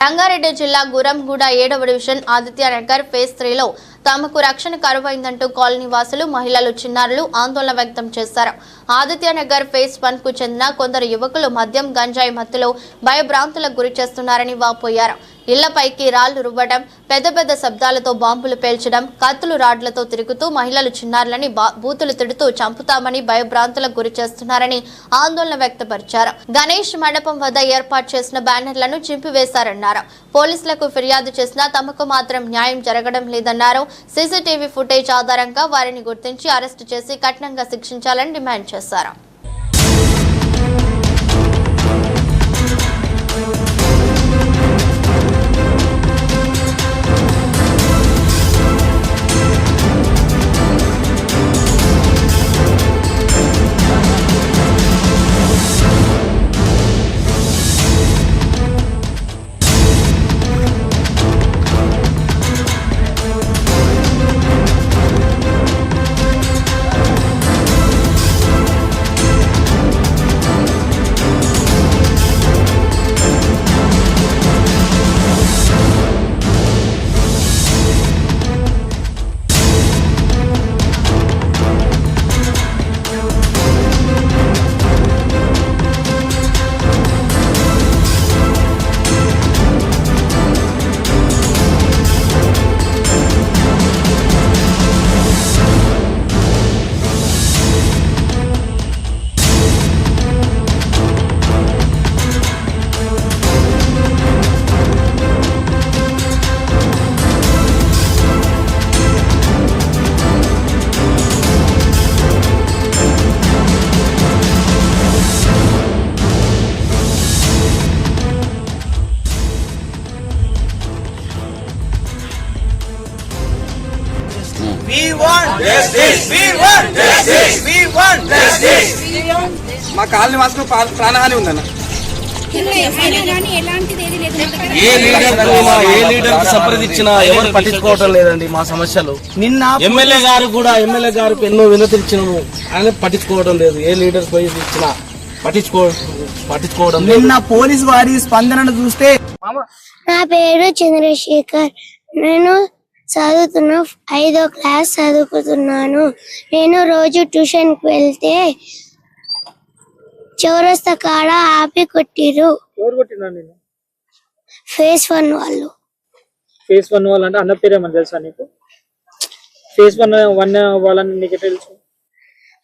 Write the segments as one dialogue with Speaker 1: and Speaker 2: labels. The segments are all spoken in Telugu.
Speaker 1: రంగారెడ్డి జిల్లా గురంగూడ 7వ డివిజన్ ఆదిత్యనగర్ ఫేజ్ 3లో తమకు రక్షణ కరువైందంటూ కాలనీ వాసులు, మహిళలు, చిన్నారులు ఆందోళన వ్యక్తం చేశారు. ఆదిత్యనగర్ ఫేజ్ 1 కు చెందిన కొందరు యువకులు మద్యం, గంజాయి మత్తులో భయభ్రాంతులకు గురి చేస్తున్నారని వాపోయారు. ఇళ్లపైకి రాళ్లు రువ్వడం, పెద్ద పెద్ద శబ్దాలతో బాంబులు పేల్చడం, కత్తులు రాడ్లతో తిరుగుతూ మహిళలు, చిన్నారులని బూతులు తిడుతూ చంపుతామని భయభ్రాంతులకు గురి చేస్తున్నారని ఆందోళన వ్యక్తపరిచారు. గణేష్ మండపం వద్ద ఏర్పాటు చేసిన బ్యానర్లను చింపివేశారన్నారు. పోలీసులకు ఫిర్యాదు చేసినా తమకు మాత్రం న్యాయం జరగడం లేదన్నారు. సీసీటీవీ ఫుటేజ్ ఆధారంగా వారిని గుర్తించి అరెస్టు చేసి కఠినంగా శిక్షించాలని డిమాండ్ చేశారు.
Speaker 2: We want justice. We want justice. We want justice. మా కాలనీ వాసుకు ప్రాణహాని ఉందన్న.
Speaker 3: ఏ లీడర్ సంప్రదించినా ఎవరు పట్టించుకోవటం లేదండి మా సమస్యలు. నిన్న ఎమ్మెల్యే గారికి ఎన్నో వినతిచ్చినాము, ఆయన పట్టించుకోవడం లేదు. ఏ లీడర్ పోయి ఇచ్చినా పట్టించుకోవడం.
Speaker 2: నిన్న పోలీసు వారి స్పందనను చూస్తే,
Speaker 4: నా పేరు చంద్రశేఖర్, నేను చదువుతున్నా 5వ క్లాస్ చదువుకుతున్నాను. నేను రోజు ట్యూషన్ కి వెళ్తే చౌరస్తా కాడ ఆపి కొట్టిరు. ఫేజ్ 1 వాళ్ళు.
Speaker 5: ఫేజ్ 1 వాళ్ళు అంటే అన్న పేరేమని తెలుసా నీకు? ఫేజ్ 1 వాళ్ళని నీకు తెలుసు?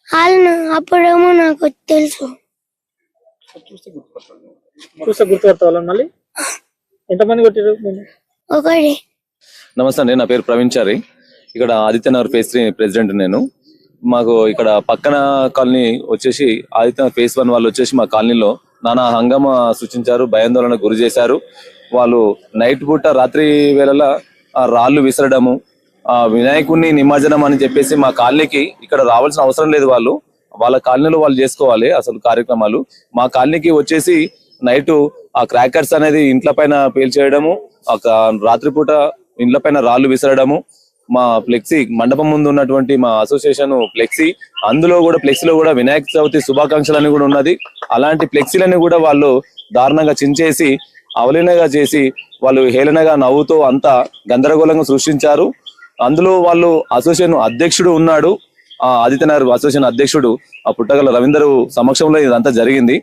Speaker 4: వాళ్ళు అప్పుడేమో నాకు తెలుసు.
Speaker 5: చూస్తే గుర్తుపడతా వాళ్ళని. మళ్ళీ ఎంతమంది కొట్టిరు?
Speaker 4: ఒకటి.
Speaker 6: నమస్తే అండి, నా పేరు ప్రవీణ్ చారి. ఇక్కడ ఆదిత్యనగర్ ఫేజ్ 3 ప్రెసిడెంట్ నేను. మాకు ఇక్కడ పక్కన కాలనీ వచ్చేసి ఆదిత్యనగర్ ఫేజ్ 1 వాళ్ళు వచ్చేసి మా కాలనీలో నానా హంగామా సృష్టించారు, భయాందోళనకు గురి చేశారు. వాళ్ళు నైట్ పూట రాత్రి వేళలా రాళ్లు విసరడము, వినాయకుడిని నిమజ్జనం అని చెప్పేసి మా కాలనీకి ఇక్కడ రావాల్సిన అవసరం లేదు. వాళ్ళ కాలనీలో వాళ్ళు చేసుకోవాలి అసలు కార్యక్రమాలు. మా కాలనీకి వచ్చేసి నైట్ ఆ క్రాకర్స్ అనేది ఇంట్ల పైన పేల్చేయడము, రాత్రిపూట ఇండ్ల పైన రాళ్లు విసరడము, మా ఫ్లెక్సీ మండపం ముందు ఉన్నటువంటి మా అసోసియేషన్ ఫ్లెక్సీ, అందులో కూడా ఫ్లెక్సీలో కూడా వినాయక చవితి శుభాకాంక్షలని కూడా ఉన్నది. అలాంటి ఫ్లెక్సీలని కూడా వాళ్ళు దారుణంగా చించేసి అవలీనగా చేసి వాళ్ళు హేళనగా నవ్వుతూ అంతా గందరగోళంగా సృష్టించారు. అందులో వాళ్ళు అసోసియేషన్ అధ్యక్షుడు ఉన్నాడు, ఆదిత్యనగర్ అసోసియేషన్ అధ్యక్షుడు ఆ పుట్టగల రవీందర్ సమక్షంలో ఇదంతా జరిగింది.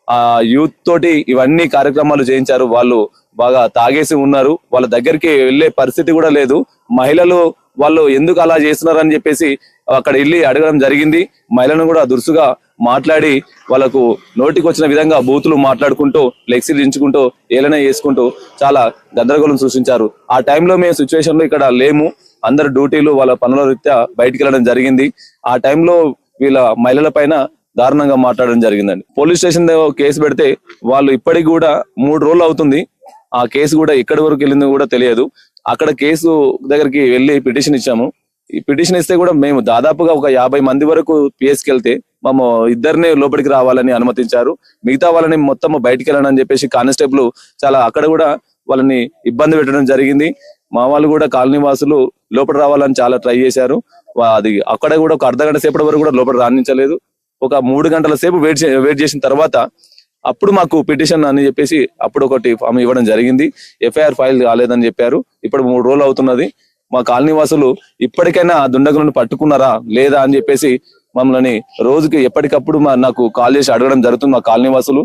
Speaker 6: ఆ యూత్ తోటి ఇవన్నీ కార్యక్రమాలు చేయించారు. వాళ్ళు బాగా తాగేసి ఉన్నారు, వాళ్ళ దగ్గరికి వెళ్లే పరిస్థితి కూడా లేదు. మహిళలు వాళ్ళు ఎందుకు అలా చేస్తున్నారు అని చెప్పేసి అక్కడ వెళ్ళి అడగడం జరిగింది. మహిళలను కూడా దురుసుగా మాట్లాడి వాళ్ళకు నోటికి వచ్చిన విధంగా బూతులు మాట్లాడుకుంటూ ఫ్లెక్సీలు దించుకుంటూ ఏలనే చేసుకుంటూ చాలా గందరగోళం సృష్టించారు. ఆ టైంలో మేము సిచ్యువేషన్ లో ఇక్కడ లేము, అందరు డ్యూటీలు వాళ్ళ పనుల రీత్యా బయటికి వెళ్ళడం జరిగింది. ఆ టైంలో వీళ్ళ మహిళల పైన దారుణంగా మాట్లాడడం జరిగిందండి. పోలీస్ స్టేషన్ కేసు పెడితే వాళ్ళు ఇప్పటికి కూడా 3 రోజులు అవుతుంది. ఆ కేసు కూడా ఎక్కడి వరకు వెళ్ళిందో కూడా తెలియదు. అక్కడ కేసు దగ్గరికి వెళ్ళి పిటిషన్ ఇచ్చాము. ఈ పిటిషన్ ఇస్తే కూడా మేము దాదాపుగా ఒక 50 మంది వరకు పిఎస్కి వెళ్తే మేము ఇద్దరినే లోపలికి రావాలని అనుమతించారు. మిగతా వాళ్ళని మొత్తం బయటికి వెళ్ళాలని చెప్పేసి కానిస్టేబుల్ చాలా అక్కడ కూడా వాళ్ళని ఇబ్బంది పెట్టడం జరిగింది. మా వాళ్ళు కూడా కాలనీ వాసులు లోపల రావాలని చాలా ట్రై చేశారు. అది అక్కడ కూడా ఒక అర్ధ గంట సేపటి వరకు కూడా లోపల రాణించలేదు. ఒక 3 గంటల సేపు వెయిట్ చేసిన తర్వాత అప్పుడు మాకు పిటిషన్ అని చెప్పేసి అప్పుడు ఒకటి ఫామ్ ఇవ్వడం జరిగింది. ఎఫ్ఐఆర్ ఫైల్ కాలేదని చెప్పారు. ఇప్పుడు 3 రోజులు అవుతున్నది. మా కాలనీ వాసులు ఇప్పటికైనా ఆ దుండగులను పట్టుకున్నారా లేదా అని చెప్పేసి మమ్మల్ని రోజుకి ఎప్పటికప్పుడు నాకు కాల్ చేసి అడగడం జరుగుతుంది. మా కాలనీ వాసులు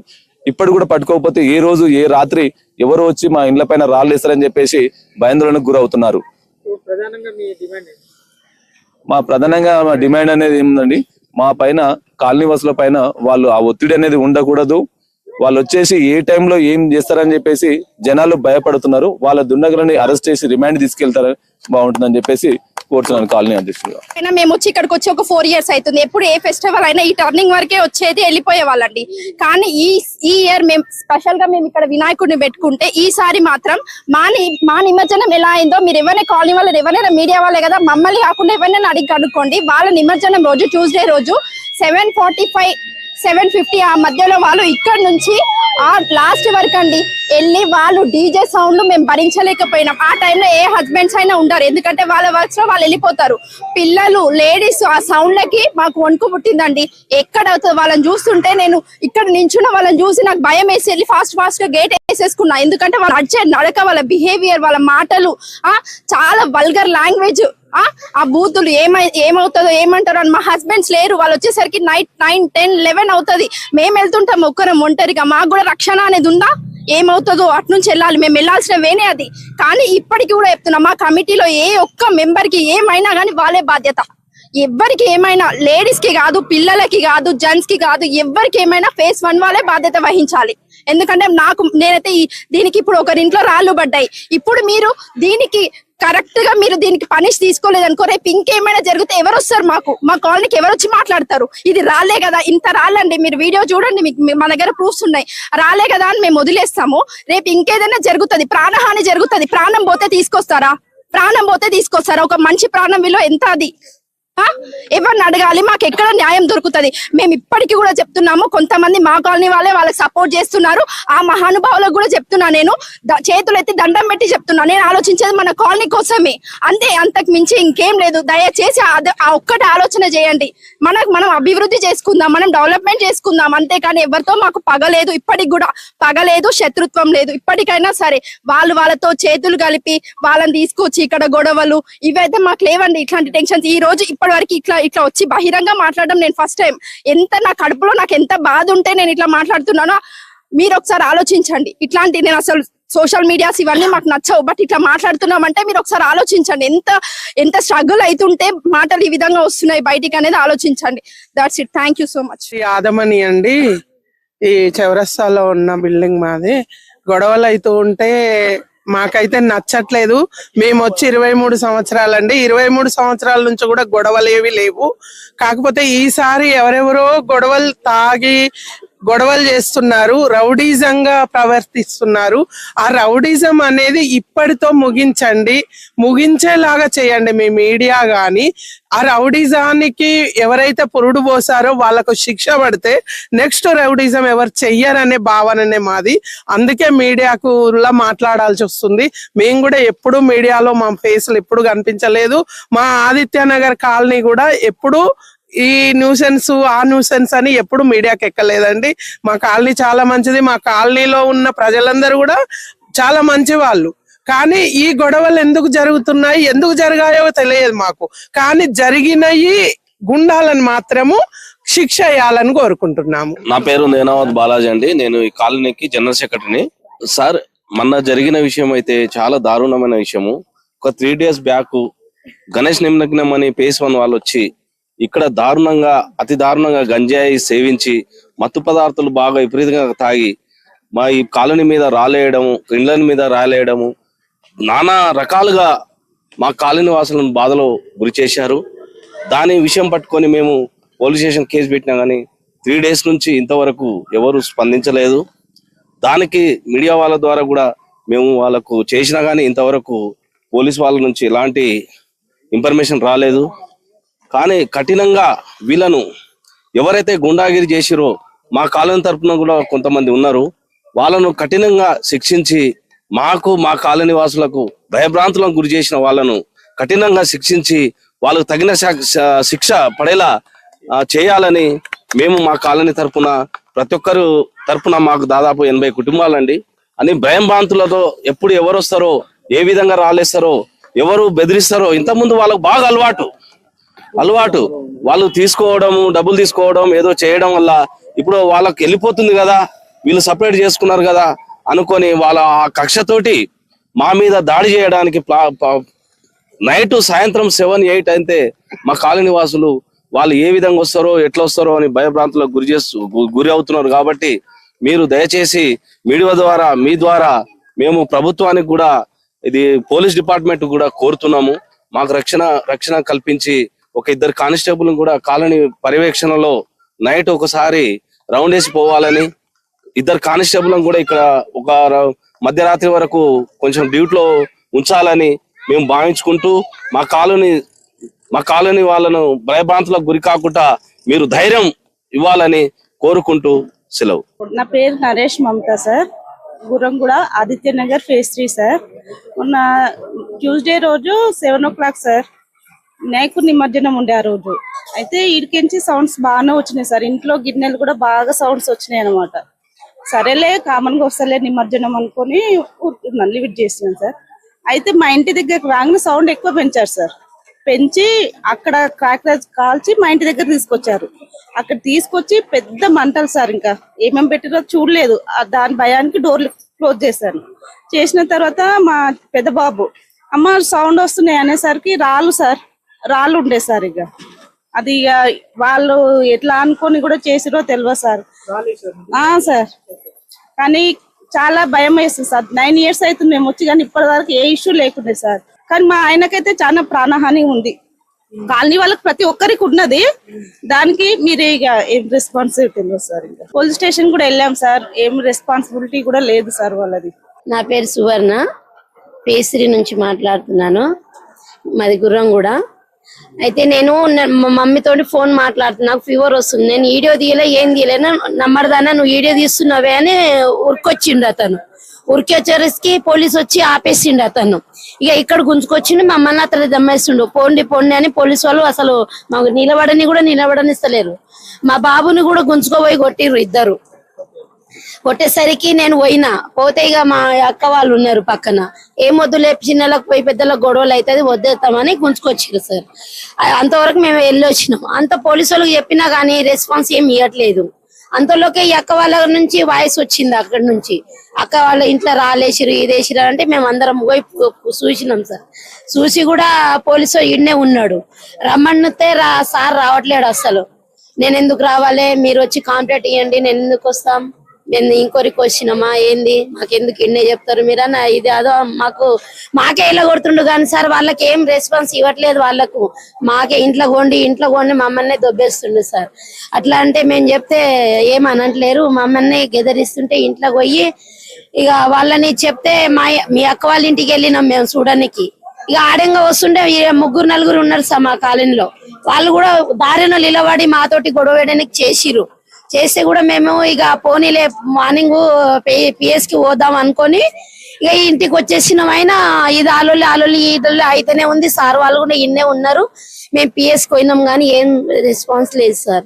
Speaker 6: ఇప్పటి కూడా పట్టుకోకపోతే ఏ రోజు ఏ రాత్రి ఎవరు వచ్చి మా ఇండ్ల పైన రాళ్ళేస్తారని చెప్పేసి భయాందోళనకు గురవుతున్నారు.
Speaker 5: ప్రధానంగా మీ డిమాండ్ ఏంటి?
Speaker 6: మా డిమాండ్ అనేది ఏముందండి, మా పైన కాలనీ వాసుల పైన వాళ్ళు ఆ ఒత్తిడి అనేది ఉండకూడదు. వాళ్ళు వచ్చేసి ఏ టైంలో ఏం చేస్తారని చెప్పేసి జనాలు భయపడుతున్నారు. వాళ్ళ దుండగులని అరెస్ట్ చేసి రిమాండ్ తీసుకెళ్తారు బాగుంటుందని చెప్పేసి కోరుతున్నాను కాలనీ అధ్యక్షుడిగా.
Speaker 7: మేము వచ్చి ఇక్కడికి వచ్చి ఒక 4 years అవుతుంది. ఎప్పుడు ఏ ఫెస్టివల్ అయినా ఈ టర్నింగ్ వరకే వచ్చేది, వెళ్ళిపోయే వాళ్ళండి. కానీ ఈ ఇయర్ మేము స్పెషల్ గా మేము ఇక్కడ వినాయకుడిని పెట్టుకుంటే ఈసారి మాత్రం మా నిమజ్జనం ఎలా అయిందో మీరు ఎవరైనా కాలనీ వాళ్ళు ఎవరైనా మీడియా వాళ్ళే కదా, మమ్మల్ని కాకుండా ఎవరైనా అడిగి కనుక్కోండి. వాళ్ళ నిమజ్జనం రోజు ట్యూస్డే రోజు 7:45 7:50 ఆ మధ్యలో వాళ్ళు ఇక్కడ నుంచి ఆ లాస్ట్ వరకు అండి వెళ్ళి వాళ్ళు డీజే సౌండ్లు మేము భరించలేకపోయినాం. ఆ టైంలో ఏ హస్బెండ్స్ అయినా ఉంటారు, ఎందుకంటే వాళ్ళ వర్క్స్ లో వాళ్ళు వెళ్ళిపోతారు. పిల్లలు లేడీస్ ఆ సౌండ్లకి మాకు వణుకు పుట్టిందండి. ఎక్కడ అవుతుంది వాళ్ళని చూస్తుంటే నేను ఇక్కడ నించున్న వాళ్ళని చూసి నాకు భయం వేసి వెళ్ళి ఫాస్ట్ గా గేట్ వేసేసుకున్నా. ఎందుకంటే వాళ్ళు నడిచే నడక, వాళ్ళ బిహేవియర్, వాళ్ళ మాటలు చాలా వల్గర్ లాంగ్వేజ్. ఆ బూతులు ఏమవుతుందో ఏమంటారో అని. మా హస్బెండ్స్ లేరు, వాళ్ళు వచ్చేసరికి నైట్ 9, 10, 11 అవుతుంది. మేము వెళ్తుంటాం ఒక్కరం ఒంటరిగా. మాకు కూడా రక్షణ అనేది ఉందా? ఏమవుతుందో అటు నుంచి వెళ్ళాలి, మేము వెళ్ళాల్సిన వేనే అది. కానీ ఇప్పటికి కూడా చెప్తున్నాం, మా కమిటీలో ఏ ఒక్క మెంబర్ కి ఏమైనా కానీ వాళ్ళే బాధ్యత. ఎవరికి ఏమైనా, లేడీస్ కి కాదు, పిల్లలకి కాదు, జెంట్స్ కి కాదు, ఎవరికి ఏమైనా phase 1 వాళ్ళే బాధ్యత వహించాలి. ఎందుకంటే నేనైతే దీనికి ఇప్పుడు ఒకరింట్లో రాళ్ళు పడ్డాయి. ఇప్పుడు మీరు దీనికి కరెక్ట్ గా మీరు దీనికి పనిష్ తీసుకోలేదు అనుకో, రేపు ఇంకేమైనా జరిగితే ఎవరు వస్తారు? మా కాలనీకి ఎవరు వచ్చి మాట్లాడతారు? ఇది రాలే కదా, ఇంత రాళ్ళండి, మీరు వీడియో చూడండి, మీకు మా దగ్గర ప్రూఫ్స్ ఉన్నాయి. రాలే కదా అని మేము వదిలేస్తాము. రేపు ఇంకేదైనా జరుగుతుంది, ప్రాణహాని జరుగుతుంది. ప్రాణం పోతే తీసుకొస్తారా? ఒక మనిషి ప్రాణం విలువ ఎంత? అది ఎవరిని అడగాలి? మాకు ఎక్కడ న్యాయం దొరుకుతుంది? మేము ఇప్పటికీ కూడా చెప్తున్నాము, కొంతమంది మా కాలనీ వాళ్ళే వాళ్ళకి సపోర్ట్ చేస్తున్నారు. ఆ మహానుభావులకు కూడా చెప్తున్నా, నేను చేతులు ఎత్తి దండం పెట్టి చెప్తున్నా, నేను ఆలోచించేది మన కాలనీ కోసమే, అంతే, అంతకు మించి ఇంకేం లేదు. దయచేసి ఆ ఒక్కటి ఆలోచన చేయండి. మనం అభివృద్ధి చేసుకుందాం, మనం డెవలప్మెంట్ చేసుకుందాం, అంతేకాని ఎవరితో మాకు పగలేదు, ఇప్పటికి కూడా పగలేదు, శత్రుత్వం లేదు. ఇప్పటికైనా సరే వాళ్ళతో చేతులు కలిపి వాళ్ళని తీసుకొచ్చి ఇక్కడ గొడవలు ఇవైతే మాకు లేవండి. ఇట్లాంటి టెన్షన్స్ ఈ రోజు ఇప్పటి వరకు ఇట్లా వచ్చి బహిరంగ మాట్లాడడం నేను ఫస్ట్ టైం. ఎంత నా కడుపులో నాకు ఎంత బాధ ఉంటే నేను ఇట్లా మాట్లాడుతున్నానో మీరు ఒకసారి ఆలోచించండి. ఇట్లాంటి నేను అసలు సోషల్ మీడియాస్ ఇవన్నీ మాకు నచ్చవు, బట్ ఇట్లా మాట్లాడుతున్నామంటే మీరు ఒకసారి ఆలోచించండి. ఎంత స్ట్రగుల్ అవుతుంటే మాటలు ఈ విధంగా వస్తున్నాయి బయటికి అనేది ఆలోచించండి. That's it. Thank you so much.
Speaker 8: ఆదమని అండి, ఈ చౌరస్తాలో ఉన్న బిల్డింగ్ మాది. గొడవలు అవుతూ ఉంటే మాకైతే నచ్చట్లేదు. మేము వచ్చి 23 సంవత్సరాలండి. 23 సంవత్సరాల నుంచి కూడా గొడవలు ఏవి లేవు. కాకపోతే ఈసారి ఎవరెవరో గొడవలు చేస్తున్నారు, రౌడీజంగా ప్రవర్తిస్తున్నారు. ఆ రౌడీజం అనేది ఇప్పటితో ముగించేలాగా చేయండి మీ మీడియా గాని. ఆ రౌడీజానికి ఎవరైతే పురుడు పోసారో వాళ్ళకు శిక్ష పడితే నెక్స్ట్ రౌడీజం ఎవరు చెయ్యరనే భావననే మాది. అందుకే మీడియాకు మాట్లాడాల్సి వస్తుంది. మేము కూడా ఎప్పుడు మీడియాలో మా ఫేస్లు ఎప్పుడు కనిపించలేదు. మా ఆదిత్యనగర్ కాలనీ కూడా ఎప్పుడు ఈ న్యూసెన్స్ ఆ న్యూసెన్స్ అని ఎప్పుడు మీడియాకి ఎక్కలేదండి. మా కాలనీ చాలా మంచిది. మా కాలనీలో ఉన్న ప్రజలందరూ కూడా చాలా మంచి వాళ్ళు. కానీ ఈ గొడవలు ఎందుకు జరుగుతున్నాయి, ఎందుకు జరిగాయో తెలియదు మాకు. కానీ జరిగినవి గుండాలను మాత్రము శిక్ష వేయాలని కోరుకుంటున్నాము.
Speaker 3: నా పేరు నేనావత్ బాలాజీ అండి. నేను ఈ కాలనీకి జనరల్ సెక్రటరీని. సార్, మొన్న జరిగిన విషయం అయితే చాలా దారుణమైన విషయము. ఒక 3 days బ్యాక్ గణేష్ నిమజ్జనం అని phase 1 వాళ్ళు వచ్చి ఇక్కడ అతి దారుణంగా గంజాయి సేవించి మత్తు పదార్థాలు బాగా విపరీతంగా తాగి మా ఈ కాలనీ మీద రాలేయడము, ఇండ్ల మీద రాలేయడము, నానా రకాలుగా మా కాలనీ వాసులను బాధలో గురి చేశారు. దాని విషయం పట్టుకొని మేము పోలీస్ స్టేషన్ కేసు పెట్టినా కానీ 3 days నుంచి ఇంతవరకు ఎవరు స్పందించలేదు. దానికి మీడియా వాళ్ళ ద్వారా కూడా మేము వాళ్ళకు చేసినా కానీ ఇంతవరకు పోలీస్ వాళ్ళ నుంచి ఎలాంటి ఇన్ఫర్మేషన్ రాలేదు. కానీ కఠినంగా వీళ్ళను ఎవరైతే గుండాగిరి చేసిరో మా కాలనీ తరఫున కూడా కొంతమంది ఉన్నారు, వాళ్ళను కఠినంగా శిక్షించి మా కాలనీ వాసులకు భయభ్రాంతులకు గురి చేసిన వాళ్ళను కఠినంగా శిక్షించి వాళ్ళకు తగిన శిక్ష పడేలా చేయాలని మేము మా కాలనీ తరపున ప్రతి ఒక్కరు తరపున మాకు దాదాపు 80 కుటుంబాలండి అని భయం భ్రాంతులతో ఎప్పుడు ఎవరు వస్తారో, ఏ విధంగా రాలేస్తారో, ఎవరు బెదిరిస్తారో, ఇంతకుముందు వాళ్ళకు బాగా అలవాటు వాళ్ళు తీసుకోవడం, డబ్బులు తీసుకోవడం, ఏదో చేయడం వల్ల ఇప్పుడు వాళ్ళకి వెళ్ళిపోతుంది కదా, వీళ్ళు సపరేట్ చేసుకున్నారు కదా అనుకొని వాళ్ళ ఆ కక్షతోటి మా మీద దాడి చేయడానికి నైట్ సాయంత్రం 7-8 అయితే మా కాలనీ వాసులు వాళ్ళు ఏ విధంగా వస్తారో, ఎట్లా వస్తారో అని భయభ్రాంతులకు గురి అవుతున్నారు. కాబట్టి మీరు దయచేసి మీడియా ద్వారా, మీ ద్వారా మేము ప్రభుత్వానికి కూడా, ఇది పోలీస్ డిపార్ట్మెంట్ కూడా కోరుతున్నాము, మాకు రక్షణ కల్పించి ఒక 2 కానిస్టేబుల్ కూడా కాలనీ పర్యవేక్షణలో నైట్ ఒకసారి రౌండ్ వేసి పోవాలని, 2 కానిస్టేబుల్ కూడా ఇక్కడ ఒక మధ్యరాత్రి వరకు కొంచెం డ్యూటీలో ఉంచాలని మేము భావించుకుంటూ మా కాలనీ వాళ్ళను భయభ్రాంతులకు గురి కాకుండా మీరు ధైర్యం ఇవ్వాలని కోరుకుంటూ సెలవు.
Speaker 9: నా పేరు Naresh Mamata sir, Gurramguda Adityanagar phase 3 sir. మొన్న ట్యూస్డే రోజు 7 o'clock సార్ వినాయకుడి నిమజ్జనం ఉండే ఆ రోజు. అయితే ఇడికించి సౌండ్స్ బాగానే వచ్చినాయి సార్, ఇంట్లో గిన్నెలు కూడా బాగా సౌండ్స్ వచ్చినాయి అనమాట. సరేలే కామన్ గా వస్తలే నిమజ్జనం అనుకుని ఊరుకున్నాను, లిమిట్ చేసినాను సార్. అయితే మా ఇంటి దగ్గరకు రాగానే సౌండ్ ఎక్కువ పెంచారు సార్. పెంచి అక్కడ క్రాకర్స్ కాల్చి మా ఇంటి దగ్గర తీసుకొచ్చారు. అక్కడ తీసుకొచ్చి పెద్ద మంటలు సార్, ఇంకా ఏమేమి పెట్టారో చూడలేదు, దాని భయానికి డోర్లు క్లోజ్ చేశాను. చేసిన తర్వాత మా పెద్ద బాబు అమ్మ సౌండ్ వస్తున్నాయి అనేసరికి రాళ్ళు ఉండే సార్. ఇక అది ఇక వాళ్ళు ఎట్లా అనుకొని కూడా చేసిరో తెలియదు సార్. సార్ కానీ చాలా భయం వేస్తుంది సార్. 9 years అవుతుంది మేము వచ్చి, కానీ ఇప్పటి వరకు ఏ ఇష్యూ లేకుండే సార్. కానీ మా ఆయనకైతే చాలా ప్రాణహాని ఉంది, కాలనీ వాళ్ళకి ప్రతి ఒక్కరికి ఉన్నది. దానికి మీరు ఇక ఏం రెస్పాన్సిబిలిటీ లేదు సార్. ఇంకా పోలీస్ స్టేషన్ కూడా వెళ్ళాం సార్, ఏం రెస్పాన్సిబిలిటీ కూడా లేదు సార్ వాళ్ళది.
Speaker 10: నా పేరు సువర్ణ, ఫేజ్ 3 నుంచి మాట్లాడుతున్నాను, మాది గుర్రంగూడ. అయితే నేను మా మమ్మీతోటి ఫోన్ మాట్లాడుతున్నా, నాకు ఫీవర్ వస్తుంది, నేను వీడియో తీయలే ఏం తీయలేను, నమ్మడదానా నువ్వు వీడియో తీస్తున్నావే అని ఉరికొచ్చిండు అతను. ఉరికొచ్చేసరికి పోలీసు వచ్చి ఆపేసిండు అతను. ఇక ఇక్కడ గుంజుకొచ్చిండు, మమ్మల్ని అతను దమ్మేస్తుండు. పోండి అని పోలీసు వాళ్ళు అసలు మాకు నిలబడనిస్తలేరు. మా బాబుని కూడా గుంజుకోబోయి కొట్టిర్రు 2. కొట్టేసరికి నేను పోతే ఇక మా అక్క వాళ్ళు ఉన్నారు పక్కన, ఏం వద్దులే చిన్నలకు పోయి పెద్దలకు గొడవలు అవుతుంది వద్దేస్తామని గుంజుకొచ్చారు సార్. అంతవరకు మేము వెళ్ళి వచ్చినాం. అంత పోలీసు వాళ్ళకి చెప్పినా కానీ రెస్పాన్స్ ఏమి ఇవ్వట్లేదు. అంతలోకే ఈ అక్క వాళ్ళ నుంచి వాయిస్ వచ్చింది అక్కడి నుంచి, అక్క వాళ్ళ ఇంట్లో రాలేసిరు ఇదేసిరు అంటే మేము అందరం పోయి చూసినాం సార్. చూసి కూడా పోలీసు ఈడనే ఉన్నాడు, రమ్మన్నితే సార్ రావట్లేడు అసలు. నేను ఎందుకు రావాలి, మీరు వచ్చి కాంప్లైంట్ ఇవ్వండి, నేను ఎందుకు వస్తాం, మేము ఇంకోరికి వచ్చినామా ఏంది, మాకెందుకు ఇన్నే చెప్తారు మీరు అని ఇది అదో మాకే ఇలా కొడుతుండు. కానీ సార్ వాళ్ళకి ఏం రెస్పాన్స్ ఇవ్వట్లేదు. వాళ్ళకు మాకే ఇంట్లో కొండి మమ్మల్ని దొబ్బేస్తుండు సార్. అట్లా అంటే మేము చెప్తే ఏమనట్లేరు, మమ్మల్ని గెదరిస్తుంటే ఇంట్లోకి పోయి ఇక వాళ్ళని చెప్తే మీ అక్క వాళ్ళ ఇంటికి వెళ్ళినాం మేము చూడడానికి. ఇక ఆడంగా వస్తుంటే 3-4 ఉన్నారు సార్ మా కాలనీలో. వాళ్ళు కూడా దారిలో నిలబడి మాతోటి గొడవ వేయడానికి చేస్తే కూడా మేము ఇక పోనీలే మార్నింగ్ పిఎస్ కి పోదాం అనుకొని ఇక ఇంటికి వచ్చేసినాం. అయినా ఇది ఆలోలి అయితేనే ఉంది. సార్ వాళ్ళు కూడా ఇన్నే ఉన్నారు. మేము పిఎస్ కి పోయినాం కానీ ఏం రెస్పాన్స్ లేదు సార్.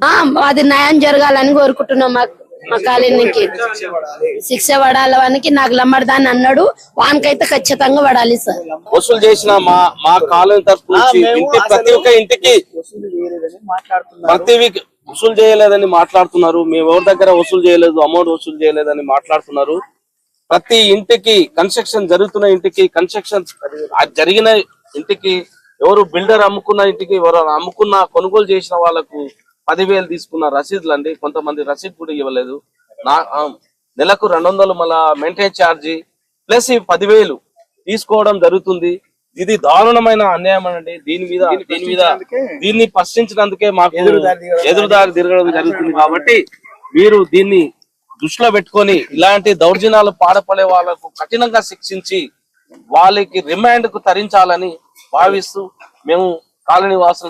Speaker 10: అది న్యాయం జరగాలని కోరుకుంటున్నాం. మా కాలనీకి శిక్ష పడాలనికి నాకు లమ్మడదాన్ని అన్నాడు, వానికైతే ఖచ్చితంగా పడాలి సార్.
Speaker 3: వసూలు చేసిన మా కాలనీ తరఫు నుంచి ప్రతి ఒక్క ఇంటికి వసూలు చేయలేదని మాట్లాడుతున్నారు. మేము ఎవరి దగ్గర వసూలు చేయలేదు, అమౌంట్ వసూలు చేయలేదని మాట్లాడుతున్నారు. ప్రతి ఇంటికి కన్స్ట్రక్షన్ జరుగుతున్న ఇంటికి, కన్స్ట్రక్షన్ జరిగిన ఇంటికి, ఎవరు బిల్డర్ అమ్ముకున్న ఇంటికి, ఎవరు కొనుగోలు చేసిన వాళ్ళకు 10,000 తీసుకున్న రసీదులు అండి. కొంతమంది రసీదు కూడా ఇవ్వలేదు. నెలకు 200 మళ్ళా మెయింటైన్ ఛార్జీ ప్లస్ 10,000 తీసుకోవడం జరుగుతుంది. ఇది దారుణమైన అన్యాయం అండి. దీన్ని ప్రశ్నించినందుకే మాకు ఎదురుదారి తిరగడం జరుగుతుంది. కాబట్టి మీరు దీన్ని దృష్టిలో పెట్టుకొని ఇలాంటి దౌర్జన్యాలు పాడపడే వాళ్ళకు కఠినంగా శిక్షించి వాళ్ళకి రిమాండ్ కు తరించాలని భావిస్తూ మేము కాలనీ వాసుల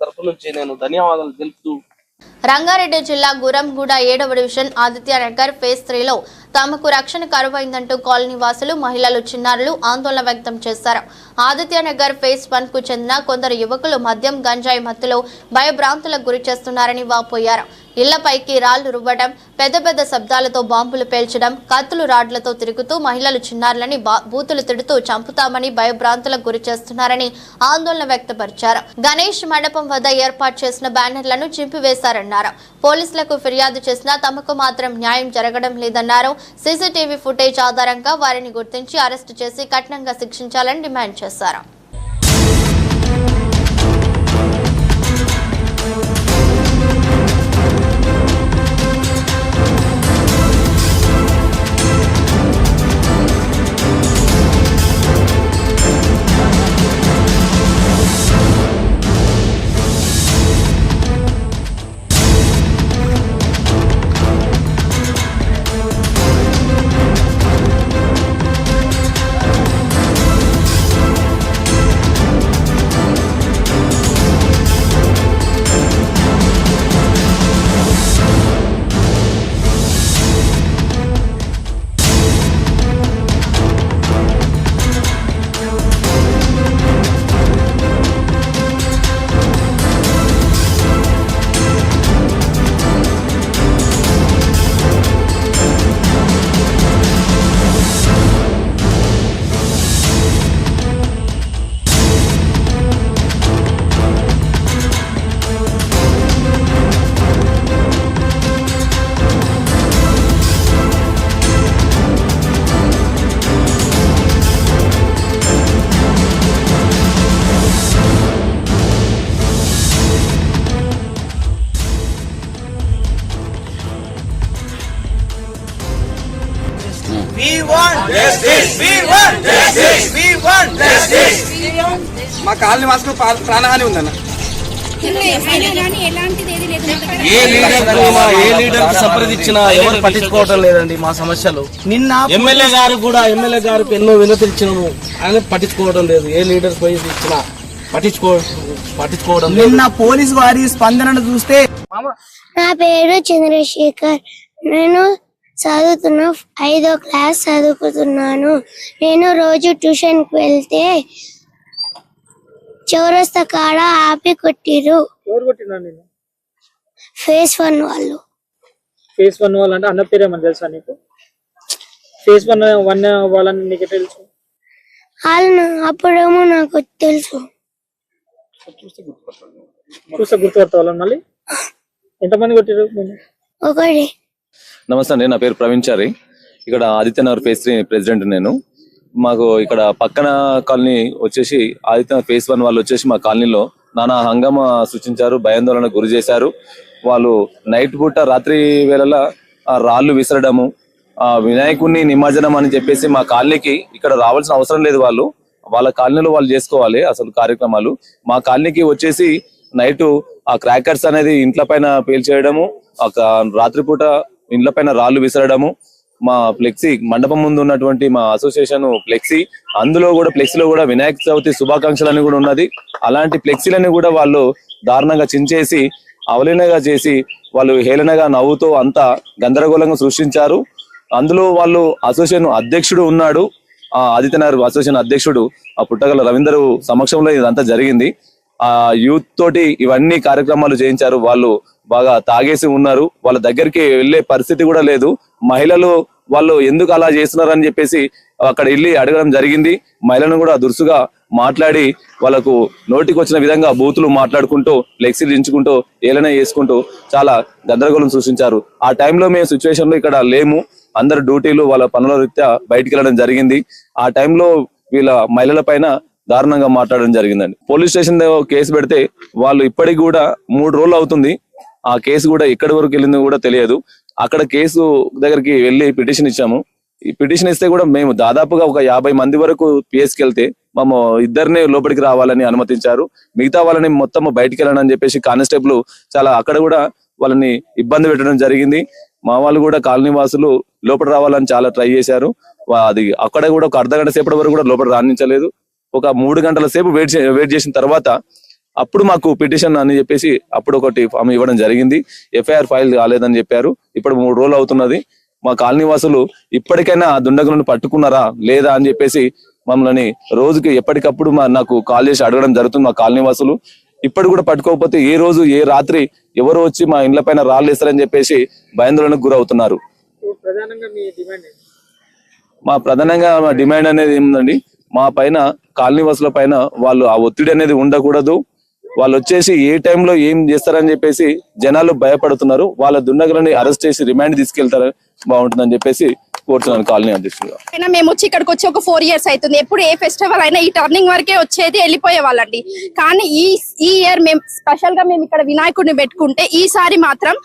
Speaker 3: తరపు నుంచి నేను ధన్యవాదాలు తెలుపుతూ
Speaker 1: రంగారెడ్డి జిల్లా గురంగూడ 7వ డివిజన్ ఆదిత్యనగర్ ఫేజ్ 3లో తమకు రక్షణ కరువైందంటూ కాలనీ వాసులు మహిళలు చిన్నారులు ఆందోళన వ్యక్తం చేశారు. ఆదిత్యనగర్ ఫేజ్ 1 కు చెందిన కొందరు యువకులు మద్యం గంజాయి మత్తులో భయభ్రాంతులకు గురి చేస్తున్నారని వాపోయారు. ఇళ్లపైకి రాళ్లు రువ్వడం, పెద్ద పెద్ద శబ్దాలతో బాంబులు పేల్చడం, కత్తులు రాడ్లతో తిరుగుతూ మహిళలు చిన్నారులని బూతులు తిడుతూ చంపుతామని భయభ్రాంతులకు గురి చేస్తున్నారని ఆందోళన వ్యక్తపరిచారు. గణేష్ మండపం వద్ద ఏర్పాటు చేసిన బ్యానర్లను చింపివేశారన్నారు. పోలీసులకు ఫిర్యాదు చేసినా తమకు మాత్రం న్యాయం జరగడం లేదన్నారు. సీసీటీవీ ఫుటేజ్ ఆధారంగా వారిని గుర్తించి అరెస్టు చేసి కఠినంగా శిక్షించాలని డిమాండ్ చేశారు.
Speaker 2: We want justice. We want justice. We want justice. మా కాలనీ వాసులు ప్రాణహాని ఉందన్న.
Speaker 3: ఏ లీడర్ సంప్రదించినా ఎవరు పట్టించుకోవటం లేదండి మా సమస్యలు. నిన్న ఎమ్మెల్యే గారికి ఎన్నో వినతిచ్చినాము, ఆయన పట్టించుకోవడం లేదు. ఏ లీడర్ పోయి ఇచ్చినా పట్టించుకోవడం.
Speaker 2: నిన్న పోలీస్ వారి స్పందనను చూస్తే
Speaker 4: నా పేరు చంద్రశేఖర్. నేను చదువుతున్నా 5వ క్లాస్ చదువుకుతున్నాను. నేను రోజు ట్యూషన్ కి వెళ్తే చౌరస్తా కాడ ఆపి కొట్టిరు.
Speaker 5: ఎవరు కొట్టినా నేను?
Speaker 4: ఫేజ్ 1 వాళ్ళు.
Speaker 5: ఫేజ్ 1 వాళ్ళు అంటే అన్న పేరేమని తెలుసా నీకు? ఫేజ్ 1 వాళ్ళని నీకు తెలుసు?
Speaker 4: వాళ్ళు అప్పుడేమో నాకు తెలుసు.
Speaker 5: చూస్తే గుర్తుపడతా వాళ్ళని మళ్ళీ? ఎంతమంది కొట్టిరు?
Speaker 4: ఒకటి.
Speaker 6: నమస్తే అండి, నా పేరు ప్రవీణ్చారి. ఇక్కడ ఆదిత్యనగర్ ఫేజ్ 3 ప్రెసిడెంట్ నేను. మాకు ఇక్కడ పక్కన కాలనీ వచ్చేసి ఆదిత్యనగర్ ఫేజ్ 1 వాళ్ళు వచ్చేసి మా కాలనీలో నానా హంగామా సృష్టించారు, భయాందోళనకు గురి చేశారు. వాళ్ళు నైట్ పూట రాత్రి వేళలా రాళ్లు విసరడము, వినాయకుడిని నిమజ్జనం అని చెప్పేసి మా కాలనీకి ఇక్కడ రావాల్సిన అవసరం లేదు. వాళ్ళ కాలనీలో వాళ్ళు చేసుకోవాలి అసలు కార్యక్రమాలు. మా కాలనీకి వచ్చేసి నైట్ ఆ క్రాకర్స్ అనేది ఇంట్ల పైన పేల్చేయడము, రాత్రిపూట ఇండ్ల పైన రాళ్లు విసరడము, మా ఫ్లెక్సీ మండపం ముందు ఉన్నటువంటి మా అసోసియేషన్ ఫ్లెక్సీ, అందులో కూడా ఫ్లెక్సీలో కూడా వినాయక చవితి శుభాకాంక్షలు అని కూడా ఉన్నది. అలాంటి ఫ్లెక్సీలని కూడా వాళ్ళు దారుణంగా చించేసి అవలీనగా చేసి వాళ్ళు హేళనగా నవ్వుతూ అంతా గందరగోళంగా సృష్టించారు. అందులో వాళ్ళు అసోసియేషన్ అధ్యక్షుడు ఉన్నాడు, ఆదిత్యనగర్ అసోసియేషన్ అధ్యక్షుడు ఆ పుట్టగల రవీందర్ సమక్షంలో ఇదంతా జరిగింది. ఆ యూత్ తోటి ఇవన్నీ కార్యక్రమాలు చేయించారు. వాళ్ళు బాగా తాగేసి ఉన్నారు, వాళ్ళ దగ్గరికి వెళ్లే పరిస్థితి కూడా లేదు. మహిళలు వాళ్ళు ఎందుకు అలా చేస్తున్నారు అని చెప్పేసి అక్కడ వెళ్ళి అడగడం జరిగింది. మహిళలను కూడా దురుసుగా మాట్లాడి వాళ్ళకు నోటికి వచ్చిన విధంగా బూతులు మాట్లాడుకుంటూ ఫ్లెక్సీలు దించుకుంటూ ఏలన చేసుకుంటూ చాలా గందరగోళం సృష్టించారు. ఆ టైంలో మేము సిచ్యువేషన్ లో ఇక్కడ లేము, అందరు డ్యూటీలు వాళ్ళ పనుల రీత్యా బయటికి వెళ్ళడం జరిగింది. ఆ టైంలో వీళ్ళ మహిళల పైన దారుణంగా మాట్లాడడం జరిగిందండి. పోలీస్ స్టేషన్ కేసు పెడితే వాళ్ళు ఇప్పటికి కూడా 3 రోజులు అవుతుంది. ఆ కేసు కూడా ఎక్కడి వరకు వెళ్ళిందో కూడా తెలియదు. అక్కడ కేసు దగ్గరికి వెళ్ళి పిటిషన్ ఇచ్చాము. ఈ పిటిషన్ ఇస్తే కూడా మేము దాదాపుగా ఒక 50 మంది వరకు పిఎస్కి వెళ్తే మేము ఇద్దరిని లోపలికి రావాలని అనుమతించారు. మిగతా వాళ్ళని మొత్తం బయటికి వెళ్ళాలని చెప్పేసి కానిస్టేబుల్ చాలా అక్కడ కూడా వాళ్ళని ఇబ్బంది పెట్టడం జరిగింది. మా వాళ్ళు కూడా కాలనీ వాసులు లోపల రావాలని చాలా ట్రై చేశారు. అది అక్కడ కూడా ఒక అర్ధగంట సేపటి వరకు కూడా లోపల రాణించలేదు. ఒక 3 గంటల సేపు వెయిట్ చేసిన తర్వాత అప్పుడు మాకు పిటిషన్ అని చెప్పేసి అప్పుడు ఒకటి ఫామ్ ఇవ్వడం జరిగింది. ఎఫ్ఐఆర్ ఫైల్ కాలేదని చెప్పారు. ఇప్పుడు 3 రోజులు అవుతున్నది. మా కాలనీ వాసులు ఇప్పటికైనా ఆ దుండగులను పట్టుకున్నారా లేదా అని చెప్పేసి మమ్మల్ని రోజుకి ఎప్పటికప్పుడు నాకు కాల్ చేసి అడగడం జరుగుతుంది. మా కాలనీ వాసులు ఇప్పటి కూడా పట్టుకోకపోతే ఏ రోజు ఏ రాత్రి ఎవరు వచ్చి మా ఇండ్ల పైన రాళ్ళేస్తారని చెప్పేసి భయాందోళనకు గురవుతున్నారు. ప్రధానంగా మా డిమాండ్ అనేది ఏముందండి, మా పైన కాలనీ వాసుల పైన వాళ్ళు ఆ ఒత్తిడి అనేది ఉండకూడదు. వాళ్ళు వచ్చేసి ఏ టైంలో ఏం చేస్తారని చెప్పేసి జనాలు భయపడుతున్నారు. వాళ్ళ దుండగులని అరెస్ట్ చేసి రిమాండ్ తీసుకెళ్తారు బాగుంటుందని చెప్పేసి కోరుతున్నాను కాలనీ అధ్యక్షుడుగా.
Speaker 7: మేము వచ్చి ఇక్కడికి వచ్చి ఒక 4 years అవుతుంది. ఎప్పుడు ఏ ఫెస్టివల్ అయినా ఈ టర్నింగ్ వరకే వచ్చేది, వెళ్ళిపోయే వాళ్ళండి. కానీ ఈ ఇయర్ మేము స్పెషల్ గా మేము ఇక్కడ వినాయకుడిని పెట్టుకుంటే ఈసారి మాత్రం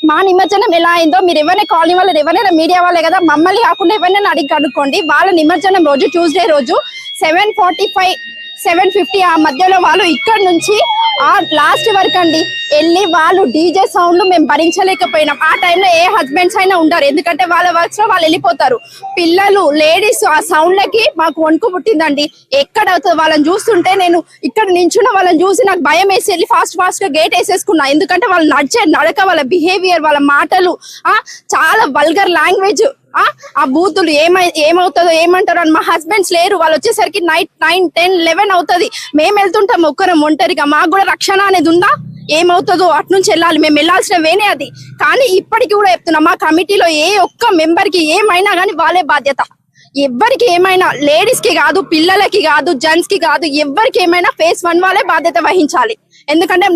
Speaker 7: మా నిమజ్జనం ఎలా అయిందో మీరు ఎవరైనా కాలనీ వాళ్ళు ఎవరైనా మీడియా వాళ్ళే కదా, మమ్మల్ని కాకుండా ఎవరైనా అడిగి కనుక్కోండి. వాళ్ళ నిమజ్జనం రోజు ట్యూస్డే రోజు 7:45 7:50 ఆ మధ్యలో వాళ్ళు ఇక్కడ నుంచి ఆ లాస్ట్ వరకు అండి వెళ్ళి వాళ్ళు డీజే సౌండ్లు మేము భరించలేకపోయినాం. ఆ టైంలో ఏ హస్బెండ్స్ అయినా ఉంటారు, ఎందుకంటే వాళ్ళ వర్క్స్ లో వాళ్ళు వెళ్ళిపోతారు. పిల్లలు లేడీస్ ఆ సౌండ్లకి మాకు వణుకు పుట్టిందండి. ఎక్కడ అవుతుంది వాళ్ళని చూస్తుంటే నేను ఇక్కడ నించున్న వాళ్ళని చూసి నాకు భయం వేసి వెళ్ళి ఫాస్ట్ గా గేట్ వేసేసుకున్నా. ఎందుకంటే వాళ్ళు నడిచే నడక, వాళ్ళ బిహేవియర్, వాళ్ళ మాటలు చాలా వల్గర్ లాంగ్వేజ్. ఆ బూతులు ఏమవుతుందో ఏమంటారో అని. మా హస్బెండ్స్ లేరు, వాళ్ళు వచ్చేసరికి నైట్ 9, 10, 11 అవుతుంది. మేము వెళ్తుంటాం ఒక్కరం ఒంటరిగా. మాకు కూడా రక్షణ అనేది ఉందా? ఏమవుతుందో అటు నుంచి వెళ్ళాలి, మేము వెళ్ళాల్సిన వేనే అది. కానీ ఇప్పటికి కూడా చెప్తున్నాం, మా కమిటీలో ఏ ఒక్క మెంబర్ కి ఏమైనా కానీ వాళ్ళే బాధ్యత. ఎవరికి ఏమైనా, లేడీస్ కి కాదు, పిల్లలకి కాదు, జెంట్స్ కి కాదు, ఎవరికి ఏమైనా phase 1 వాళ్ళే బాధ్యత వహించాలి. ఎందుకంటే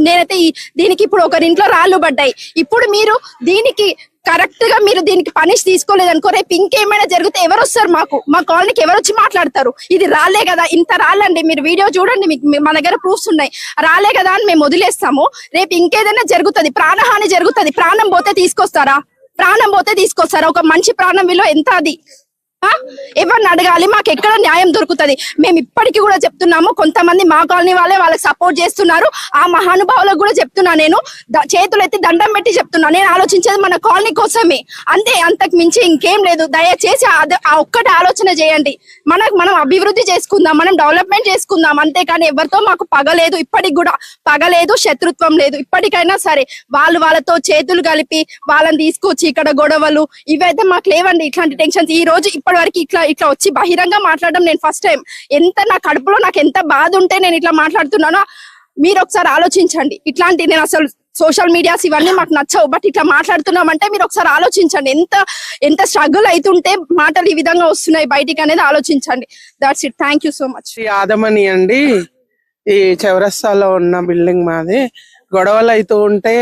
Speaker 7: నేనైతే దీనికి ఇప్పుడు ఒకరింట్లో రాళ్ళు పడ్డాయి. ఇప్పుడు మీరు దీనికి కరెక్ట్ గా మీరు దీనికి పనిష్ తీసుకోలేదనుకో, రేపు ఇంకేమైనా జరిగితే ఎవరు వస్తారు? మా కాలనీకి ఎవరు వచ్చి మాట్లాడతారు? ఇది రాలే కదా, ఇంత రాళ్ళండి, మీరు వీడియో చూడండి, మా దగ్గర ప్రూఫ్స్ ఉన్నాయి. రాలే కదా అని మేము వదిలేస్తాము. రేపు ఇంకేదైనా జరుగుతుంది, ప్రాణహాని జరుగుతుంది. ప్రాణం పోతే తీసుకొస్తారా? ఒక మనిషి ప్రాణం విలువ ఎంత? అది ఎవరిని అడగాలి? మాకు ఎక్కడ న్యాయం దొరుకుతుంది? మేము ఇప్పటికీ కూడా చెప్తున్నాము, కొంతమంది మా కాలనీ వాళ్ళే వాళ్ళకి సపోర్ట్ చేస్తున్నారు. ఆ మహానుభావులకు కూడా చెప్తున్నా, నేను చేతులు ఎత్తి దండం పెట్టి చెప్తున్నా, నేను ఆలోచించేది మన కాలనీ కోసమే, అంతే, అంతకు మించి ఇంకేం లేదు. దయచేసి ఆ ఒక్కటి ఆలోచన చేయండి. మనం అభివృద్ధి చేసుకుందాం, మనం డెవలప్మెంట్ చేసుకుందాం, అంతేకాని ఎవరితో మాకు పగలేదు, ఇప్పటికి కూడా పగలేదు, శత్రుత్వం లేదు. ఇప్పటికైనా సరే వాళ్ళతో చేతులు కలిపి వాళ్ళని తీసుకొచ్చి ఇక్కడ గొడవలు ఇవైతే మాకు లేవండి. ఇట్లాంటి టెన్షన్స్ ఈ రోజు ఇప్పటి వరకు ఇట్లా వచ్చి బహిరంగ మాట్లాడడం నేను ఫస్ట్ టైం. ఎంత నా కడుపులో నాకు ఎంత బాధ ఉంటే నేను ఇట్లా మాట్లాడుతున్నానో మీరు ఒకసారి ఆలోచించండి. ఇట్లాంటి నేను అసలు సోషల్ మీడియాస్ ఇవన్నీ మాకు నచ్చవు, బట్ ఇట్లా మాట్లాడుతున్నామంటే మీరు ఒకసారి ఆలోచించండి. ఎంత స్ట్రగుల్ అవుతుంటే మాటలు ఈ విధంగా వస్తున్నాయి బయటికి అనేది ఆలోచించండి. That's it. Thank you so much.
Speaker 8: యాదమని అండి, ఈ చౌరస్తాలో ఉన్న బిల్డింగ్ మాది. గొడవలు అవుతూ ఉంటే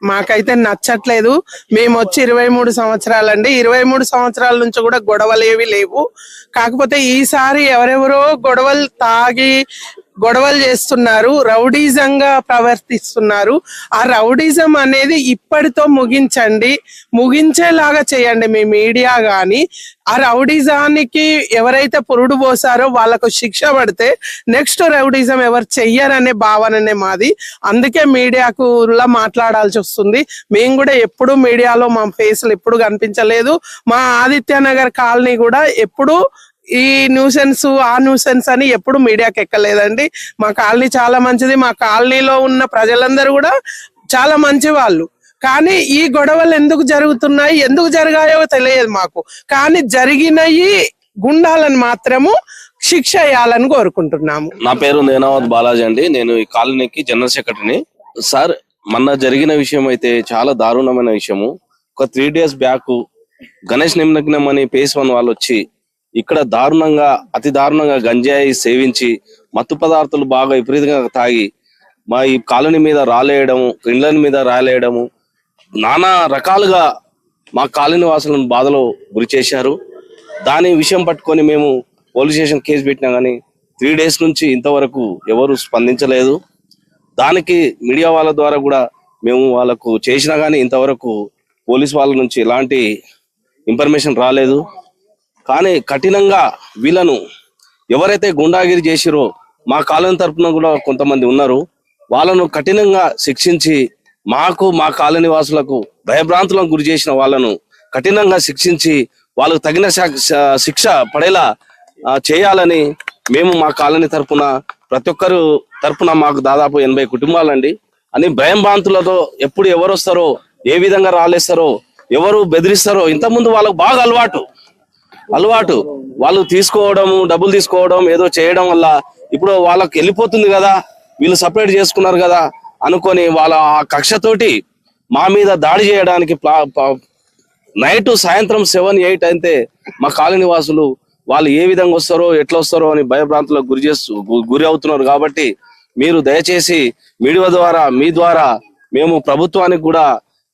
Speaker 8: మాకైతే నచ్చట్లేదు. మేము వచ్చి 23 సంవత్సరాలండి. 23 సంవత్సరాల నుంచి కూడా గొడవలు ఏవి లేవు. కాకపోతే ఈసారి ఎవరెవరో గొడవలు చేస్తున్నారు, రౌడీజంగా ప్రవర్తిస్తున్నారు. ఆ రౌడీజం అనేది ఇప్పటితో ముగించేలాగా చేయండి మీ మీడియా గాని. ఆ రౌడీజానికి ఎవరైతే పురుడు పోసారో వాళ్ళకు శిక్ష పడితే నెక్స్ట్ రౌడీజం ఎవరు చెయ్యరనే భావననే మాది. అందుకే మీడియాకు మాట్లాడాల్సి వస్తుంది. మేము కూడా ఎప్పుడు మీడియాలో మా ఫేస్లు ఎప్పుడు కనిపించలేదు. మా ఆదిత్యనగర్ కాలనీ కూడా ఎప్పుడు ఈ న్యూసెన్స్ ఆ న్యూసెన్స్ అని ఎప్పుడు మీడియాకి ఎక్కలేదండి. మా కాలనీ చాలా మంచిది. మా కాలనీలో ఉన్న ప్రజలందరూ కూడా చాలా మంచి వాళ్ళు. కానీ ఈ గొడవలు ఎందుకు జరుగుతున్నాయి, ఎందుకు జరిగాయో తెలియదు మాకు. కానీ జరిగినవి గుండాలను మాత్రము శిక్ష వేయాలని కోరుకుంటున్నాము.
Speaker 3: నా పేరు నేనావత్ బాలాజీ అండి. నేను ఈ కాలనీకి జనరల్ సెక్రటరీని. సార్, మొన్న జరిగిన విషయం అయితే చాలా దారుణమైన విషయము. ఒక 3 days బ్యాక్ గణేష్ నిమగ్నం అని phase 1 వాళ్ళు వచ్చి ఇక్కడ అతి దారుణంగా గంజాయి సేవించి మత్తు పదార్థాలు బాగా విపరీతంగా తాగి మా ఈ కాలనీ మీద రాలేయడము, ఇండ్ల మీద రాలేయడము, నానా రకాలుగా మా కాలనీ వాసులను బాధలో గురి చేశారు. దాని విషయం పట్టుకొని మేము పోలీస్ స్టేషన్ కేసు పెట్టినా కానీ 3 days నుంచి ఇంతవరకు ఎవరు స్పందించలేదు. దానికి మీడియా వాళ్ళ ద్వారా కూడా మేము వాళ్ళకు చేసినా కానీ ఇంతవరకు పోలీస్ వాళ్ళ నుంచి ఎలాంటి ఇన్ఫర్మేషన్ రాలేదు. కానీ కఠినంగా వీళ్ళను ఎవరైతే గుండాగిరి చేసిరో మా కాలనీ తరఫున కూడా కొంతమంది ఉన్నారు, వాళ్ళను కఠినంగా శిక్షించి మా కాలనీ వాసులకు భయభ్రాంతులకు గురి చేసిన వాళ్ళను కఠినంగా శిక్షించి వాళ్ళకు తగిన శిక్ష పడేలా చేయాలని మేము మా కాలనీ తరఫున ప్రతి ఒక్కరు తరఫున మాకు దాదాపు 80 కుటుంబాలండి అని భయం భ్రాంతులతో ఎప్పుడు ఎవరు వస్తారో, ఏ విధంగా రాలేస్తారో, ఎవరు బెదిరిస్తారో, ఇంతకుముందు వాళ్ళకు బాగా అలవాటు వాళ్ళు తీసుకోవడం, డబ్బులు తీసుకోవడం, ఏదో చేయడం వల్ల ఇప్పుడు వాళ్ళకి వెళ్ళిపోతుంది కదా, వీళ్ళు సపరేట్ చేసుకున్నారు కదా అనుకొని వాళ్ళ ఆ కక్షతోటి మా మీద దాడి చేయడానికి నైట్ సాయంత్రం 7-8 అయితే మా కాలనీ వాసులు వాళ్ళు ఏ విధంగా వస్తారో ఎట్లా వస్తారో అని భయభ్రాంతులకు గురి అవుతున్నారు. కాబట్టి మీరు దయచేసి మీడియా ద్వారా మీ ద్వారా మేము ప్రభుత్వానికి కూడా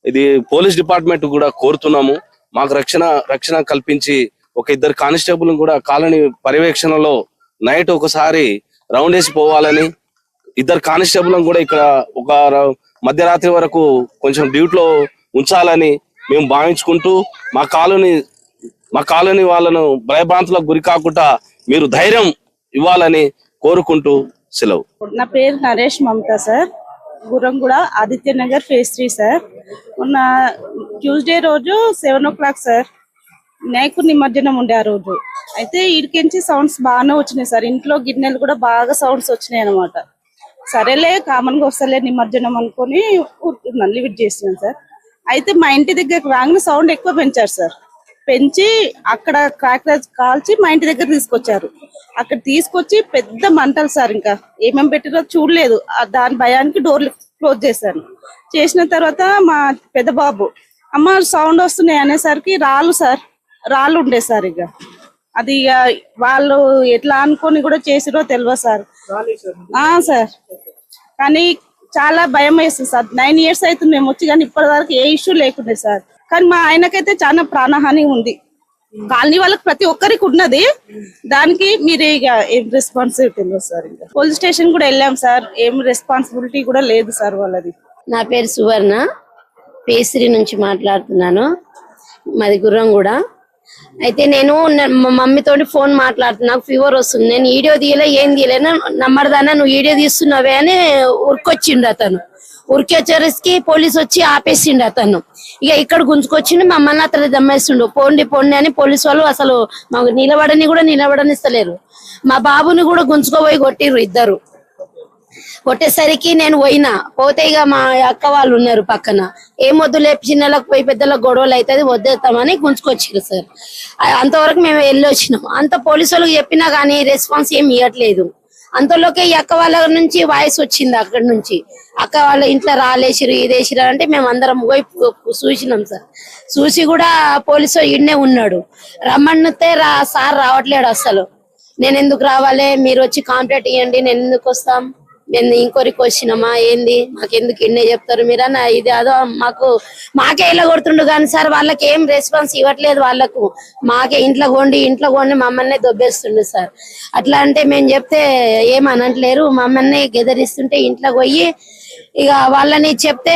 Speaker 3: ఇది పోలీస్ డిపార్ట్మెంట్ కూడా కోరుతున్నాము. మాకు రక్షణ కల్పించి ఒక 2 కానిస్టేబుల్ కూడా కాలనీ పర్యవేక్షణలో నైట్ ఒకసారి రౌండ్ వేసి పోవాలని, 2 కానిస్టేబుల్ కూడా ఇక్కడ ఒక మధ్యరాత్రి వరకు కొంచెం డ్యూటీలో ఉంచాలని మేము భావించుకుంటూ మా కాలనీ వాళ్ళను భయభ్రాంతులకు గురి కాకుండా మీరు ధైర్యం ఇవ్వాలని కోరుకుంటూ సెలవు.
Speaker 9: నా పేరు Naresh Mamata sir, Gurramguda Aditya Nagar phase 3 sir. మొన్న ట్యూస్డే రోజు 7 o'clock సార్ వినాయకుడి నిమజ్జనం ఉండే ఆ రోజు. అయితే ఇడికించి సౌండ్స్ బాగానే వచ్చినాయి సార్, ఇంట్లో గిన్నెలు కూడా బాగా సౌండ్స్ వచ్చినాయి అనమాట. సరేలే కామన్ గా వస్తలే నిమజ్జనం అనుకొని లిమిట్ చేసినాం సార్. అయితే మా ఇంటి దగ్గర రాగానే సౌండ్ ఎక్కువ పెంచారు సార్. పెంచి అక్కడ క్రాకర్స్ కాల్చి మా ఇంటి దగ్గర తీసుకొచ్చారు. అక్కడ తీసుకొచ్చి పెద్ద మంటలు సార్, ఇంకా ఏమేమి పెట్టిరో చూడలేదు. దాని భయానికి డోర్లు క్లోజ్ చేశాను. చేసిన తర్వాత మా పెద్ద బాబు అమ్మ సౌండ్ వస్తున్నాయి అనేసరికి రాళ్ళు ఉండే సార్. ఇక అది వాళ్ళు ఎట్లా అనుకొని కూడా చేసిరో తెలియదు సార్. సార్ కానీ చాలా భయం వేస్తుంది సార్. 9 years అవుతుంది మేము వచ్చి, కానీ ఇప్పటి వరకు ఏ ఇష్యూ లేకుండే సార్. కానీ మా ఆయనకైతే చాలా ప్రాణహాని ఉంది. కాలనీ వాళ్ళకి ప్రతి ఒక్కరికి ఉన్నది. దానికి మీరు ఇక ఏం రెస్పాన్సిబిలిటీ తెలియదు సార్. ఇంకా పోలీస్ స్టేషన్ కూడా వెళ్ళాం సార్, ఏం రెస్పాన్సిబిలిటీ కూడా లేదు సార్ వాళ్ళది.
Speaker 10: నా పేరు సువర్ణ, ఫేజ్ 3 నుంచి మాట్లాడుతున్నాను, మాది గుర్రంగూడ. అయితే నేను మా మమ్మీతోటి ఫోన్ మాట్లాడుతున్నా, నాకు ఫీవర్ వస్తుంది, నేను వీడియో తీయలే ఏం తీయలేను, నమ్మడదానా నువ్వు వీడియో తీస్తున్నావే అని ఉరికొచ్చిండు అతను. ఉరికి వచ్చేసరికి పోలీసు వచ్చి ఆపేసిండు అతను. ఇక ఇక్కడ గుంజుకొచ్చిండు, మమ్మల్ని అతను దమ్మేస్తుండు. పోండి అని పోలీసు వాళ్ళు అసలు మాకు నిలబడనిస్తలేరు. మా బాబుని కూడా గుంజుకోపోయి కొట్టిర్రు 2. కొట్టేసరికి నేను పోతే ఇక మా అక్క వాళ్ళు ఉన్నారు పక్కన, ఏం వద్దులే చిన్నలకు పోయి పెద్దలకు గొడవలు అవుతుంది వద్దేస్తామని గుంజుకొచ్చారు సార్. అంతవరకు మేము వెళ్ళి వచ్చినాం. అంత పోలీసు వాళ్ళకి చెప్పినా కానీ రెస్పాన్స్ ఏం ఇవ్వట్లేదు. అంతలోకే ఈ అక్క వాళ్ళ నుంచి వాయిస్ వచ్చింది అక్కడి నుంచి, అక్క వాళ్ళ ఇంట్లో రాలేసిరు ఇదేసిరు అంటే మేము అందరం పోయి చూసినాం సార్. చూసి కూడా పోలీసు ఈడనే ఉన్నాడు. రమ్మనితే సార్ రావట్లేడు అసలు. నేను ఎందుకు రావాలి, మీరు వచ్చి కంప్లైంట్ ఇవ్వండి, నేను ఎందుకు వస్తాం, మేము ఇంకోరికి వచ్చినామా ఏంది, మాకెందుకు ఇన్నే చెప్తారు మీరు అన్న. ఇది అదో మాకే ఇలా కొడుతుండు కానీ సార్ వాళ్ళకి ఏం రెస్పాన్స్ ఇవ్వట్లేదు. వాళ్ళకు మాకే ఇంట్లో కొండి మమ్మల్ని దొబ్బేస్తుండు సార్. అట్లా అంటే మేము చెప్తే ఏమనట్లేరు, మమ్మల్ని గెదరిస్తుంటే ఇంట్లో పోయి ఇక వాళ్ళని చెప్తే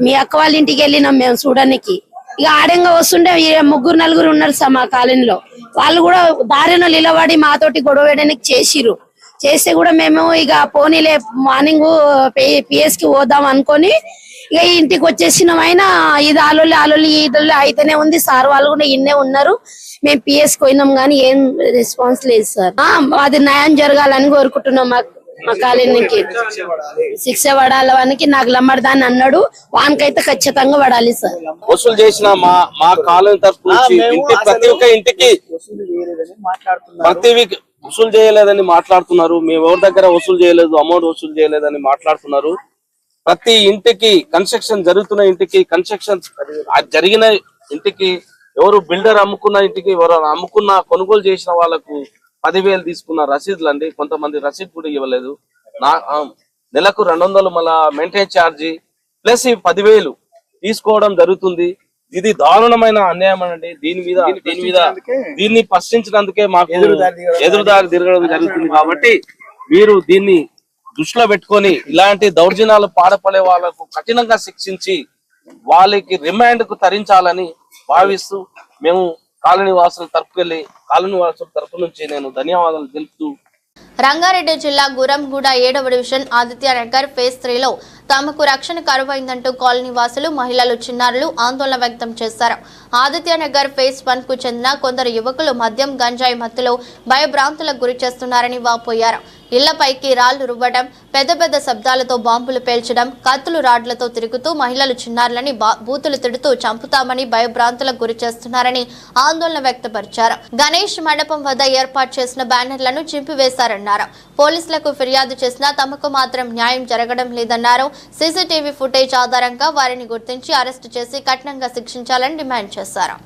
Speaker 10: మీ అక్క వాళ్ళ ఇంటికి వెళ్ళినాం మేము చూడడానికి. ఇక ఆడంగా వస్తుంటే 3-4 ఉన్నారు సార్ మా కాలనీలో. వాళ్ళు కూడా దారిన నిలబడి మాతోటి గొడవ వేయడానికి చేస్తే కూడా మేము ఇక పోనీలే మార్నింగ్ పిఎస్ కి పోదాం అనుకొని ఇక ఇంటికి వచ్చేసినాం. అయినా ఇది ఆలోలి అయితేనే ఉంది. సార్ వాళ్ళు కూడా ఇన్నే ఉన్నారు. మేము పిఎస్ కి పోయినాం కానీ ఏం రెస్పాన్స్ లేదు సార్. అది న్యాయం జరగాలని కోరుకుంటున్నాం. మా కాలనీకి శిక్ష పడాలనికి నాకు లమ్మడదాన్ని అన్నాడు, వానికైతే ఖచ్చితంగా పడాలి సార్.
Speaker 3: వసూలు చేసిన మా కాలనీ తరఫు నుంచి ప్రతి ఒక్క ఇంటికి ప్రతి వీక్ వసూలు చేయలేదని మాట్లాడుతున్నారు. మేము ఎవరి దగ్గర వసూలు చేయలేదు, అమౌంట్ వసూలు చేయలేదని మాట్లాడుతున్నారు. ప్రతి ఇంటికి కన్స్ట్రక్షన్ జరుగుతున్న ఇంటికి, కన్స్ట్రక్షన్ జరిగిన ఇంటికి, ఎవరు బిల్డర్ అమ్ముకున్న ఇంటికి, ఎవరు కొనుగోలు చేసిన వాళ్ళకు 10,000 తీసుకున్న రసీదులు అండి. కొంతమంది రసీదు కూడా ఇవ్వలేదు. నెలకు 200 మళ్ళా మెయింటైన్ ఛార్జీ ప్లస్ 10,000 తీసుకోవడం జరుగుతుంది. ఇది దారుణమైన అన్యాయం అండి. దీన్ని ప్రశ్నించినందుకే మాకు ఎదురుదారి తిరగడం జరుగుతుంది. కాబట్టి మీరు దీన్ని దృష్టిలో పెట్టుకొని ఇలాంటి దౌర్జన్యాలు పాడపడే వాళ్ళకు కఠినంగా శిక్షించి వాళ్ళకి రిమాండ్ కు తరించాలని భావిస్తూ మేము కాలనీ వాసుల తరపు నుంచి నేను ధన్యవాదాలు తెలుపుతూ.
Speaker 1: రంగారెడ్డి జిల్లా గురంగూడ 7వ డివిజన్ ఆదిత్య నగర్ ఫేజ్ 3లో తమకు రక్షణ కరువైందంటూ కాలనీ వాసులు, మహిళలు, చిన్నారులు ఆందోళన వ్యక్తం చేశారు. ఆదిత్య నగర్ ఫేజ్ 1 కు చెందిన కొందరు యువకులు మద్యం, గంజాయి మత్తులో భయభ్రాంతులకు గురి చేస్తున్నారని వాపోయారు. ఇళ్లపైకి రాళ్లు రువ్వడం, పెద్ద పెద్ద శబ్దాలతో బాంబులు పేల్చడం, కత్తులు రాడ్లతో తిరుగుతూ మహిళలు చిన్నారులని బూతులు తిడుతూ చంపుతామని భయభ్రాంతులకు గురి చేస్తున్నారని ఆందోళన వ్యక్తపరిచారు. గణేష్ మండపం వద్ద ఏర్పాటు చేసిన బ్యానర్లను చింపివేశారన్నారు. పోలీసులకు ఫిర్యాదు చేసినా తమకు మాత్రం న్యాయం జరగడం లేదన్నారు. సీసీటీవీ ఫుటేజ్ ఆధారంగా వారిని గుర్తించి అరెస్టు చేసి కఠినంగా శిక్షించాలని డిమాండ్ చేశారు.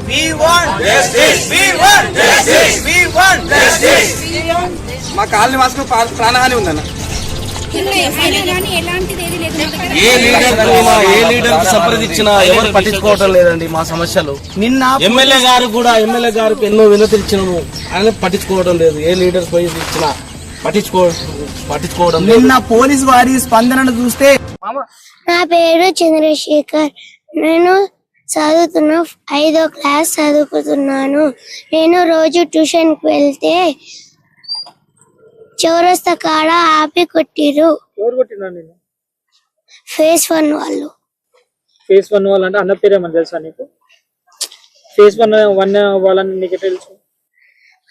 Speaker 2: We want justice. We want justice. We want justice. మా కాలనీ వాసులు ప్రాణహాని ఉందన్న.
Speaker 3: ఏ లీడర్ సంప్రదించినా ఎవరు పట్టించుకోవటం లేదండి మా సమస్యలు. నిన్న ఎమ్మెల్యే గారికి ఎన్నో వినతిచ్చినాము, ఆయన పట్టించుకోవడం లేదు. ఏ లీడర్ పోయి ఇచ్చినా పట్టించుకోవడం.
Speaker 2: నిన్న పోలీస్ వారి స్పందనను చూస్తే
Speaker 4: నా పేరు చంద్రశేఖర్. నేను చదువుతున్నా 5వ క్లాస్ చదువుతున్నాను. నేను రోజు ట్యూషన్ కి వెళ్తే చౌరస్తా కాడ ఆపి కొట్టిరు.
Speaker 5: ఎవరు కొట్టినా నేను?
Speaker 4: ఫేస్ 1 వాళ్ళు.
Speaker 5: ఫేస్ 1 వాళ్ళు అంటే అన్న పేరేమని తెలుసా నీకు? ఫేస్ 1 వాళ్ళని నీకు తెలుసు?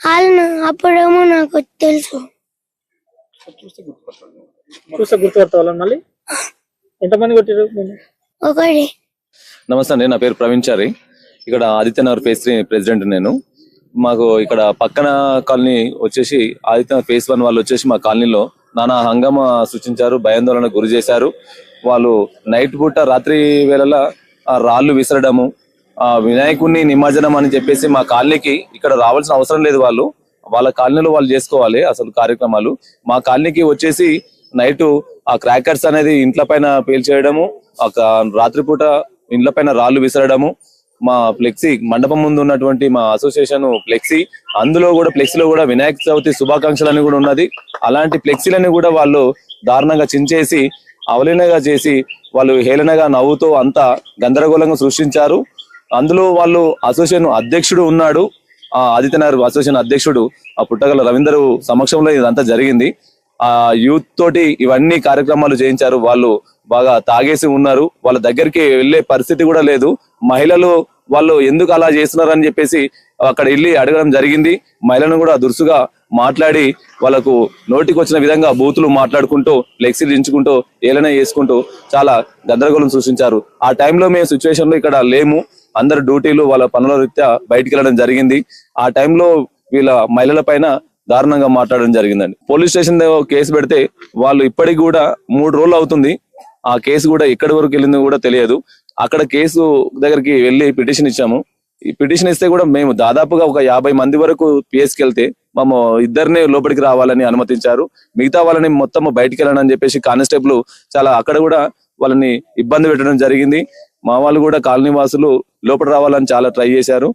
Speaker 4: వాళ్ళు అప్పుడేమో నాకు తెలుసు.
Speaker 5: చూస్తే గుర్తుపడతా వాళ్ళని మళ్ళీ? ఎంతమంది కొట్టిరు?
Speaker 4: ఒకటి.
Speaker 6: నమస్తే అండి, నా పేరు ప్రవీణ్చారి. ఇక్కడ ఆదిత్యనగర్ ఫేజ్ 3 ప్రెసిడెంట్ నేను. మాకు ఇక్కడ పక్కన కాలనీ వచ్చేసి ఆదిత్యనగర్ ఫేజ్ 1 వాళ్ళు వచ్చేసి మా కాలనీలో నానా హంగామా సృష్టించారు, భయాందోళన గురి చేశారు. వాళ్ళు నైట్ పూట రాత్రి వేళలా రాళ్లు విసరడము, వినాయకుడిని నిమజ్జనం అని చెప్పేసి మా కాలనీకి ఇక్కడ రావాల్సిన అవసరం లేదు. వాళ్ళ కాలనీలో వాళ్ళు చేసుకోవాలి అసలు కార్యక్రమాలు. మా కాలనీకి వచ్చేసి నైట్ ఆ క్రాకర్స్ అనేది ఇంట్ల పైన పేల్చేయడము, రాత్రిపూట ఇండ్ల పైన రాళ్లు విసరడము, మా ఫ్లెక్సీ మండపం ముందు ఉన్నటువంటి మా అసోసియేషన్ ఫ్లెక్సీ, అందులో కూడా ఫ్లెక్సీలో కూడా వినాయక చవితి శుభాకాంక్షలు అని కూడా ఉన్నది. అలాంటి ఫ్లెక్సీలని కూడా వాళ్ళు దారుణంగా చించేసి అవలీనగా చేసి వాళ్ళు హేళనగా నవ్వుతూ అంతా గందరగోళంగా సృష్టించారు. అందులో వాళ్ళు అసోసియేషన్ అధ్యక్షుడు ఉన్నాడు, ఆ ఆదిత్యనగర్ అసోసియేషన్ అధ్యక్షుడు ఆ పుట్టగల రవీందర్ సమక్షంలో ఇదంతా జరిగింది. ఆ యూత్ తోటి ఇవన్నీ కార్యక్రమాలు చేయించారు. వాళ్ళు బాగా తాగేసి ఉన్నారు, వాళ్ళ దగ్గరికి వెళ్లే పరిస్థితి కూడా లేదు. మహిళలు వాళ్ళు ఎందుకు అలా చేస్తున్నారు అని చెప్పేసి అక్కడ వెళ్ళి అడగడం జరిగింది. మహిళలను కూడా దురుసుగా మాట్లాడి వాళ్ళకు నోటికి వచ్చిన విధంగా బూతులు మాట్లాడుకుంటూ ఫ్లెక్సీలు దించుకుంటూ ఏలన చేసుకుంటూ చాలా గందరగోళం సృష్టించారు. ఆ టైంలో మేము సిచ్యువేషన్ లో ఇక్కడ లేము, అందరు డ్యూటీలు వాళ్ళ పనుల రీత్యా బయటికి వెళ్ళడం జరిగింది. ఆ టైంలో వీళ్ళ మహిళల పైన దారుణంగా మాట్లాడడం జరిగిందండి. పోలీస్ స్టేషన్ కేసు పెడితే వాళ్ళు ఇప్పటికి కూడా 3 రోజులు అవుతుంది. ఆ కేసు కూడా ఎక్కడి వరకు వెళ్ళిందో కూడా తెలియదు. అక్కడ కేసు దగ్గరికి వెళ్ళి పిటిషన్ ఇచ్చాము. ఈ పిటిషన్ ఇస్తే కూడా మేము దాదాపుగా ఒక 50 మంది వరకు పిఎస్కి వెళ్తే మేము 2 లోపలికి రావాలని అనుమతించారు. మిగతా వాళ్ళని మొత్తం బయటికి వెళ్ళాలని చెప్పేసి కానిస్టేబుల్ చాలా అక్కడ కూడా వాళ్ళని ఇబ్బంది పెట్టడం జరిగింది. మా వాళ్ళు కూడా కాలనీ వాసులు లోపల రావాలని చాలా ట్రై చేశారు.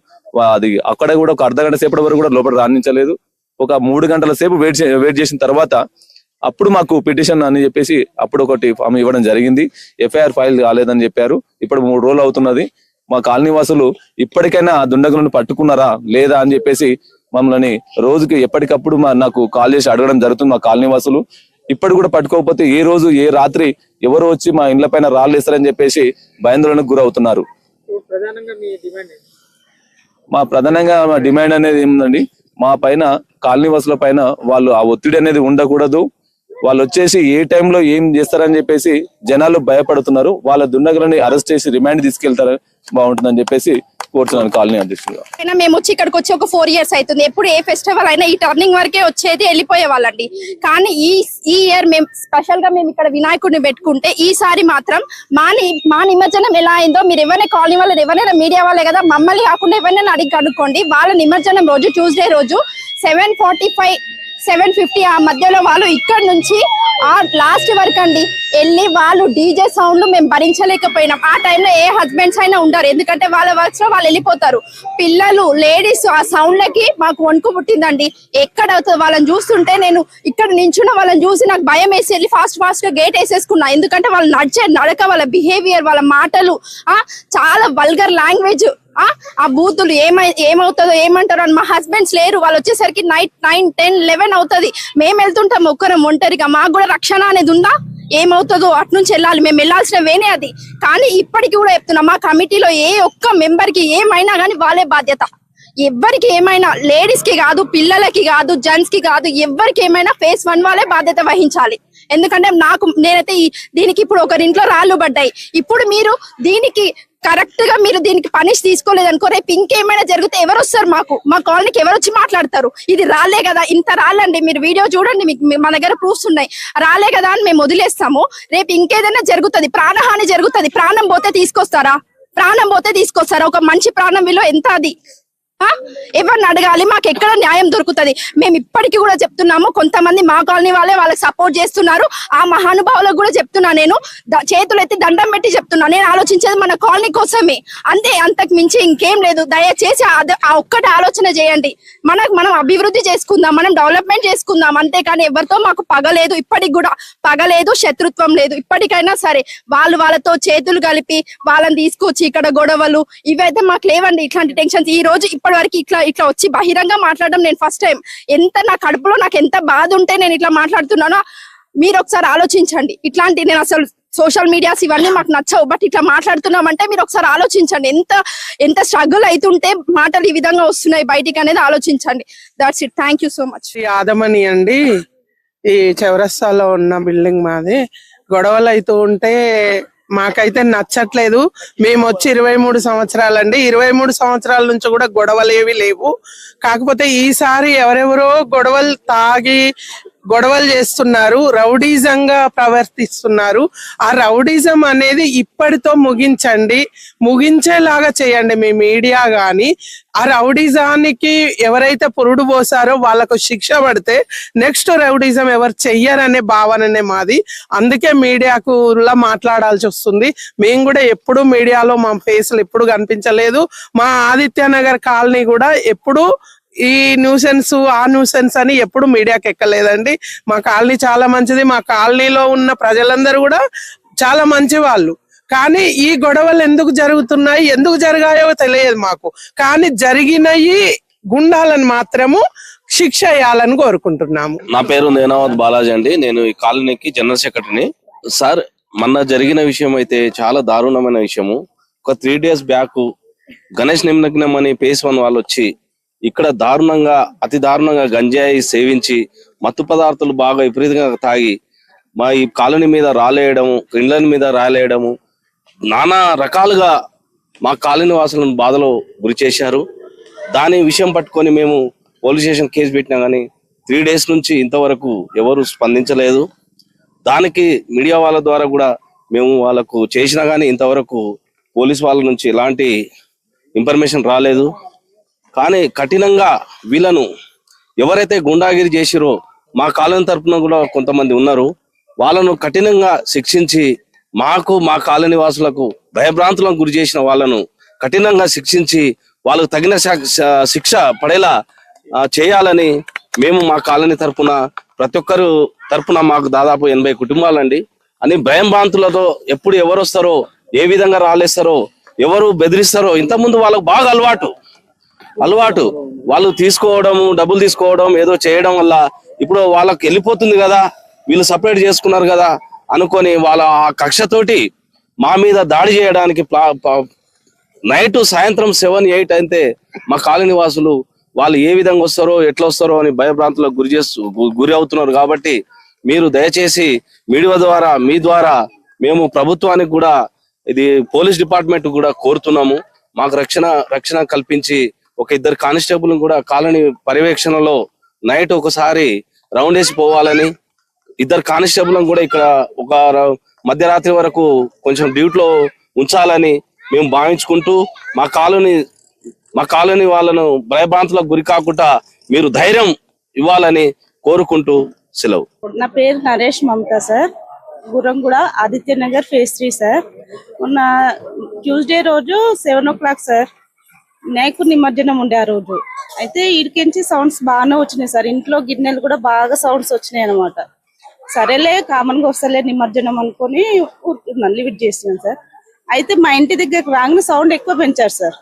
Speaker 6: అది అక్కడ కూడా ఒక అర్ధగంట సేపటి వరకు కూడా లోపల రాణించలేదు. ఒక 3 గంటల సేపు వెయిట్ చేసిన తర్వాత అప్పుడు మాకు పిటిషన్ అని చెప్పేసి అప్పుడు ఒకటి ఫామ్ ఇవ్వడం జరిగింది. ఎఫ్ఐఆర్ ఫైల్ కాలేదని చెప్పారు. ఇప్పుడు 3 రోజులు అవుతున్నది. మా కాలనీ వాసులు ఇప్పటికైనా ఆ దుండగులను పట్టుకున్నారా లేదా అని చెప్పేసి మమ్మల్ని రోజుకి ఎప్పటికప్పుడు నాకు కాల్ చేసి అడగడం జరుగుతుంది మా కాలనీ వాసులు. ఇప్పటి కూడా పట్టుకోకపోతే ఏ రోజు ఏ రాత్రి ఎవరు వచ్చి మా ఇండ్ల పైన రాళ్ళు వేస్తారని చెప్పేసి భయాందోళనకు గురవుతున్నారు.
Speaker 5: ప్రధానంగా మీ డిమాండ్ ఏంటి?
Speaker 6: మా డిమాండ్ అనేది ఏముందండి, మా పైన కాలనీ వాసుల పైన వాళ్ళు ఆ ఒత్తిడి అనేది ఉండకూడదు. వాళ్ళు వచ్చేసి ఏ టైంలో ఏం చేస్తారని చెప్పేసి జనాలు భయపడుతున్నారు. వాళ్ళ దుండగులని అరెస్ట్ చేసి రిమాండ్ తీసుకెళ్తారు బాగుంటుందని చెప్పేసి కోరుతున్నాను కాలనీ అధ్యక్షుడుగా.
Speaker 7: మేము వచ్చి ఇక్కడికి వచ్చి ఒక 4 years అవుతుంది. ఎప్పుడు ఏ ఫెస్టివల్ అయినా ఈ టర్నింగ్ వరకే వచ్చేది, వెళ్ళిపోయే వాళ్ళండి. కానీ ఈ ఇయర్ మేము స్పెషల్ గా మేము ఇక్కడ వినాయకుడిని పెట్టుకుంటే ఈసారి మాత్రం మా నిమజ్జనం ఎలా అయిందో మీరు ఎవరైనా కాలనీ వాళ్ళు ఎవరైనా మీడియా వాళ్ళే కదా, మమ్మల్ని కాకుండా ఎవరైనా అడిగి కనుక్కోండి. వాళ్ళ నిమజ్జనం రోజు ట్యూస్డే రోజు 7:45 7:50 ఆ మధ్యలో వాళ్ళు ఇక్కడ నుంచి ఆ లాస్ట్ వరకు అండి వెళ్ళి వాళ్ళు డీజే సౌండ్లు మేము భరించలేకపోయినాం. ఆ టైంలో ఏ హస్బెండ్స్ అయినా ఉంటారు, ఎందుకంటే వాళ్ళ వర్క్స్ లో వాళ్ళు వెళ్ళిపోతారు. పిల్లలు లేడీస్ ఆ సౌండ్లకి మాకు వణుకు పుట్టిందండి. ఎక్కడ అవుతుంది వాళ్ళని చూస్తుంటే నేను ఇక్కడ నించున్న వాళ్ళని చూసి నాకు భయం వేసి వెళ్ళి ఫాస్ట్ గా గేట్ వేసేసుకున్నా. ఎందుకంటే వాళ్ళు నడిచే నడక, వాళ్ళ బిహేవియర్, వాళ్ళ మాటలు చాలా వల్గర్ లాంగ్వేజ్. ఆ బూతులు ఏమవుతుందో ఏమంటారో అని. మా హస్బెండ్స్ లేరు, వాళ్ళు వచ్చేసరికి నైట్ 9, 10, 11 అవుతుంది. మేము వెళ్తుంటాం ఒక్కరం ఒంటరిగా. మాకు కూడా రక్షణ అనేది ఉందా? ఏమవుతుందో అటు నుంచి వెళ్ళాలి, మేము వెళ్ళాల్సిన వేనే అది. కానీ ఇప్పటికి కూడా చెప్తున్నాం, మా కమిటీలో ఏ ఒక్క మెంబర్ కి ఏమైనా కానీ వాళ్ళే బాధ్యత. ఎవరికి ఏమైనా, లేడీస్ కి కాదు, పిల్లలకి కాదు, జెంట్స్ కి కాదు, ఎవరికి ఏమైనా phase 1 వాళ్ళే బాధ్యత వహించాలి. ఎందుకంటే నేనైతే దీనికి ఇప్పుడు ఒకరింట్లో రాళ్ళు పడ్డాయి. ఇప్పుడు మీరు దీనికి కరెక్ట్ గా మీరు దీనికి పనిష్ తీసుకోలేదనుకో, రేపు ఇంకేమైనా జరిగితే ఎవరు వస్తారు? మా కాలనీకి ఎవరు వచ్చి మాట్లాడతారు? ఇది రాలే కదా, ఇంత రాళ్ళండి, మీరు వీడియో చూడండి, మా దగ్గర ప్రూఫ్స్ ఉన్నాయి. రాలే కదా అని మేము వదిలేస్తాము. రేపు ఇంకేదైనా జరుగుతుంది, ప్రాణహాని జరుగుతుంది. ప్రాణం పోతే తీసుకొస్తారా? ఒక మంచి ప్రాణం విలువ ఎంత? అది ఎవరిని అడగాలి? మాకు ఎక్కడ న్యాయం దొరుకుతుంది? మేము ఇప్పటికీ కూడా చెప్తున్నాము, కొంతమంది మా కాలనీ వాళ్ళే వాళ్ళకి సపోర్ట్ చేస్తున్నారు. ఆ మహానుభావులకు కూడా చెప్తున్నా, నేను చేతులు ఎత్తి దండం పెట్టి చెప్తున్నా, నేను ఆలోచించేది మన కాలనీ కోసమే, అంతే, అంతకు మించి ఇంకేం లేదు. దయచేసి ఆ ఒక్కటి ఆలోచన చేయండి. మనం అభివృద్ధి చేసుకుందాం, మనం డెవలప్మెంట్ చేసుకుందాం, అంతేకాని ఎవరితో మాకు పగలేదు, ఇప్పటికి కూడా పగలేదు, శత్రుత్వం లేదు. ఇప్పటికైనా సరే వాళ్ళతో చేతులు కలిపి వాళ్ళని తీసుకొచ్చి ఇక్కడ గొడవలు ఇవైతే మాకు లేవండి. ఇట్లాంటి టెన్షన్స్ ఈ రోజు ఇప్పటి వరకు ఇట్లా వచ్చి బహిరంగ మాట్లాడడం నేను ఫస్ట్ టైం. నా కడుపులో నాకు ఎంత బాధ ఉంటే నేను ఇట్లా మాట్లాడుతున్నానో మీరు ఒకసారి ఆలోచించండి. ఇట్లాంటి నేను అసలు సోషల్ మీడియాస్ ఇవన్నీ మాకు నచ్చవు, బట్ ఇట్లా మాట్లాడుతున్నామంటే మీరు ఒకసారి ఆలోచించండి. ఎంత స్ట్రగుల్ అవుతుంటే మాటలు ఈ విధంగా వస్తున్నాయి బయటికి అనేది ఆలోచించండి. That's it. Thank you so much.
Speaker 8: యాదమని అండి, ఈ చౌరస్తాలో ఉన్న బిల్డింగ్ మాది. గొడవలు అవుతూ ఉంటే మాకైతే నచ్చట్లేదు. మేము వచ్చి 23 సంవత్సరాలండి. 23 సంవత్సరాల నుంచి కూడా గొడవలు ఏవి లేవు. కాకపోతే ఈసారి ఎవరెవరో గొడవలు చేస్తున్నారు, రౌడీజంగా ప్రవర్తిస్తున్నారు. ఆ రౌడీజం అనేది ఇప్పటితో ముగించేలాగా చేయండి మీ మీడియా గాని. ఆ రౌడీజానికి ఎవరైతే పురుడు పోసారో వాళ్ళకు శిక్ష పడితే నెక్స్ట్ రౌడీజం ఎవరు చెయ్యరనే భావననే మాది. అందుకే మీడియాకు మాట్లాడాల్సి వస్తుంది. మేము కూడా ఎప్పుడు మీడియాలో మా ఫేస్లు ఎప్పుడు కనిపించలేదు. మా ఆదిత్యనగర్ కాలనీ కూడా ఎప్పుడు ఈ న్యూసెన్స్ ఆ న్యూసెన్స్ అని ఎప్పుడు మీడియాకి ఎక్కలేదండి. మా కాలనీ చాలా మంచిది. మా కాలనీలో ఉన్న ప్రజలందరూ కూడా చాలా మంచి వాళ్ళు. కానీ ఈ గొడవలు ఎందుకు జరుగుతున్నాయి, ఎందుకు జరిగాయో తెలియదు మాకు. కానీ జరిగినవి గుండాలను మాత్రము శిక్ష వేయాలని కోరుకుంటున్నాము.
Speaker 3: నా పేరు నేనావత్ బాలాజీ అండి. నేను ఈ కాలనీకి జనరల్ సెక్రటరీని. సార్, మొన్న జరిగిన విషయం అయితే చాలా దారుణమైన విషయము. ఒక 3 days బ్యాక్ గణేష్ నిమగ్నం అని phase 1 వాళ్ళు వచ్చి ఇక్కడ అతి దారుణంగా గంజాయి సేవించి మత్తు పదార్థాలు బాగా విపరీతంగా తాగి మా ఈ కాలనీ మీద రాలేయడము, ఇండ్ల మీద రాలేయడము, నానా రకాలుగా మా కాలనీ వాసులను బాధలో గురి చేశారు. దాని విషయం పట్టుకొని మేము పోలీస్ స్టేషన్ కేసు పెట్టినా కానీ 3 days నుంచి ఇంతవరకు ఎవరు స్పందించలేదు. దానికి మీడియా వాళ్ళ ద్వారా కూడా మేము వాళ్ళకు చేసినా కానీ ఇంతవరకు పోలీస్ వాళ్ళ నుంచి ఎలాంటి ఇన్ఫర్మేషన్ రాలేదు. కానీ కఠినంగా వీళ్ళను ఎవరైతే గుండాగిరి చేసిరో మా కాలనీ తరపున కూడా కొంతమంది ఉన్నారు, వాళ్ళను కఠినంగా శిక్షించి మా కాలనీ వాసులకు భయభ్రాంతులకు గురి చేసిన వాళ్ళను కఠినంగా శిక్షించి వాళ్ళకు తగిన శిక్ష పడేలా చేయాలని మేము మా కాలనీ తరపున ప్రతి ఒక్కరు తరపున మాకు దాదాపు 80 కుటుంబాలండి అని భయంభ్రాంతులతో ఎప్పుడు ఎవరు వస్తారో, ఏ విధంగా రాలేస్తారో, ఎవరు బెదిరిస్తారో, ఇంతకుముందు వాళ్ళకు బాగా అలవాటు వాళ్ళు డబ్బులు తీసుకోవడం, ఏదో చేయడం వల్ల ఇప్పుడు వాళ్ళకి వెళ్ళిపోతుంది కదా, వీళ్ళు సపరేట్ చేసుకున్నారు కదా అనుకొని వాళ్ళ ఆ కక్షతోటి మా మీద దాడి చేయడానికి నైట్ సాయంత్రం 7-8 అయితే మా కాలనీ వాసులు వాళ్ళు ఏ విధంగా వస్తారో ఎట్లా వస్తారో అని భయభ్రాంతులకు గురి అవుతున్నారు. కాబట్టి మీరు దయచేసి మీడియా ద్వారా మీ ద్వారా మేము ప్రభుత్వానికి కూడా ఇది పోలీస్ డిపార్ట్మెంట్ కూడా కోరుతున్నాము. మాకు రక్షణ కల్పించి ఒక 2 కానిస్టేబుల్ కూడా కాలనీ పర్యవేక్షణలో నైట్ ఒకసారి రౌండ్ వేసి పోవాలని, 2 కానిస్టేబుల్ కూడా ఇక్కడ ఒక మధ్యరాత్రి వరకు కొంచెం డ్యూటీలో ఉంచాలని మేము భావించుకుంటూ మా కాలనీ వాళ్ళను భయభ్రాంతులకు గురి కాకుండా మీరు ధైర్యం ఇవ్వాలని కోరుకుంటూ సెలవు.
Speaker 9: నా పేరు Naresh Mamata sir, Gurramguda Adityanagar phase 3 sir. మొన్న ట్యూస్డే రోజు 7 o'clock సార్ వినాయకు నిమజ్జనం ఉండే ఆ రోజు. అయితే ఇడికించి సౌండ్స్ బాగానే వచ్చినాయి సార్, ఇంట్లో గిన్నెలు కూడా బాగా సౌండ్స్ వచ్చినాయి అనమాట. సరేలే కామన్గా వస్తలే నిమజ్జనం అనుకొని కూర్చున్నాను, లిమిట్ చేస్తున్నాను సార్. అయితే మా ఇంటి దగ్గర రాగానే సౌండ్ ఎక్కువ పెంచారు సార్.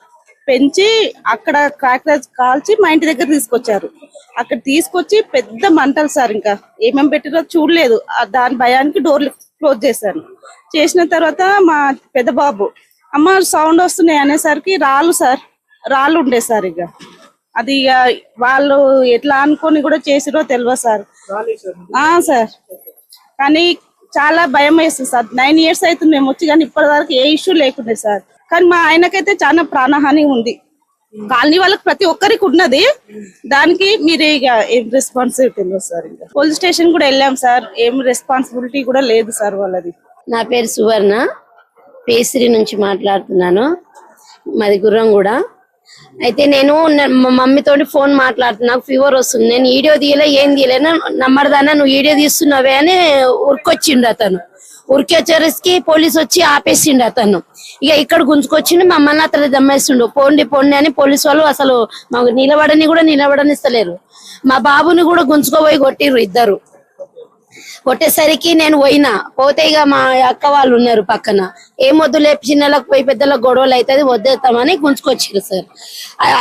Speaker 9: పెంచి అక్కడ క్రాకర్స్ కాల్చి మా ఇంటి దగ్గర తీసుకొచ్చారు. అక్కడ తీసుకొచ్చి పెద్ద మంటలు సార్, ఇంకా ఏమేమి పెట్టిరో చూడలేదు. దాని భయానికి డోర్లు క్లోజ్ చేశాను. చేసిన తర్వాత మా పెద్ద బాబు అమ్మ సౌండ్ వస్తున్నాయి అనేసరికి రాళ్ళు ఉండే సార్. ఇక అది ఇక వాళ్ళు ఎట్లా అనుకొని కూడా చేసిరో తెలియదు సార్. సార్ కానీ చాలా భయం వేస్తుంది సార్. 9 years అవుతుంది మేము వచ్చి, కానీ ఇప్పటి వరకు ఏ ఇష్యూ లేకుండే సార్. కానీ మా ఆయనకైతే చాలా ప్రాణహాని ఉంది. కాలనీ వాళ్ళకి ప్రతి ఒక్కరికి ఉన్నది. దానికి మీరు ఇక ఏం రెస్పాన్సిబిలిటీ లేదు సార్. ఇంకా పోలీస్ స్టేషన్ కూడా వెళ్ళాం సార్, ఏం రెస్పాన్సిబిలిటీ కూడా లేదు సార్ వాళ్ళది.
Speaker 10: నా పేరు సువర్ణ, ఫేజ్ 3 నుంచి మాట్లాడుతున్నాను, మాది గుర్రంగూడ. అయితే నేను మా మమ్మీతోటి ఫోన్ మాట్లాడుతున్నా, నాకు ఫీవర్ వస్తుంది, నేను వీడియో తీయలే ఏం తీయలేను, నమ్మడదానా నువ్వు వీడియో తీస్తున్నావే అని ఉరికొచ్చిండు అతను. ఉరికొచ్చేసరికి పోలీసు వచ్చి ఆపేసిండు అతను. ఇక ఇక్కడ గుంజుకొచ్చిండు, మమ్మల్ని అతను దమ్మేస్తుండు. పోండి అని పోలీసు వాళ్ళు అసలు మాకు నిలబడనిస్తలేరు. మా బాబుని కూడా గుంజుకోబోయి కొట్టిర్రు 2. కొట్టేసరికి నేను పోతే ఇక మా అక్క వాళ్ళు ఉన్నారు పక్కన, ఏం వద్దులే చిన్నలకు పోయి పెద్దలకు గొడవలు అవుతుంది వద్దేస్తామని గుంజుకొచ్చారు సార్.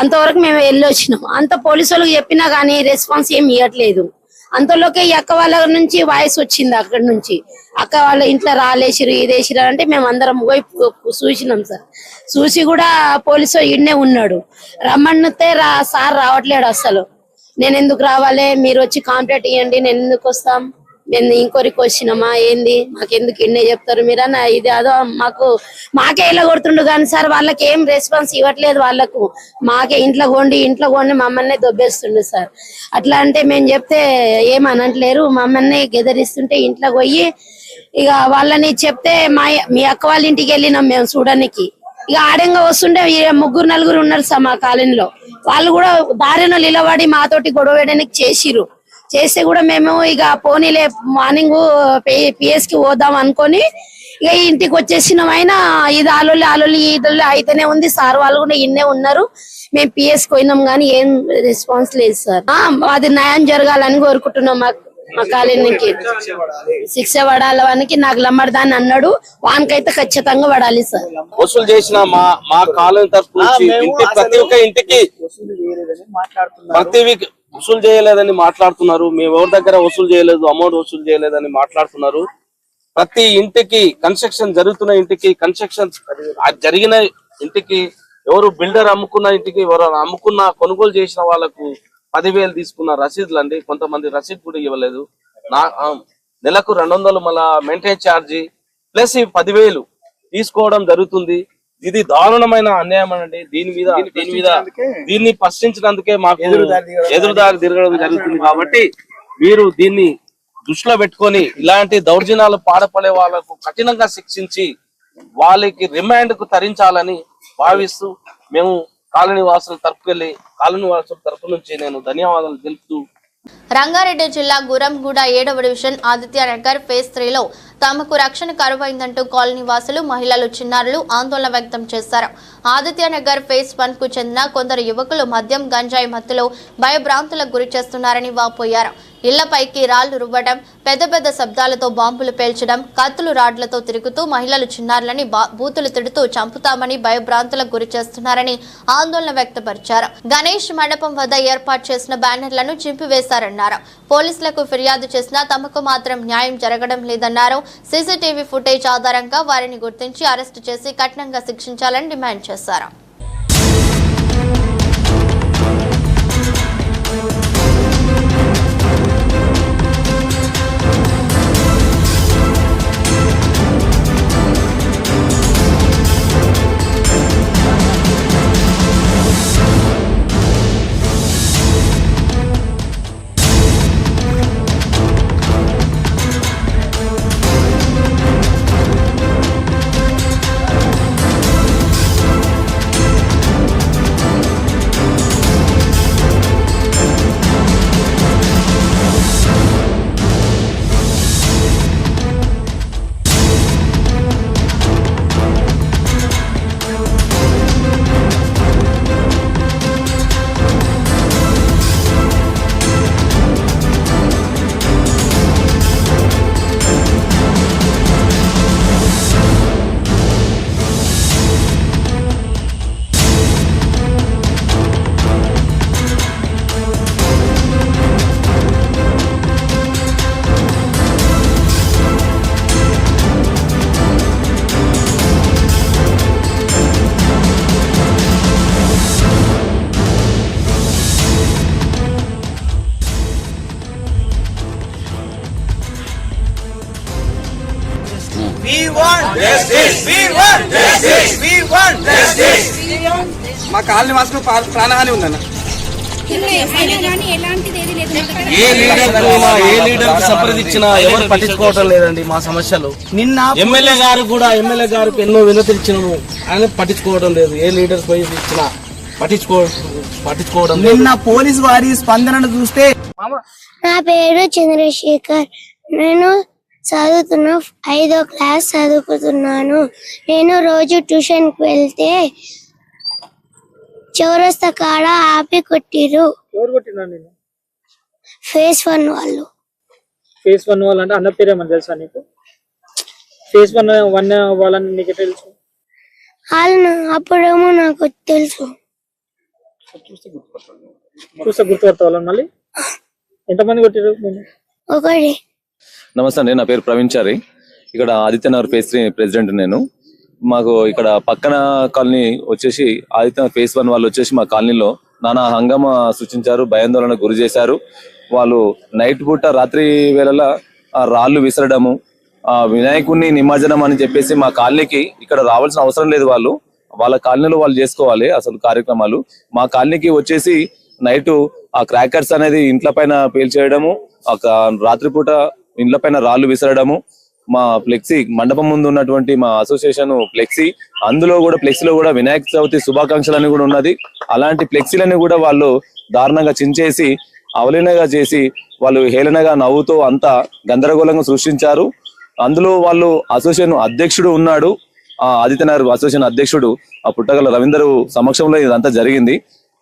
Speaker 10: అంతవరకు మేము వెళ్ళి వచ్చినాం. అంత పోలీసు వాళ్ళకి చెప్పినా కానీ రెస్పాన్స్ ఏం ఇవ్వట్లేదు. అంతలోకే ఈ అక్క వాళ్ళ నుంచి వాయిస్ వచ్చింది అక్కడి నుంచి, అక్క వాళ్ళ ఇంట్లో రాలేసిరు ఇదేసిరు అంటే మేము అందరం పోయి చూసినాం సార్. చూసి కూడా పోలీసు ఈడనే ఉన్నాడు. రమ్మన్నితే సార్ రావట్లేడు అసలు. నేను ఎందుకు రావాలి, మీరు వచ్చి కంప్లైంట్ ఇవ్వండి, నేను ఎందుకు వస్తాం, మేము ఇంకోరికి వచ్చినామా ఏంది, మాకెందుకు ఇన్నే చెప్తారు మీరన్నా, ఇది అదో మాకే ఇలా కొడుతుండు కానీ సార్ వాళ్ళకి ఏం రెస్పాన్స్ ఇవ్వట్లేదు. వాళ్ళకు మాకే ఇంట్లో కొండి మమ్మల్ని దొబ్బేస్తుండు సార్. అట్లా అంటే మేము చెప్తే ఏమనట్లేరు, మమ్మల్ని గెదరిస్తుంటే ఇంట్లో పోయి ఇక వాళ్ళని చెప్తే మీ అక్క వాళ్ళ ఇంటికి వెళ్ళినాం మేము చూడడానికి. ఇక ఆడంగా వస్తుండే 3-4 ఉన్నారు సార్ మా కాలనీలో. వాళ్ళు కూడా దారిలో నిలబడి మాతోటి గొడవ వేయడానికి చేస్తే కూడా మేము ఇక పోనీలే మార్నింగ్ పిఎస్ కి పోదాం అనుకొని ఇక ఇంటికి వచ్చేసినాం. అయినా ఇది ఆలోలి అయితేనే ఉంది. సార్ వాళ్ళు కూడా ఇన్నే ఉన్నారు. మేము పిఎస్ పోయినాం కానీ ఏం రెస్పాన్స్ లేదు సార్. అది న్యాయం జరగాలని కోరుకుంటున్నాం. మా కాలనీకి శిక్ష పడాలనికి నాకు లమ్మడదాన్ని అన్నాడు, వానికైతే ఖచ్చితంగా పడాలి సార్.
Speaker 3: వసూలు చేసిన మా కాలనీ తరఫు నుంచి ప్రతి ఒక్క ఇంటికి వసూలు చేయలేదని మాట్లాడుతున్నారు. మేము ఎవరి దగ్గర వసూలు చేయలేదు, అమౌంట్ వసూలు చేయలేదని మాట్లాడుతున్నారు. ప్రతి ఇంటికి కన్స్ట్రక్షన్ జరుగుతున్న ఇంటికి, కన్స్ట్రక్షన్ జరిగిన ఇంటికి, ఎవరు బిల్డర్ అమ్ముకున్న ఇంటికి, ఎవరు కొనుగోలు చేసిన వాళ్ళకు 10,000 తీసుకున్న రసీదులు అండి. కొంతమంది రసీదు కూడా ఇవ్వలేదు. నెలకు 200 మళ్ళా మెయింటైన్ ఛార్జీ ప్లస్ ఈ 10,000 తీసుకోవడం జరుగుతుంది. ఇది దారుణమైన అన్యాయం అండి. దీన్ని ప్రశ్నించినందుకే మాకు ఎదురుదారి తిరగడం జరుగుతుంది. కాబట్టి మీరు దీన్ని దృష్టిలో పెట్టుకొని ఇలాంటి దౌర్జన్యాలు పాల్పడే వాళ్ళకు కఠినంగా శిక్షించి వాళ్ళకి రిమాండ్ కు తరించాలని భావిస్తూ మేము కాలనీ వాసుల తరపు నుంచి నేను ధన్యవాదాలు తెలుపుతూ.
Speaker 1: రంగారెడ్డి జిల్లా గురంగూడ 7వ డివిజన్ ఆదిత్యనగర్ ఫేజ్ 3లో తమకు రక్షణ కరువైందంటూ కాలనీ వాసులు, మహిళలు, చిన్నారులు ఆందోళన వ్యక్తం చేశారు. ఆదిత్యనగర్ ఫేజ్ 1 కు చెందిన కొందరు యువకులు మద్యం, గంజాయి మత్తులో భయభ్రాంతులకు గురి చేస్తున్నారని వాపోయారు. ఇళ్లపైకి రాళ్లు రువ్వడం, పెద్ద పెద్ద శబ్దాలతో బాంబులు పేల్చడం, కత్తులు రాడ్లతో తిరుగుతూ మహిళలు చిన్నారులని బూతులు తిడుతూ చంపుతామని భయభ్రాంతులకు గురి చేస్తున్నారని ఆందోళన వ్యక్తపరిచారు. గణేష్ మండపం వద్ద ఏర్పాటు చేసిన బ్యానర్లను చింపివేశారన్నారు. పోలీసులకు ఫిర్యాదు చేసినా తమకు మాత్రం న్యాయం జరగడం లేదన్నారు. సీసీటీవీ ఫుటేజ్ ఆధారంగా వారిని గుర్తించి అరెస్టు చేసి కఠినంగా శిక్షించాలని డిమాండ్ చేశారు.
Speaker 2: We want justice. We want justice. We want justice. మా కాలనీ వాసులు ప్రాణహాని ఉందన్న.
Speaker 3: ఏ లీడర్ సంప్రదించినా ఎవరు పట్టించుకోవటం లేదండి మా సమస్యలు. నిన్న ఎమ్మెల్యే గారికి ఎన్నో వినతిచ్చినాము, ఆయన పట్టించుకోవడం లేదు. ఏ లీడర్స్ పోయి ఇచ్చినా పట్టించుకోవడం.
Speaker 2: నిన్న పోలీసు వారి స్పందనను చూస్తే
Speaker 4: నా పేరు చంద్రశేఖర్. నేను చదువుతున్నా 5వ క్లాస్ చదువుకుతున్నాను. నేను రోజు ట్యూషన్ కి వెళ్తే చౌరస్తా కాడ ఆపి కొట్టిరు.
Speaker 5: ఎవరు కొట్టినా నేను?
Speaker 4: ఫేస్ 1 వాళ్ళు.
Speaker 5: ఫేస్ 1 వాళ్ళు అంటే అన్న పేరేమని తెలుసా నీకు? ఫేస్ 1 వాళ్ళని నీకు తెలుసు?
Speaker 4: వాళ్ళు అప్పుడేమో నాకు తెలుసు.
Speaker 5: చూస్తే గుర్తుపడతా వాళ్ళని మళ్ళీ? ఎంతమంది కొట్టిరు?
Speaker 4: ఒకటి.
Speaker 6: నమస్తే అండి, నా పేరు ప్రవీణ్ చారి. ఇక్కడ ఆదిత్యనగర్ ఫేస్ 3 ప్రెసిడెంట్ నేను. మాకు ఇక్కడ పక్కన కాలనీ వచ్చేసి ఆదిత్యనగర్ ఫేస్ 1 వాళ్ళు వచ్చేసి మా కాలనీలో నానా హంగామా సృష్టించారు, భయాందోళనకు గురి చేశారు. వాళ్ళు నైట్ పూట రాత్రి వేళలా రాళ్లు విసరడము, వినాయకుడిని నిమజ్జనం అని చెప్పేసి మా కాలనీకి ఇక్కడ రావాల్సిన అవసరం లేదు. వాళ్ళ కాలనీలో వాళ్ళు చేసుకోవాలి అసలు కార్యక్రమాలు. మా కాలనీకి వచ్చేసి నైట్ ఆ క్రాకర్స్ అనేది ఇంట్ల పైన పేల్చేయడము, రాత్రిపూట ఇండ్ల పైన రాళ్లు విసరడము, మా ఫ్లెక్సీ మండపం ముందు ఉన్నటువంటి మా అసోసియేషన్ ఫ్లెక్సీ, అందులో కూడా ఫ్లెక్సీలో కూడా వినాయక చవితి శుభాకాంక్షలు అని కూడా ఉన్నది. అలాంటి ఫ్లెక్సీలని కూడా వాళ్ళు దారుణంగా చించేసి అవలీనగా చేసి వాళ్ళు హేళనగా నవ్వుతూ అంతా గందరగోళంగా సృష్టించారు. అందులో వాళ్ళు అసోసియేషన్ అధ్యక్షుడు ఉన్నాడు, ఆ ఆదిత్యనగర్ అసోసియేషన్ అధ్యక్షుడు ఆ పుట్టగల రవీందర్ సమక్షంలో ఇదంతా జరిగింది.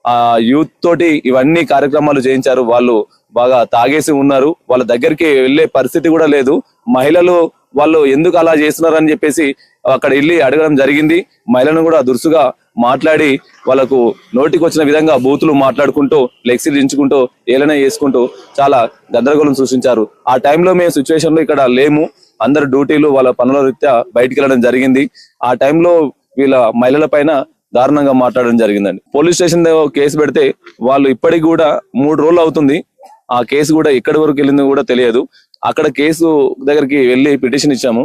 Speaker 6: ఆ యూత్ తోటి ఇవన్నీ కార్యక్రమాలు చేయించారు. వాళ్ళు బాగా తాగేసి ఉన్నారు, వాళ్ళ దగ్గరికి వెళ్లే పరిస్థితి కూడా లేదు. మహిళలు వాళ్ళు ఎందుకు అలా చేస్తున్నారని చెప్పేసి అక్కడ వెళ్ళి అడగడం జరిగింది. మహిళలను కూడా దురుసుగా మాట్లాడి వాళ్ళకు నోటికి వచ్చిన విధంగా బూతులు మాట్లాడుకుంటూ ఫ్లెక్సీలు దించుకుంటూ ఏలన చేసుకుంటూ చాలా గందరగోళం సృష్టించారు. ఆ టైంలో మేము సిచ్యువేషన్ లో ఇక్కడ లేము, అందరు డ్యూటీలు వాళ్ళ పనుల రీత్యా బయటికి వెళ్ళడం జరిగింది. ఆ టైంలో వీళ్ళ మహిళల పైన దారుణంగా మాట్లాడడం జరిగిందండి. పోలీస్ స్టేషన్ కేసు పెడితే వాళ్ళు ఇప్పటికి కూడా 3 రోజులు అవుతుంది. ఆ కేసు కూడా ఎక్కడి వరకు వెళ్ళిందో కూడా తెలియదు. అక్కడ కేసు దగ్గరికి వెళ్ళి పిటిషన్ ఇచ్చాము.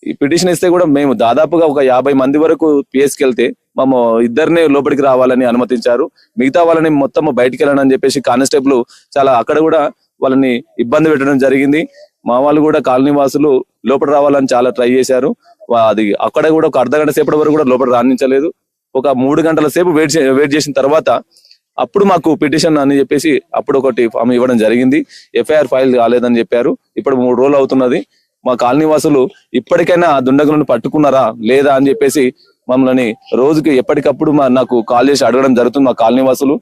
Speaker 6: ఈ పిటిషన్ ఇస్తే కూడా మేము దాదాపుగా ఒక 50 మంది వరకు పిఎస్కి వెళ్తే మేము ఇద్దరినే లోపలికి రావాలని అనుమతించారు. మిగతా వాళ్ళని మొత్తం బయటికి వెళ్ళాలని చెప్పేసి కానిస్టేబుల్ చాలా అక్కడ కూడా వాళ్ళని ఇబ్బంది పెట్టడం జరిగింది. మా వాళ్ళు కూడా కాలనీ వాసులు లోపల రావాలని చాలా ట్రై చేశారు. అది అక్కడ కూడా ఒక అర్ధగంట సేపటి వరకు కూడా లోపల రాణించలేదు. ఒక 3 గంటల సేపు వెయిట్ చేసిన తర్వాత అప్పుడు మాకు పిటిషన్ అని చెప్పేసి అప్పుడు ఒకటి ఫామ్ ఇవ్వడం జరిగింది. ఎఫ్ఐఆర్ ఫైల్ కాలేదని చెప్పారు. ఇప్పుడు 3 రోజులు అవుతున్నది. మా కాలనీ వాసులు ఇప్పటికైనా దుండగులను పట్టుకున్నారా లేదా అని చెప్పేసి మమ్మల్ని రోజుకి ఎప్పటికప్పుడు నాకు కాల్ చేసి అడగడం జరుగుతుంది. మా కాలనీ వాసులు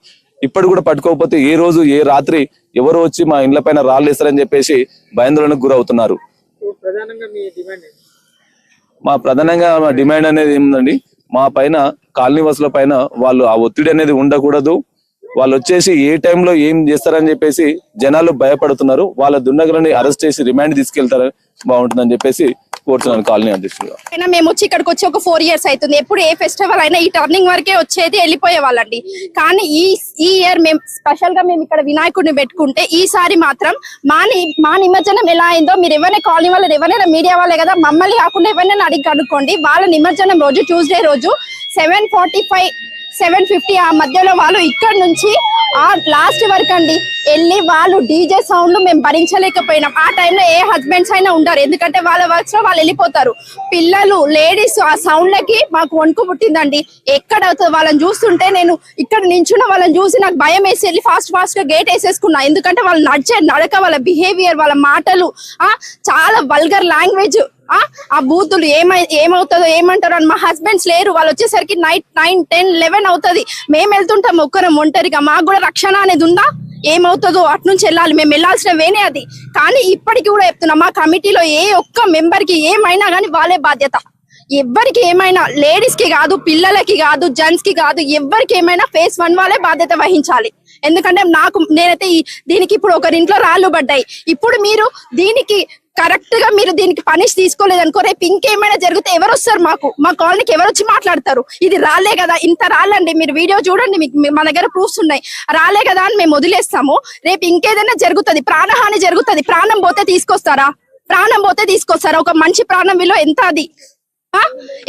Speaker 6: ఇప్పటి కూడా పట్టుకోకపోతే ఏ రోజు ఏ రాత్రి ఎవరు వచ్చి మా ఇండ్ల పైన రాళ్ళు వేస్తారని చెప్పేసి భయాందోళనకు గురవుతున్నారు. ప్రధానంగా మా డిమాండ్ అనేది ఏముందండి, మా పైన కాలనీ వాసుల పైన వాళ్ళు ఆ ఒత్తిడి అనేది ఉండకూడదు. వాళ్ళు వచ్చేసి ఏ టైంలో ఏం చేస్తారని చెప్పేసి జనాలు భయపడుతున్నారు. వాళ్ళ దుండగులని అరెస్ట్ చేసి రిమాండ్ తీసుకెళ్తారని బాగుంటుందని చెప్పేసి కోరుతున్నాను కాలనీ అధ్యక్షుడిగా.
Speaker 7: మేము వచ్చి ఇక్కడికి వచ్చి ఒక 4 years అవుతుంది. ఎప్పుడు ఏ ఫెస్టివల్ అయినా ఈ టర్నింగ్ వరకే వచ్చేది, వెళ్ళిపోయే వాళ్ళండి. కానీ ఈ ఇయర్ మేము స్పెషల్ గా మేము ఇక్కడ వినాయకుడిని పెట్టుకుంటే ఈసారి మాత్రం మా నిమజ్జనం ఎలా అయిందో మీరు ఎవరైనా కాలనీ వాళ్ళు ఎవరైనా మీడియా వాళ్ళే కదా, మమ్మల్ని కాకుండా ఎవరైనా అడిగి కనుక్కోండి. వాళ్ళ నిమజ్జనం రోజు ట్యూస్డే రోజు 7:45 7:50 ఆ మధ్యలో వాళ్ళు ఇక్కడ నుంచి ఆ లాస్ట్ వరకు అండి వెళ్ళి వాళ్ళు డీజే సౌండ్లు మేము భరించలేకపోయినాం. ఆ టైంలో ఏ హస్బెండ్స్ అయినా ఉండరు, ఎందుకంటే వాళ్ళ వర్క్స్ లో వాళ్ళు వెళ్ళిపోతారు. పిల్లలు లేడీస్ ఆ సౌండ్లకి మాకు వణుకు పుట్టిందండి. ఎక్కడ అవుతుంది వాళ్ళని చూస్తుంటే నేను ఇక్కడ నించున్న వాళ్ళని చూసి నాకు భయం వేసి వెళ్ళి ఫాస్ట్ గా గేట్ వేసేసుకున్నా. ఎందుకంటే వాళ్ళు నడిచే నడక, వాళ్ళ బిహేవియర్, వాళ్ళ మాటలు చాలా వల్గర్ లాంగ్వేజ్. ఆ బూతులు ఏమవుతుందో ఏమంటారో అని. మా హస్బెండ్స్ లేరు, వాళ్ళు వచ్చేసరికి నైట్ 9, 10, 11 అవుతుంది. మేము వెళ్తుంటాం ఒక్కరం ఒంటరిగా. మాకు కూడా రక్షణ అనేది ఉందా? ఏమవుతుందో అటు నుంచి వెళ్ళాలి, మేము వెళ్ళాల్సిన వేనే అది. కానీ ఇప్పటికి కూడా చెప్తున్నాం, మా కమిటీలో ఏ ఒక్క మెంబర్ కి ఏమైనా కానీ వాళ్ళే బాధ్యత. ఎవరికి ఏమైనా, లేడీస్ కి కాదు, పిల్లలకి కాదు, జెంట్స్ కి కాదు, ఎవరికి ఏమైనా phase 1 వాళ్ళే బాధ్యత వహించాలి. ఎందుకంటే నేనైతే దీనికి ఇప్పుడు ఒకరింట్లో రాళ్ళు పడ్డాయి. ఇప్పుడు మీరు దీనికి కరెక్ట్ గా మీరు దీనికి పనిష్ తీసుకోలేదనుకో, రేపు ఇంకేమైనా జరిగితే ఎవరు వస్తారు? మా కాలనీకి ఎవరు వచ్చి మాట్లాడతారు? ఇది రాలే కదా, ఇంత రాళ్ళండి, మీరు వీడియో చూడండి, మీకు మా దగ్గర ప్రూఫ్స్ ఉన్నాయి. రాలే కదా అని మేము వదిలేస్తాము. రేపు ఇంకేదైనా జరుగుతుంది, ప్రాణహాని జరుగుతుంది. ప్రాణం పోతే తీసుకొస్తారా? ఒక మనిషి ప్రాణం విలువ ఎంత? అది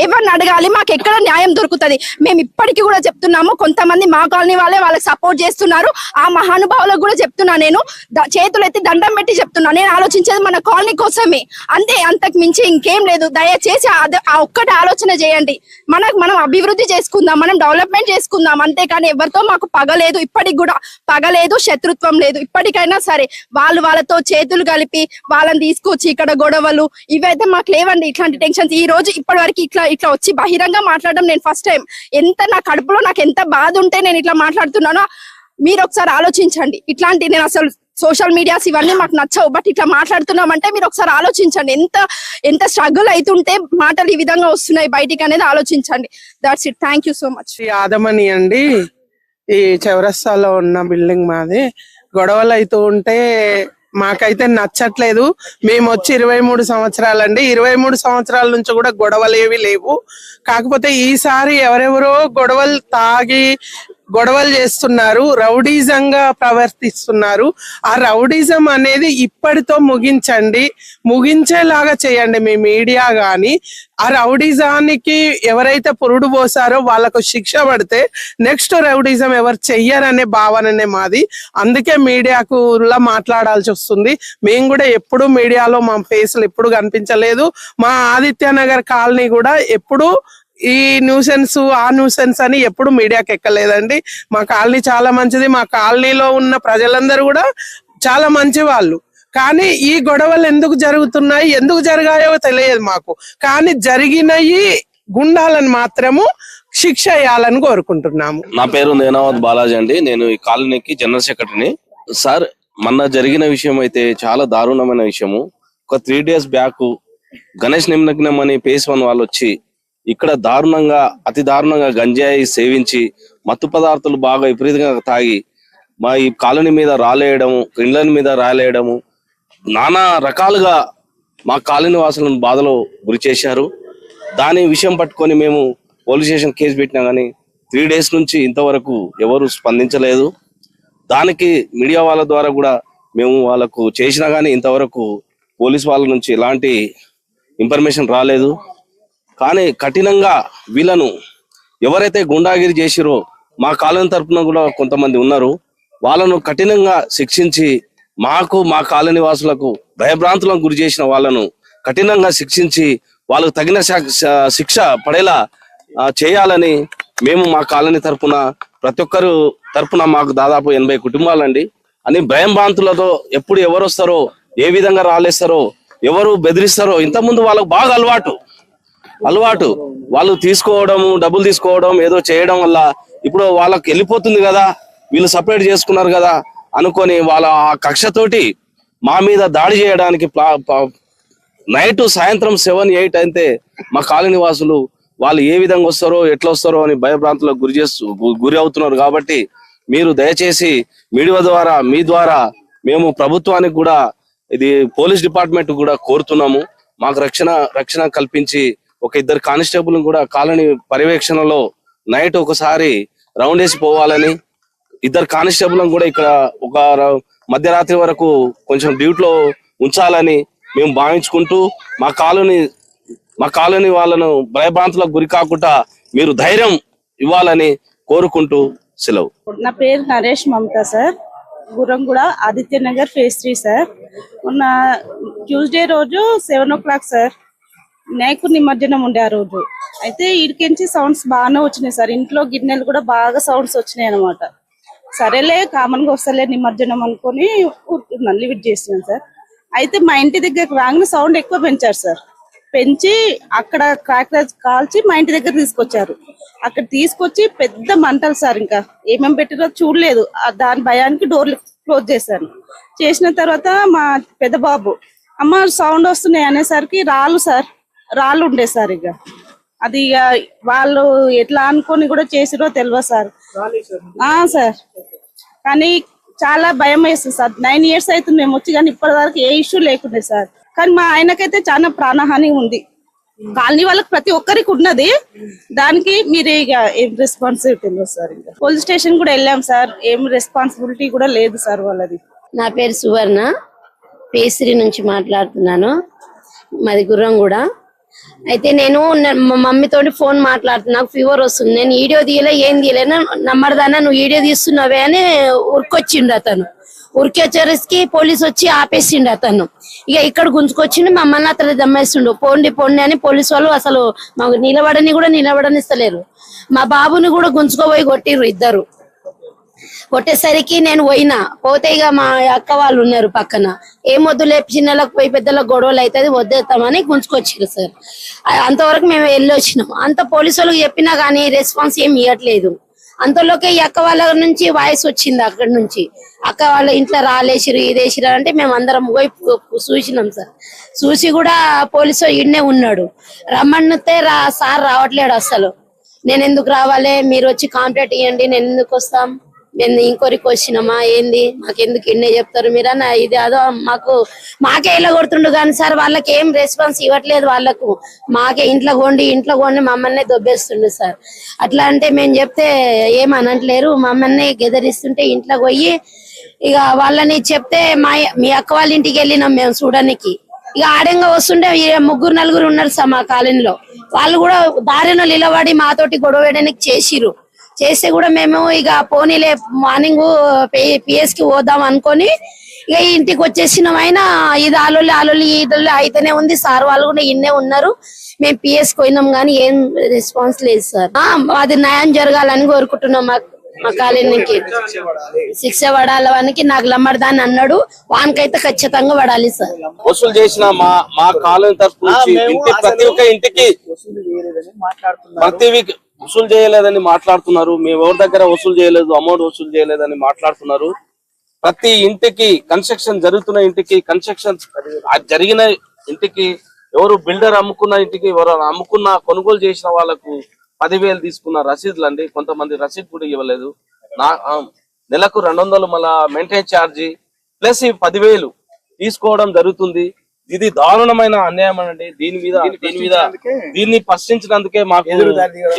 Speaker 7: ఎవరిని అడగాలి? మాకు ఎక్కడ న్యాయం దొరుకుతుంది? మేము ఇప్పటికీ కూడా చెప్తున్నాము, కొంతమంది మా కాలనీ వాళ్ళే వాళ్ళకి సపోర్ట్ చేస్తున్నారు. ఆ మహానుభావులకు కూడా చెప్తున్నా, నేను చేతులు ఎత్తి దండం పెట్టి చెప్తున్నా, నేను ఆలోచించేది మన కాలనీ కోసమే, అంతే, అంతకు మించి ఇంకేం లేదు. దయచేసి ఆ ఒక్కటి ఆలోచన చేయండి. మనం అభివృద్ధి చేసుకుందాం, మనం డెవలప్మెంట్ చేసుకుందాం, అంతేకాని ఎవరితో మాకు పగలేదు, ఇప్పటికి కూడా పగలేదు, శత్రుత్వం లేదు. ఇప్పటికైనా సరే వాళ్ళతో చేతులు కలిపి వాళ్ళని తీసుకొచ్చి ఇక్కడ గొడవలు ఇవైతే మాకు లేవండి. ఇట్లాంటి టెన్షన్స్ ఈ రోజు ఇప్పటి వరకు ఇట్లా వచ్చి బహిరంగ మాట్లాడడం నేను ఫస్ట్ టైం. నా కడుపులో నాకు ఎంత బాధ ఉంటే నేను ఇట్లా మాట్లాడుతున్నానో మీరు ఒకసారి ఆలోచించండి. ఇట్లాంటి నేను అసలు సోషల్ మీడియాస్ ఇవన్నీ మాకు నచ్చవు, బట్ ఇట్లా మాట్లాడుతున్నామంటే మీరు ఒకసారి ఆలోచించండి. ఎంత స్ట్రగుల్ అవుతుంటే మాటలు ఈ విధంగా వస్తున్నాయి బయటికి అనేది ఆలోచించండి. That's it. Thank you so much.
Speaker 8: యాదమని అండి, ఈ చౌరస్తాలో ఉన్న బిల్డింగ్ మాది. గొడవలు అవుతూ ఉంటే మాకైతే నచ్చట్లేదు. మేము వచ్చి 23 సంవత్సరాలండి. 23 సంవత్సరాల నుంచి కూడా గొడవలు ఏవి లేవు. కాకపోతే ఈసారి ఎవరెవరో గొడవలు చేస్తున్నారు, రౌడీజంగా ప్రవర్తిస్తున్నారు. ఆ రౌడీజం అనేది ఇప్పటితో ముగించేలాగా చేయండి మీ మీడియా గాని. ఆ రౌడీజానికి ఎవరైతే పురుడు పోసారో వాళ్ళకు శిక్ష పడితే నెక్స్ట్ రౌడీజం ఎవరు చెయ్యరనే భావననే మాది. అందుకే మీడియాకు మాట్లాడాల్సి వస్తుంది. మేము కూడా ఎప్పుడు మీడియాలో మా ఫేస్లు ఎప్పుడు కనిపించలేదు. మా ఆదిత్యనగర్ కాలనీ కూడా ఎప్పుడు ఈ న్యూసెన్స్ ఆ న్యూసెన్స్ అని ఎప్పుడు మీడియాకి ఎక్కలేదండి. మా కాలనీ చాలా మంచిది. మా కాలనీలో ఉన్న ప్రజలందరూ కూడా చాలా మంచి వాళ్ళు. కానీ ఈ గొడవలు ఎందుకు జరుగుతున్నాయి, ఎందుకు జరిగాయో తెలియదు మాకు. కానీ జరిగినవి గుండాలను మాత్రము శిక్ష వేయాలని కోరుకుంటున్నాము.
Speaker 3: నా పేరు నేనావత్ బాలాజీ అండి. నేను ఈ కాలనీకి జనరల్ సెక్రటరీని. సార్, మొన్న జరిగిన విషయం అయితే చాలా దారుణమైన విషయము. ఒక 3 days బ్యాక్ గణేష్ నిమజ్జనం అని phase 1 వాళ్ళు వచ్చి ఇక్కడ అతి దారుణంగా గంజాయి సేవించి మత్తు పదార్థాలు బాగా విపరీతంగా తాగి మా ఈ కాలనీ మీద రాలేయడము, ఇళ్ల మీద రాలేయడము, నానా రకాలుగా మా కాలనీ వాసులను బాధలో గురి చేశారు. దాని విషయం పట్టుకొని మేము పోలీస్ స్టేషన్ కేసు పెట్టినా కానీ 3 days నుంచి ఇంతవరకు ఎవరు స్పందించలేదు. దానికి మీడియా వాళ్ళ ద్వారా కూడా మేము వాళ్ళకు చేసినా కానీ ఇంతవరకు పోలీస్ వాళ్ళ నుంచి ఎలాంటి ఇన్ఫర్మేషన్ రాలేదు. కానీ కఠినంగా వీళ్ళను ఎవరైతే గుండాగిరి చేసిరో మా కాలనీ తరఫున కూడా కొంతమంది ఉన్నారు, వాళ్ళను కఠినంగా శిక్షించి మా కాలనీ వాసులకు భయభ్రాంతులకు గురి చేసిన వాళ్ళను కఠినంగా శిక్షించి వాళ్ళకు తగిన శిక్ష పడేలా చేయాలని మేము మా కాలనీ తరఫున ప్రతి ఒక్కరు తరఫున మాకు దాదాపు 80 కుటుంబాలండి అని భయంభ్రాంతులతో ఎప్పుడు ఎవరు వస్తారో, ఏ విధంగా రాలేస్తారో, ఎవరు బెదిరిస్తారో, ఇంతకుముందు వాళ్ళకు బాగా అలవాటు వాళ్ళు తీసుకోవడం, డబ్బులు తీసుకోవడం, ఏదో చేయడం వల్ల ఇప్పుడు వాళ్ళకి వెళ్ళిపోతుంది కదా, వీళ్ళు సపరేట్ చేసుకున్నారు కదా అనుకొని వాళ్ళ ఆ కక్షతోటి మా మీద దాడి చేయడానికి నైట్ సాయంత్రం 7-8 అయితే మా కాలనీ వాసులు వాళ్ళు ఏ విధంగా వస్తారో ఎట్లా వస్తారో అని భయభ్రాంతులకు గురి అవుతున్నారు. కాబట్టి మీరు దయచేసి మీడియా ద్వారా మీ ద్వారా మేము ప్రభుత్వానికి కూడా ఇది పోలీస్ డిపార్ట్మెంట్ కూడా కోరుతున్నాము. మాకు రక్షణ కల్పించి ఒక 2 కానిస్టేబుల్ కూడా కాలనీ పర్యవేక్షణలో నైట్ ఒకసారి రౌండ్ వేసి పోవాలని, 2 కానిస్టేబుల్ కూడా ఇక్కడ ఒక మధ్యరాత్రి వరకు కొంచెం డ్యూటీలో ఉంచాలని మేము భావించుకుంటూ మా కాలనీ వాళ్ళను భయభ్రాంతులకు గురి కాకుండా మీరు ధైర్యం ఇవ్వాలని కోరుకుంటూ సెలవు.
Speaker 9: నా పేరు Naresh Mamata sir, Gurramguda Adityanagar phase 3 sir. మొన్న ట్యూస్డే రోజు 7 o'clock సార్ వినాయకు నిమజ్జనం ఉండే ఆ రోజు. అయితే ఇడికించి సౌండ్స్ బాగానే వచ్చినాయి సార్, ఇంట్లో గిన్నెలు కూడా బాగా సౌండ్స్ వచ్చినాయి అనమాట. సరేలే కామన్ గా వస్తలే నిమజ్జనం అనుకొని ఊరుకున్నాను, లిమిట్ చేస్తున్నాను సార్. అయితే మా ఇంటి దగ్గరకు రాగానే సౌండ్ ఎక్కువ పెంచారు సార్. పెంచి అక్కడ క్రాకర్స్ కాల్చి మా ఇంటి దగ్గర తీసుకొచ్చారు. అక్కడ తీసుకొచ్చి పెద్ద మంటలు సార్, ఇంకా ఏమేమి పెట్టిరో చూడలేదు, దాని భయానికి డోర్లు క్లోజ్ చేశాను. చేసిన తర్వాత మా పెద్ద బాబు అమ్మ సౌండ్ వస్తున్నాయి అనేసరికి రాళ్ళు ఉండే సార్. ఇక అది ఇక వాళ్ళు ఎట్లా అనుకొని కూడా చేసిరో తెలియదు సార్. సార్ కానీ చాలా భయం వేస్తుంది సార్. 9 years అవుతుంది మేము వచ్చి, కానీ ఇప్పటి వరకు ఏ ఇష్యూ లేకుండే సార్. కానీ మా ఆయనకైతే చాలా ప్రాణహాని ఉంది. కాలనీ వాళ్ళకి ప్రతి ఒక్కరికి ఉన్నది, దానికి మీరు ఇక ఏం రెస్పాన్సిబిలిటీ లేదు సార్. ఇంకా పోలీస్ స్టేషన్ కూడా వెళ్ళాం సార్, ఏం రెస్పాన్సిబిలిటీ కూడా లేదు సార్ వాళ్ళది.
Speaker 10: నా పేరు సువర్ణ, ఫేజ్ 3 నుంచి మాట్లాడుతున్నాను, మాది గుర్రంగూడ. అయితే నేను మా మమ్మీతోటి ఫోన్ మాట్లాడుతున్నా, నాకు ఫీవర్ వస్తుంది, నేను వీడియో తీయలే ఏం తీయలే, నమ్మడదానా నువ్వు వీడియో తీస్తున్నావే అని ఉరికొచ్చిండు అతను. ఉరికొచ్చేసరికి పోలీసు వచ్చి ఆపేసిండు అతను. ఇక ఇక్కడ గుంజుకొచ్చిండు, మమ్మల్ని అతను దమ్మేస్తుండు. పోండి అని పోలీసు వాళ్ళు అసలు మాకు నిలబడనిస్తలేరు. మా బాబుని కూడా గుంజుకోబోయి కొట్టిర్రు 2. కొట్టేసరికి నేను పోతే ఇక మా అక్క వాళ్ళు ఉన్నారు పక్కన, ఏం వద్దులే చిన్నలకు పోయి పెద్దలకు గొడవలు అవుతుంది వద్దేస్తామని గుంజుకొచ్చారు సార్. అంతవరకు మేము వెళ్ళి వచ్చినాం. అంత పోలీసు వాళ్ళకి చెప్పినా కానీ రెస్పాన్స్ ఏమి ఇవ్వట్లేదు. అంతలోకే ఈ అక్క వాళ్ళ నుంచి వాయిస్ వచ్చింది అక్కడి నుంచి, అక్క వాళ్ళ ఇంట్లో రాలేసిరు ఇదేసిరు అంటే మేము అందరం పోయి చూసినాం సార్. చూసి కూడా పోలీసు ఈడనే ఉన్నాడు. రమ్మనితే సార్ రావట్లేడు అసలు. నేను ఎందుకు రావాలి, మీరు వచ్చి కాంప్లైంట్ ఇవ్వండి, నేను ఎందుకు వస్తాం, మేము ఇంకోరికి వచ్చినామా ఏంది, మాకెందుకు ఇన్నే చెప్తారు మీరన్నా, ఇది అదో మాకే ఇలా కొడుతుండు కానీ సార్ వాళ్ళకి ఏం రెస్పాన్స్ ఇవ్వట్లేదు. వాళ్ళకు మాకే ఇంట్లో కొండి మమ్మల్ని దొబ్బేస్తుండు సార్. అట్లా అంటే మేము చెప్తే ఏమనట్లేరు, మమ్మల్ని గెదరిస్తుంటే ఇంట్లో పోయి ఇక వాళ్ళని చెప్తే మీ అక్క వాళ్ళ ఇంటికి వెళ్ళినాం మేము చూడడానికి. ఇక ఆడంగా వస్తుంటే 3-4 ఉన్నారు సార్ మా కాలనీలో. వాళ్ళు కూడా దారిలో నిలబడి మాతోటి గొడవ వేయడానికి చేస్తే కూడా మేము ఇక పోనీలే మార్నింగ్ పిఎస్ కి పోదాం అనుకొని ఇక ఇంటికి వచ్చేసినాం. అయినా ఇది ఆలోలి అయితేనే ఉంది. సార్ వాళ్ళు కూడా ఇన్నే ఉన్నారు. మేము పిఎస్ పోయినాం కానీ ఏం రెస్పాన్స్ లేదు సార్. అది న్యాయం జరగాలని కోరుకుంటున్నాం. మా కాలనీకి శిక్ష పడాలనికి నాకు లమ్మడదాన్ని అన్నాడు, వానికైతే ఖచ్చితంగా పడాలి సార్.
Speaker 3: వసూలు చేసిన మా కాలనీ తరఫు నుంచి ప్రతి ఒక్క ఇంటికి వసూలు చేయలేదని మాట్లాడుతున్నారు. మేము ఎవరి దగ్గర వసూలు చేయలేదు, అమౌంట్ వసూలు చేయలేదని మాట్లాడుతున్నారు. ప్రతి ఇంటికి కన్స్ట్రక్షన్ జరుగుతున్న ఇంటికి, కన్స్ట్రక్షన్ జరిగిన ఇంటికి, ఎవరు బిల్డర్ అమ్ముకున్న ఇంటికి, ఎవరు అమ్ముకున్న కొనుగోలు చేసిన వాళ్ళకు 10,000 తీసుకున్న రసీదులు అండి. కొంతమంది రసీదు కూడా ఇవ్వలేదు. నెలకు 200 మళ్ళా మెయింటైన్ ఛార్జీ ప్లస్ ఈ 10,000 తీసుకోవడం జరుగుతుంది. ఇది దారుణమైన అన్యాయం అండి. దీన్ని ప్రశ్నించినందుకే మాకు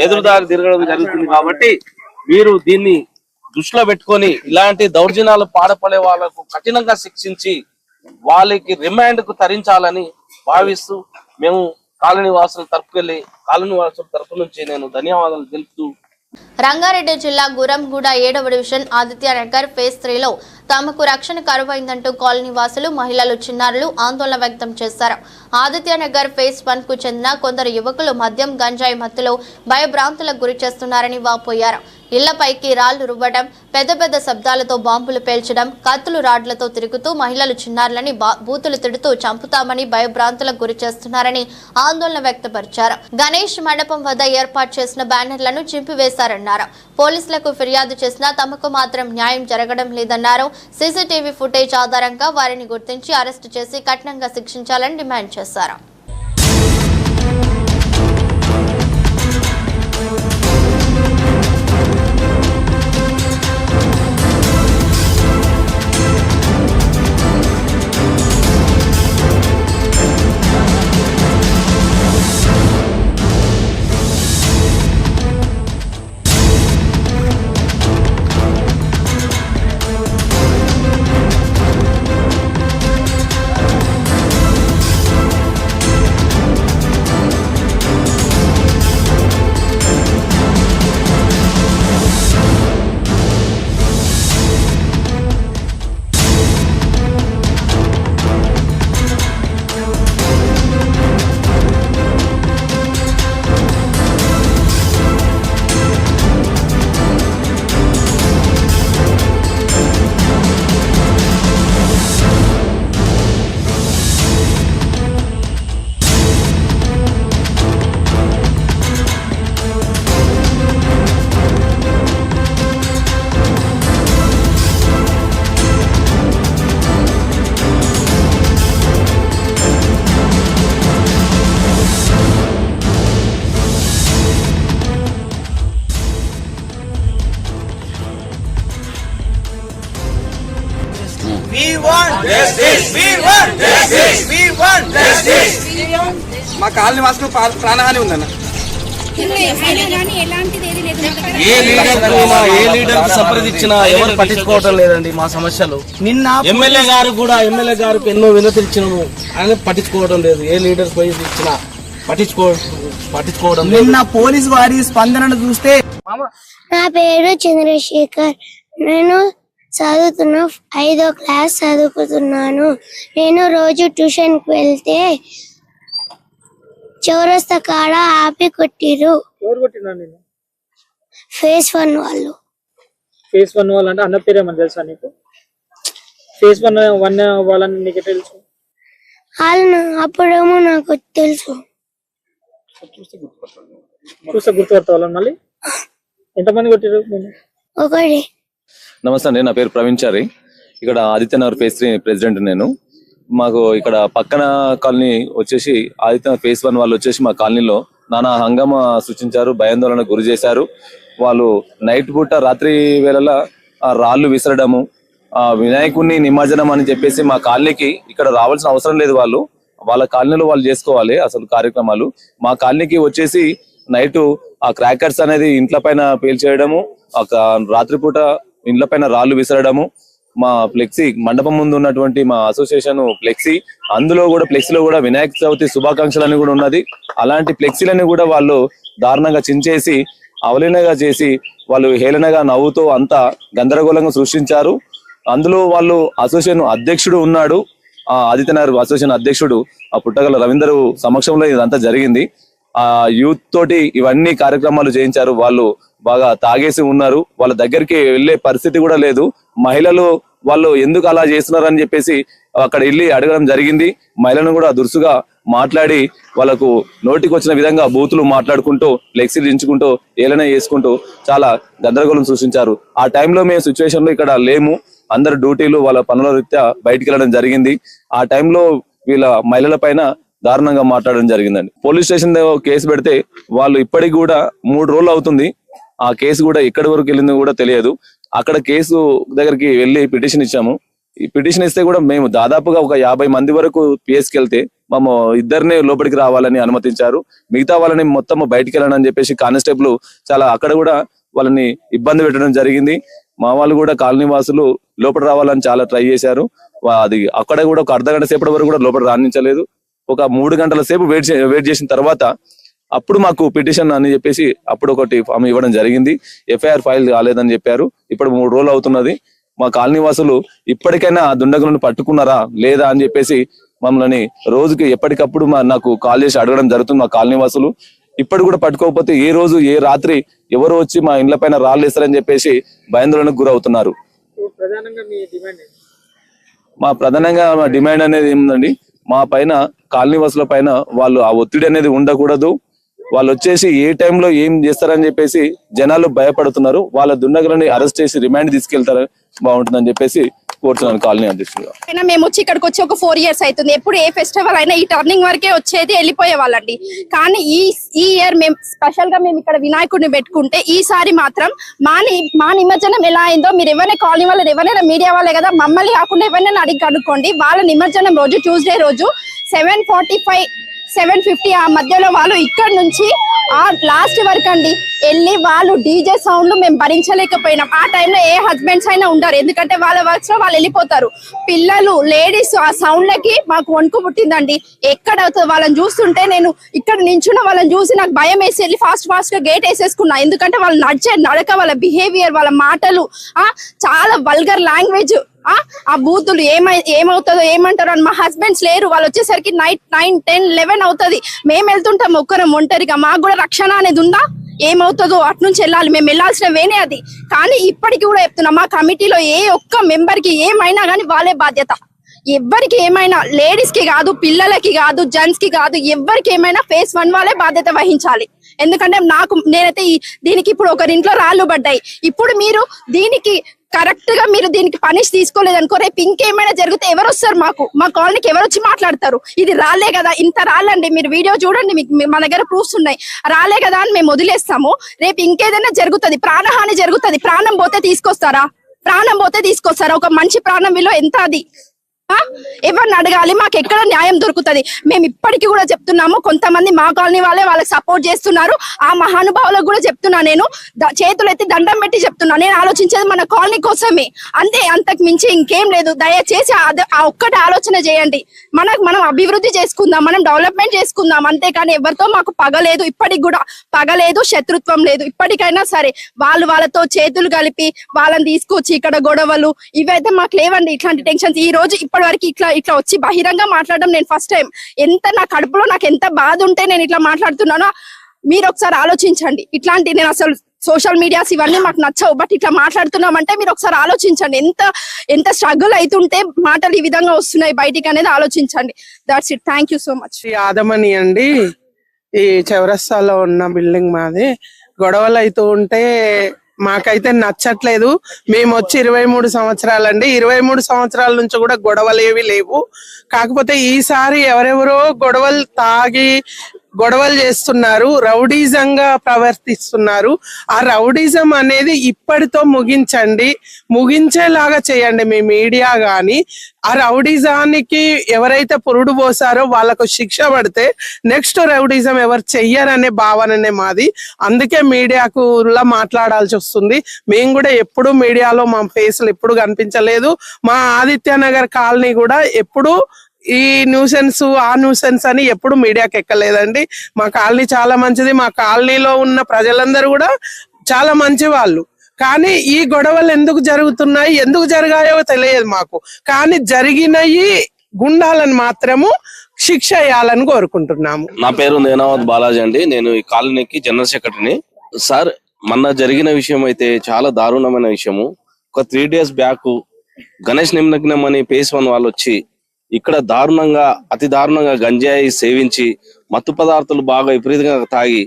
Speaker 3: ఎదురుదారి తిరగడం జరుగుతుంది. కాబట్టి మీరు దీన్ని దృష్టిలో పెట్టుకొని ఇలాంటి దౌర్జన్యాలు పాడపడే వాళ్ళకు కఠినంగా శిక్షించి వాళ్ళకి రిమాండ్ కు తరించాలని భావిస్తూ మేము కాలనీ వాసుల తరపు నుంచి నేను ధన్యవాదాలు తెలుపుతూ.
Speaker 1: రంగారెడ్డి జిల్లా గురంగూడ 7వ డివిజన్ ఆదిత్యనగర్ ఫేజ్ 3లో తమకు రక్షణ కరువైందంటూ కాలనీ వాసులు, మహిళలు, చిన్నారులు ఆందోళన వ్యక్తం చేశారు. ఆదిత్యనగర్ ఫేజ్ 1 కు చెందిన కొందరు యువకులు మద్యం గంజాయి మత్తులో భయభ్రాంతులకు గురి చేస్తున్నారని వాపోయారు. ఇళ్లపైకి రాళ్లు రువ్వడం, పెద్ద పెద్ద శబ్దాలతో బాంబులు పేల్చడం, కత్తులు రాడ్లతో తిరుగుతూ మహిళలు చిన్నారులని బూతులు తిడుతూ చంపుతామని భయభ్రాంతులకు గురి చేస్తున్నారని ఆందోళన వ్యక్తపరిచారు. గణేష్ మండపం వద్ద ఏర్పాటు చేసిన బ్యానర్లను చింపివేశారన్నారు. పోలీసులకు ఫిర్యాదు చేసినా తమకు మాత్రం న్యాయం జరగడం లేదన్నారు. సీసీటీవీ ఫుటేజ్ ఆధారంగా వారిని గుర్తించి అరెస్టు చేసి కఠినంగా శిక్షించాలని డిమాండ్ చేశారు.
Speaker 2: We want justice. We want justice. We want justice. మా కాలనీ వాసులు ప్రాణహాని ఉందన్న.
Speaker 3: ఏ లీడర్ సంప్రదించినా ఎవరు పట్టించుకోవటం లేదండి మా సమస్యలు. నిన్న ఎమ్మెల్యే గారికి ఎన్నో వినతిచ్చినాము, ఆయన పట్టించుకోవడం లేదు. ఏ లీడర్ పోయి ఇచ్చినా పట్టించుకోవడం.
Speaker 2: నిన్న పోలీస్ వారి స్పందనను చూస్తే
Speaker 4: నా పేరు చంద్రశేఖర్. నేను చదువుతున్నా 5వ క్లాస్ చదువుకుతున్నాను. నేను రోజు ట్యూషన్ కి వెళ్తే చౌరస్తా కాడ ఆపి కొట్టిరు.
Speaker 5: ఎవరు కొట్టినా నేను?
Speaker 4: ఫేజ్ 1 వాళ్ళు.
Speaker 5: ఫేజ్ 1 వాళ్ళు అంటే అన్న పేరేమని తెలుసా నీకు? ఫేజ్ 1 వాళ్ళని నీకు తెలుసు?
Speaker 4: వాళ్ళు అప్పుడేమో నాకు తెలుసు.
Speaker 5: చూస్తే గుర్తుపడతా వాళ్ళని మళ్ళీ? ఎంతమంది కొట్టిరు?
Speaker 4: ఒకటి.
Speaker 6: నమస్తే అండి, నా పేరు ప్రవీణ్చారి. ఇక్కడ ఆదిత్యనగర్ ఫేజ్ 3 ప్రెసిడెంట్ నేను. మాకు ఇక్కడ పక్కన కాలనీ వచ్చేసి ఆదిత్యనగర్ ఫేజ్ 1 వాళ్ళు వచ్చేసి మా కాలనీలో నానా హంగామా సృష్టించారు, భయాందోళనకు గురి చేశారు. వాళ్ళు నైట్ పూట రాత్రి వేళలా రాళ్లు విసరడము, వినాయకుడిని నిమజ్జనం అని చెప్పేసి మా కాలనీకి ఇక్కడ రావాల్సిన అవసరం లేదు. వాళ్ళ కాలనీలో వాళ్ళు చేసుకోవాలి అసలు కార్యక్రమాలు. మా కాలనీకి వచ్చేసి నైట్ ఆ క్రాకర్స్ అనేది ఇంట్ల పైన పేల్చేయడము, రాత్రిపూట ఇండ్ల పైన రాళ్లు విసరడము, మా ఫ్లెక్సీ మండపం ముందు ఉన్నటువంటి మా అసోసియేషన్ ఫ్లెక్సీ, అందులో కూడా ఫ్లెక్సీలో కూడా వినాయక చవితి శుభాకాంక్షలు అని కూడా ఉన్నది. అలాంటి ఫ్లెక్సీలని కూడా వాళ్ళు దారుణంగా చించేసి అవలీనగా చేసి వాళ్ళు హేళనగా నవ్వుతూ అంతా గందరగోళంగా సృష్టించారు. అందులో వాళ్ళు అసోసియేషన్ అధ్యక్షుడు ఉన్నాడు, ఆదిత్యనగర్ అసోసియేషన్ అధ్యక్షుడు ఆ పుట్టగల రవీందర్ సమక్షంలో ఇదంతా జరిగింది. ఆ యూత్ తోటి ఇవన్నీ కార్యక్రమాలు చేయించారు. వాళ్ళు బాగా తాగేసి ఉన్నారు, వాళ్ళ దగ్గరికి వెళ్లే పరిస్థితి కూడా లేదు. మహిళలు వాళ్ళు ఎందుకు అలా చేస్తున్నారు అని చెప్పేసి అక్కడ వెళ్ళి అడగడం జరిగింది. మహిళలను కూడా దురుసుగా మాట్లాడి వాళ్ళకు నోటికి వచ్చిన విధంగా బూతులు మాట్లాడుకుంటూ ఫ్లెక్సీలు దించుకుంటూ ఏలన చేసుకుంటూ చాలా గందరగోళం సృష్టించారు. ఆ టైంలో మేము సిచ్యువేషన్ లో ఇక్కడ లేము, అందరు డ్యూటీలు వాళ్ళ పనుల రీత్యా బయటికి వెళ్ళడం జరిగింది. ఆ టైంలో వీళ్ళ మహిళల పైన దారుణంగా మాట్లాడడం జరిగిందండి. పోలీస్ స్టేషన్ కేసు పెడితే వాళ్ళు ఇప్పటికి కూడా 3 రోజులు అవుతుంది. ఆ కేసు కూడా ఎక్కడి వరకు వెళ్ళిందో కూడా తెలియదు. అక్కడ కేసు దగ్గరికి వెళ్ళి పిటిషన్ ఇచ్చాము. ఈ పిటిషన్ ఇస్తే కూడా మేము దాదాపుగా ఒక 50 మంది వరకు పిఎస్కి వెళ్తే మేము ఇద్దరిని లోపలికి రావాలని అనుమతించారు. మిగతా వాళ్ళని మొత్తం బయటికి వెళ్ళాలని చెప్పేసి కానిస్టేబుల్ చాలా అక్కడ కూడా వాళ్ళని ఇబ్బంది పెట్టడం జరిగింది. మా వాళ్ళు కూడా కాలనీ వాసులు లోపల రావాలని చాలా ట్రై చేశారు. అది అక్కడ కూడా ఒక అర్ధగంట సేపటి వరకు కూడా లోపల రాణించలేదు. ఒక 3 గంటల సేపు వెయిట్ చేసిన తర్వాత అప్పుడు మాకు పిటిషన్ అని చెప్పేసి అప్పుడు ఒకటి ఫామ్ ఇవ్వడం జరిగింది. ఎఫ్ఐఆర్ ఫైల్ కాలేదని చెప్పారు. ఇప్పుడు 3 రోజులు అవుతున్నది. మా కాలనీ వాసులు ఇప్పటికైనా ఆ దుండగులను పట్టుకున్నారా లేదా అని చెప్పేసి మమ్మల్ని రోజుకి ఎప్పటికప్పుడు నాకు కాల్ చేసి అడగడం జరుగుతుంది మా కాలనీ వాసులు. ఇప్పటి కూడా పట్టుకోకపోతే ఏ రోజు ఏ రాత్రి ఎవరు వచ్చి మా ఇండ్ల పైన రాళ్ళేస్తారని చెప్పేసి భయాందోళనకు గురవుతున్నారు. ప్రధానంగా మా డిమాండ్ అనేది ఏముందండి, మా పైన కాలనీ వాసుల పైన వాళ్ళు ఆ ఒత్తిడి అనేది ఉండకూడదు. వాళ్ళు వచ్చేసి ఏ టైంలో ఏం చేస్తారని చెప్పేసి జనాలు భయపడుతున్నారు. వాళ్ళ దుండగులని అరెస్ట్ చేసి రిమాండ్ తీసుకెళ్తారు బాగుంటుందని చెప్పేసి కోరుతున్నాను కాలనీ అధ్యక్షుడుగా.
Speaker 7: మేము వచ్చి ఇక్కడికి వచ్చి ఒక 4 years అవుతుంది. ఎప్పుడు ఏ ఫెస్టివల్ అయినా ఈ టర్నింగ్ వరకే వచ్చేది, వెళ్ళిపోయే వాళ్ళండి. కానీ ఈ ఇయర్ మేము స్పెషల్ గా మేము ఇక్కడ వినాయకుడిని పెట్టుకుంటే ఈసారి మాత్రం మా నిమజ్జనం ఎలా అయిందో మీరు ఎవరైనా కాలనీ వాళ్ళు ఎవరైనా మీడియా వాళ్ళే కదా, మమ్మల్ని కాకుండా ఎవరైనా అడిగి కనుక్కోండి. వాళ్ళ నిమజ్జనం రోజు ట్యూస్డే రోజు 7:45 7:50 ఆ మధ్యలో వాళ్ళు ఇక్కడ నుంచి ఆ లాస్ట్ వరకు అండి వెళ్ళి వాళ్ళు డీజే సౌండ్లు మేము భరించలేకపోయినాం. ఆ టైంలో ఏ హస్బెండ్స్ అయినా ఉండరు, ఎందుకంటే వాళ్ళ వర్క్స్ లో వాళ్ళు వెళ్ళిపోతారు. పిల్లలు లేడీస్ ఆ సౌండ్లకి మాకు వణుకు పుట్టిందండి. ఎక్కడ అవుతుంది వాళ్ళని చూస్తుంటే నేను ఇక్కడ నించున్న వాళ్ళని చూసి నాకు భయం వేసి వెళ్ళి ఫాస్ట్ గా గేట్ వేసేసుకున్నా. ఎందుకంటే వాళ్ళు నడిచే నడక, వాళ్ళ బిహేవియర్, వాళ్ళ మాటలు చాలా వల్గర్ లాంగ్వేజ్. ఆ బూతులు ఏమవుతుందో ఏమంటారో అని. మా హస్బెండ్స్ లేరు, వాళ్ళు వచ్చేసరికి నైట్ 9, 10, 11 అవుతుంది. మేము వెళ్తుంటాం ఒక్కరం ఒంటరిగా. మాకు కూడా రక్షణ అనేది ఉందా? ఏమవుతుందో అటు నుంచి వెళ్ళాలి, మేము వెళ్ళాల్సిన వేనే అది. కానీ ఇప్పటికి కూడా చెప్తున్నాం, మా కమిటీలో ఏ ఒక్క మెంబర్ కి ఏమైనా కానీ వాళ్ళే బాధ్యత. ఎవరికి ఏమైనా, లేడీస్ కి కాదు, పిల్లలకి కాదు, జెంట్స్ కి కాదు, ఎవరికి ఏమైనా phase 1 వాళ్ళే బాధ్యత వహించాలి. ఎందుకంటే నేనైతే దీనికి ఇప్పుడు ఒకరింట్లో రాళ్ళు పడ్డాయి. ఇప్పుడు మీరు దీనికి కరెక్ట్ గా మీరు దీనికి పనిష్ తీసుకోలేదు అనుకో, రేపు ఇంకేమైనా జరిగితే ఎవరు వస్తారు? మా కాలనీకి ఎవరు వచ్చి మాట్లాడతారు? ఇది రాలే కదా, ఇంత రాళ్ళండి, మీరు వీడియో చూడండి, మా దగ్గర ప్రూఫ్స్ ఉన్నాయి. రాలే కదా అని మేము వదిలేస్తాము. రేపు ఇంకేదైనా జరుగుతుంది, ప్రాణహాని జరుగుతుంది. ప్రాణం పోతే తీసుకొస్తారా? ఒక మనిషి ప్రాణం విలువ ఎంత? అది ఎవరిని అడగాలి? మాకు ఎక్కడ న్యాయం దొరుకుతుంది? మేము ఇప్పటికీ కూడా చెప్తున్నాము, కొంతమంది మా కాలనీ వాళ్ళే వాళ్ళకి సపోర్ట్ చేస్తున్నారు. ఆ మహానుభావులకు కూడా చెప్తున్నా, నేను చేతులు ఎత్తి దండం పెట్టి చెప్తున్నా, నేను ఆలోచించేది మన కాలనీ కోసమే, అంతే, అంతకు మించి ఇంకేం లేదు. దయచేసి ఆ ఒక్కటి ఆలోచన చేయండి. మనం అభివృద్ధి చేసుకుందాం, మనం డెవలప్మెంట్ చేసుకుందాం, అంతేకాని ఎవరితో మాకు పగలేదు, ఇప్పటికి కూడా పగలేదు, శత్రుత్వం లేదు. ఇప్పటికైనా సరే వాళ్ళతో చేతులు కలిపి వాళ్ళని తీసుకొచ్చి ఇక్కడ గొడవలు ఇవైతే మాకు లేవండి. ఇట్లాంటి టెన్షన్స్ ఈ రోజు ఇప్పటి వరకు ఇట్లా వచ్చి బహిరంగ మాట్లాడడం నేను ఫస్ట్ టైం. ఎంత నా కడుపులో నాకు ఎంత బాధ ఉంటే నేను ఇట్లా మాట్లాడుతున్నానో మీరు ఒకసారి ఆలోచించండి. ఇట్లాంటి నేను అసలు సోషల్ మీడియాస్ ఇవన్నీ మాకు నచ్చవు, బట్ ఇట్లా మాట్లాడుతున్నామంటే మీరు ఒకసారి ఆలోచించండి. ఎంత స్ట్రగుల్ అవుతుంటే మాటలు ఈ విధంగా వస్తున్నాయి బయటికి అనేది ఆలోచించండి. That's it. Thank you so much.
Speaker 8: యాదమని అండి, ఈ చౌరస్తాలో ఉన్న బిల్డింగ్ మాది. గొడవలు అవుతూ ఉంటే మాకైతే నచ్చట్లేదు. మేము వచ్చి 23 సంవత్సరాలండి. 23 సంవత్సరాల నుంచి కూడా గొడవలు ఏవి లేవు. కాకపోతే ఈసారి ఎవరెవరో గొడవలు చేస్తున్నారు, రౌడీజంగా ప్రవర్తిస్తున్నారు. ఆ రౌడీజం అనేది ఇప్పటితో ముగించేలాగా చేయండి మీ మీడియా గాని. ఆ రౌడీజానికి ఎవరైతే పురుడు పోసారో వాళ్ళకు శిక్ష పడితే నెక్స్ట్ రౌడీజం ఎవరు చెయ్యరనే భావననే మాది. అందుకే మీడియాకు మాట్లాడాల్సి వస్తుంది. మేము కూడా ఎప్పుడు మీడియాలో మా ఫేస్లు ఎప్పుడు కనిపించలేదు. మా ఆదిత్యనగర్ కాలనీ కూడా ఎప్పుడు ఈ న్యూసెన్స్ ఆ న్యూసెన్స్ అని ఎప్పుడు మీడియాకి ఎక్కలేదండి. మా కాలనీ చాలా మంచిది. మా కాలనీలో ఉన్న ప్రజలందరూ కూడా చాలా మంచి వాళ్ళు. కానీ ఈ గొడవలు ఎందుకు జరుగుతున్నాయి, ఎందుకు జరిగాయో తెలియదు మాకు. కానీ జరిగినవి గుండాలను మాత్రము శిక్ష వేయాలని కోరుకుంటున్నాము.
Speaker 3: నా పేరు నేనావత్ బాలాజీ అండి. నేను ఈ కాలనీకి జనరల్ సెక్రటరీని. సార్, మొన్న జరిగిన విషయం అయితే చాలా దారుణమైన విషయము. ఒక 3 days బ్యాక్ గణేష్ నిమగ్నం అని phase 1 వాళ్ళు వచ్చి ఇక్కడ అతి దారుణంగా గంజాయి సేవించి మత్తు పదార్థాలు బాగా విపరీతంగా తాగి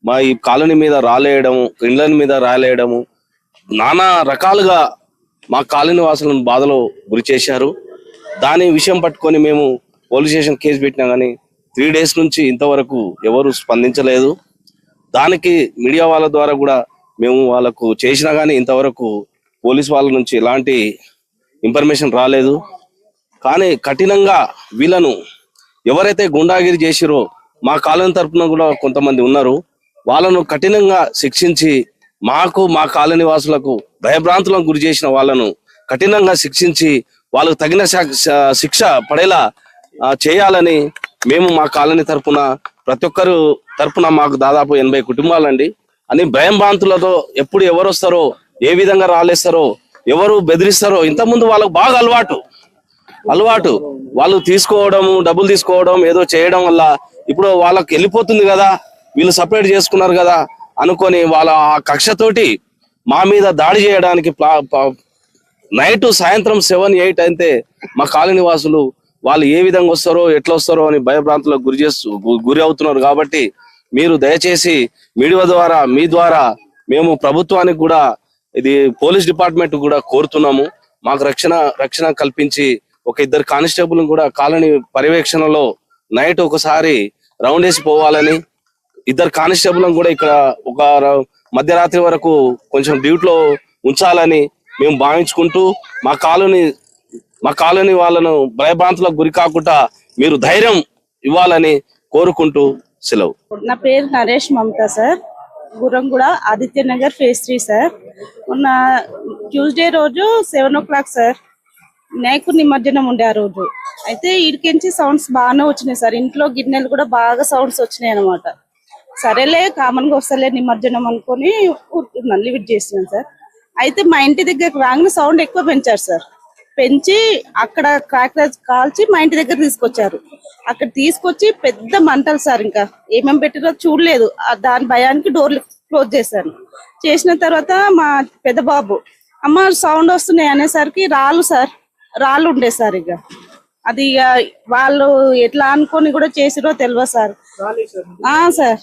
Speaker 3: మా ఈ కాలనీ మీద రాలేయడము, ఇండ్ల మీద రాలేయడము, నానా రకాలుగా మా కాలనీ వాసులను బాధలో గురి చేశారు. దాని విషయం పట్టుకొని మేము పోలీస్ స్టేషన్ కేసు పెట్టినా కానీ 3 days నుంచి ఇంతవరకు ఎవరు స్పందించలేదు. దానికి మీడియా వాళ్ళ ద్వారా కూడా మేము వాళ్ళకు చేసినా కానీ ఇంతవరకు పోలీస్ వాళ్ళ నుంచి ఎలాంటి ఇన్ఫర్మేషన్ రాలేదు. కానీ కఠినంగా వీళ్ళను ఎవరైతే గుండాగిరి చేసిరో మా కాలనీ తరఫున కూడా కొంతమంది ఉన్నారు, వాళ్ళను కఠినంగా శిక్షించి మా కాలనీ వాసులకు భయభ్రాంతులకు గురి చేసిన వాళ్ళను కఠినంగా శిక్షించి వాళ్ళకు తగిన శిక్ష పడేలా చేయాలని మేము మా కాలనీ తరఫున ప్రతి ఒక్కరు తరఫున మాకు దాదాపు 80 కుటుంబాలండి అని భయంభ్రాంతులతో ఎప్పుడు ఎవరు వస్తారో, ఏ విధంగా రాలేస్తారో, ఎవరు బెదిరిస్తారో ఇంతకుముందు వాళ్ళకు బాగా అలవాటు. అలవాటు. వాళ్ళు తీసుకోవడం, డబ్బులు తీసుకోవడం, ఏదో చేయడం వల్ల ఇప్పుడు వాళ్ళకి వెళ్ళిపోతుంది కదా, వీళ్ళు సపరేట్ చేసుకున్నారు కదా అనుకొని వాళ్ళ ఆ కక్షతోటి మా మీద దాడి చేయడానికి నైట్ సాయంత్రం 7-8 అయితే మా కాలనీ వాసులు వాళ్ళు ఏ విధంగా వస్తారో ఎట్లా వస్తారో అని భయభ్రాంతులకు గురి అవుతున్నారు. కాబట్టి మీరు దయచేసి మీడియా ద్వారా మీ ద్వారా మేము ప్రభుత్వానికి కూడా ఇది పోలీస్ డిపార్ట్మెంట్ కూడా కోరుతున్నాము. మాకు రక్షణ కల్పించి ఒక 2 కానిస్టేబుల్ కూడా కాలనీ పర్యవేక్షణలో నైట్ ఒకసారి రౌండ్ వేసి పోవాలని, 2 కానిస్టేబుల్ కూడా ఇక్కడ ఒక మధ్యరాత్రి వరకు కొంచెం డ్యూటీలో ఉంచాలని మేము భావించుకుంటూ మా కాలనీ వాళ్ళను భయభ్రాంతులకు గురి కాకుండా మీరు ధైర్యం ఇవ్వాలని కోరుకుంటూ సెలవు.
Speaker 9: నా పేరు Naresh Mamata sir, Gurramguda Aditya Nagar phase 3 sir. మొన్న ట్యూస్డే రోజు 7 o'clock సార్ వినాయకుడి నిమజ్జనం ఉండే ఆ రోజు. అయితే ఇడికించి సౌండ్స్ బాగానే వచ్చినాయి సార్, ఇంట్లో గిన్నెలు కూడా బాగా సౌండ్స్ వచ్చినాయి అనమాట. సరేలే కామన్ గా వస్తలే నిమజ్జనం అనుకొని మళ్ళీ విట్ చేసినాం సార్. అయితే మా ఇంటి దగ్గర రాగానే సౌండ్ ఎక్కువ పెంచారు సార్. పెంచి అక్కడ క్రాకర్స్ కాల్చి మా ఇంటి దగ్గర తీసుకొచ్చారు. అక్కడ తీసుకొచ్చి పెద్ద మంటలు సార్, ఇంకా ఏమేమి పెట్టారో చూడలేదు. దాని భయానికి డోర్లు క్లోజ్ చేశాను. చేసిన తర్వాత మా పెద్ద బాబు అమ్మ సౌండ్ వస్తున్నాయి అనేసరికి రాళ్ళు ఉండే సార్. ఇక అది ఇక వాళ్ళు ఎట్లా అనుకొని కూడా చేసిరో తెలియదు సార్. సార్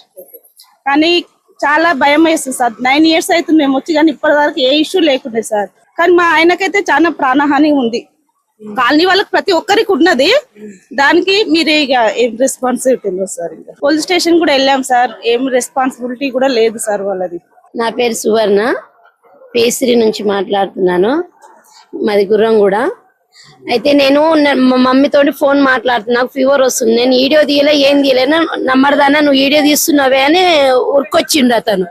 Speaker 9: కానీ చాలా భయం వేస్తుంది సార్. 9 years అవుతుంది మేము వచ్చి, కానీ ఇప్పటి వరకు ఏ ఇష్యూ లేకుండే సార్. కానీ మా ఆయనకైతే చాలా ప్రాణహాని ఉంది. కాలనీ వాళ్ళకి ప్రతి ఒక్కరికి ఉన్నది. దానికి మీరు ఇక ఏం రెస్పాన్సిబిలిటీ తెలియదు సార్. ఇంకా పోలీస్ స్టేషన్ కూడా వెళ్ళాం సార్, ఏం రెస్పాన్సిబిలిటీ కూడా లేదు సార్ వాళ్ళది.
Speaker 10: నా పేరు సువర్ణ, ఫేజ్ 3 నుంచి మాట్లాడుతున్నాను, మాది గుర్రంగూడ. అయితే నేను మా మమ్మీతోటి ఫోన్ మాట్లాడుతున్నా, నాకు ఫీవర్ వస్తుంది, నేను వీడియో తీయలే ఏం తీయలేను, నమ్మడదానా నువ్వు వీడియో తీస్తున్నావే అని ఉరికొచ్చిండు అతను.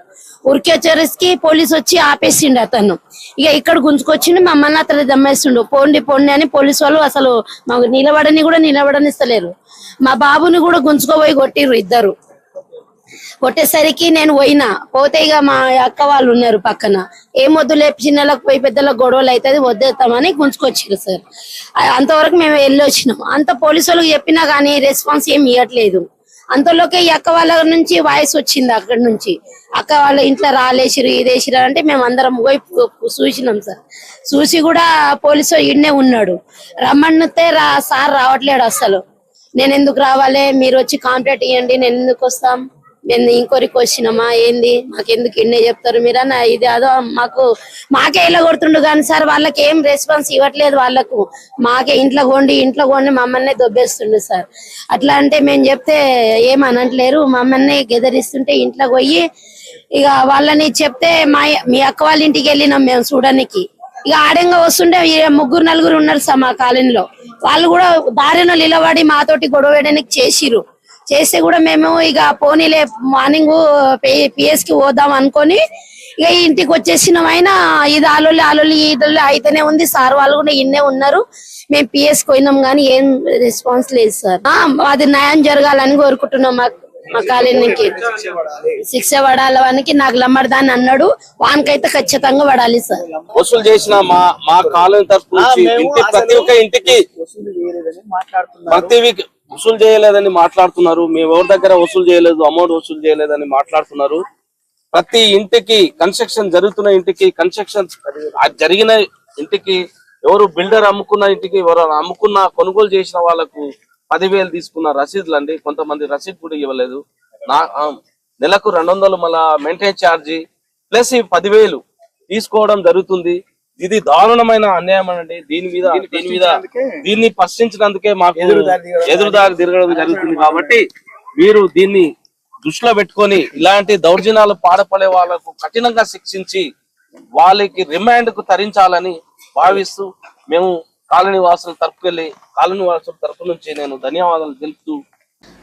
Speaker 10: ఉరికి వచ్చేసరికి పోలీసు వచ్చి ఆపేసిండు అతను. ఇక ఇక్కడ గుంజుకొచ్చిండు, మమ్మల్ని అతను దమ్మేస్తుండు. పోండి అని పోలీసు వాళ్ళు అసలు మాకు నిలబడనిస్తలేరు. మా బాబుని కూడా గుంజుకోబోయి కొట్టిర్రు 2. కొట్టేసరికి నేను పోతే ఇక మా అక్క వాళ్ళు ఉన్నారు పక్కన, ఏం వద్దులే చిన్నలకు పోయి పెద్దలకు గొడవలు అవుతుంది వద్దేస్తామని గుంజుకొచ్చారు సార్. అంతవరకు మేము వెళ్ళి వచ్చినాం. అంత పోలీసు వాళ్ళకి చెప్పినా కానీ రెస్పాన్స్ ఏం ఇవ్వట్లేదు. అంతలోకే ఈ అక్క వాళ్ళ నుంచి వాయిస్ వచ్చింది అక్కడి నుంచి, అక్క వాళ్ళ ఇంట్లో రాలేసిరు ఇదేసిరు అంటే మేము అందరం పోయి చూసినాం సార్. చూసి కూడా పోలీసు ఈడనే ఉన్నాడు. రమ్మన్నితే సార్ రావట్లేడు అసలు. నేను ఎందుకు రావాలి, మీరు వచ్చి కాంప్లైంట్ ఇవ్వండి, నేను ఎందుకు వస్తాం, మేము ఇంకోరికి వచ్చినామా ఏంది, మాకెందుకు ఇన్నే చెప్తారు మీరు అన్న. ఇది అదో మాకే ఇలా కొడుతుండు కానీ సార్ వాళ్ళకి ఏం రెస్పాన్స్ ఇవ్వట్లేదు. వాళ్ళకు మాకే ఇంట్లో కొండి మమ్మల్ని దొబ్బేస్తుండు సార్. అట్లా అంటే మేము చెప్తే ఏమనట్లేరు, మమ్మల్ని గెదరిస్తుంటే ఇంట్లో పోయి ఇక వాళ్ళని చెప్తే మీ అక్క వాళ్ళ ఇంటికి వెళ్ళినాం మేము చూడడానికి. ఇక ఆడంగా వస్తుంటే 3-4 ఉన్నారు సార్ మా కాలనీలో. వాళ్ళు కూడా దారిన నిలబడి మాతోటి గొడవ వేయడానికి చేస్తే కూడా మేము ఇక పోనీలే మార్నింగ్ పిఎస్ కి పోదాం అనుకొని ఇక ఇంటికి వచ్చేసినాం. అయినా ఇది ఆలోలి అయితేనే ఉంది. సార్ వాళ్ళు కూడా ఇన్నే ఉన్నారు. మేము పిఎస్ కి పోయినాం కానీ ఏం రెస్పాన్స్ లేదు సార్. అది న్యాయం జరగాలని కోరుకుంటున్నాం. మా కాలనీకి శిక్ష పడాలనికి నాకు లమ్మడదాన్ని అన్నాడు, వానికైతే ఖచ్చితంగా పడాలి సార్.
Speaker 3: వసూలు చేసిన మా కాలనీ తరఫు నుంచి ప్రతి ఒక్క ఇంటికి ప్రతి వీక్ వసూలు చేయలేదని మాట్లాడుతున్నారు. మేము ఎవరి దగ్గర వసూలు చేయలేదు, అమౌంట్ వసూలు చేయలేదని మాట్లాడుతున్నారు. ప్రతి ఇంటికి కన్స్ట్రక్షన్ జరుగుతున్న ఇంటికి, కన్స్ట్రక్షన్ జరిగిన ఇంటికి, ఎవరు బిల్డర్ అమ్ముకున్న ఇంటికి, ఎవరు కొనుగోలు చేసిన వాళ్ళకు 10,000 తీసుకున్న రసీదులు అండి. కొంతమంది రసీదు కూడా ఇవ్వలేదు. నెలకు 200 మళ్ళా మెయింటైన్ ఛార్జీ ప్లస్ 10,000 తీసుకోవడం జరుగుతుంది. ఇది దారుణమైన అన్యాయం అండి. దీన్ని ప్రశ్నించినందుకే మాకు ఎదురుదారి తిరగడం జరుగుతుంది. కాబట్టి మీరు దీన్ని దృష్టిలో పెట్టుకొని ఇలాంటి దౌర్జన్యాలు పాడపడే వాళ్ళకు కఠినంగా శిక్షించి వాళ్ళకి రిమాండ్ కు తరించాలని భావిస్తూ మేము కాలనీ వాసుల తరపు నుంచి నేను ధన్యవాదాలు తెలుపుతూ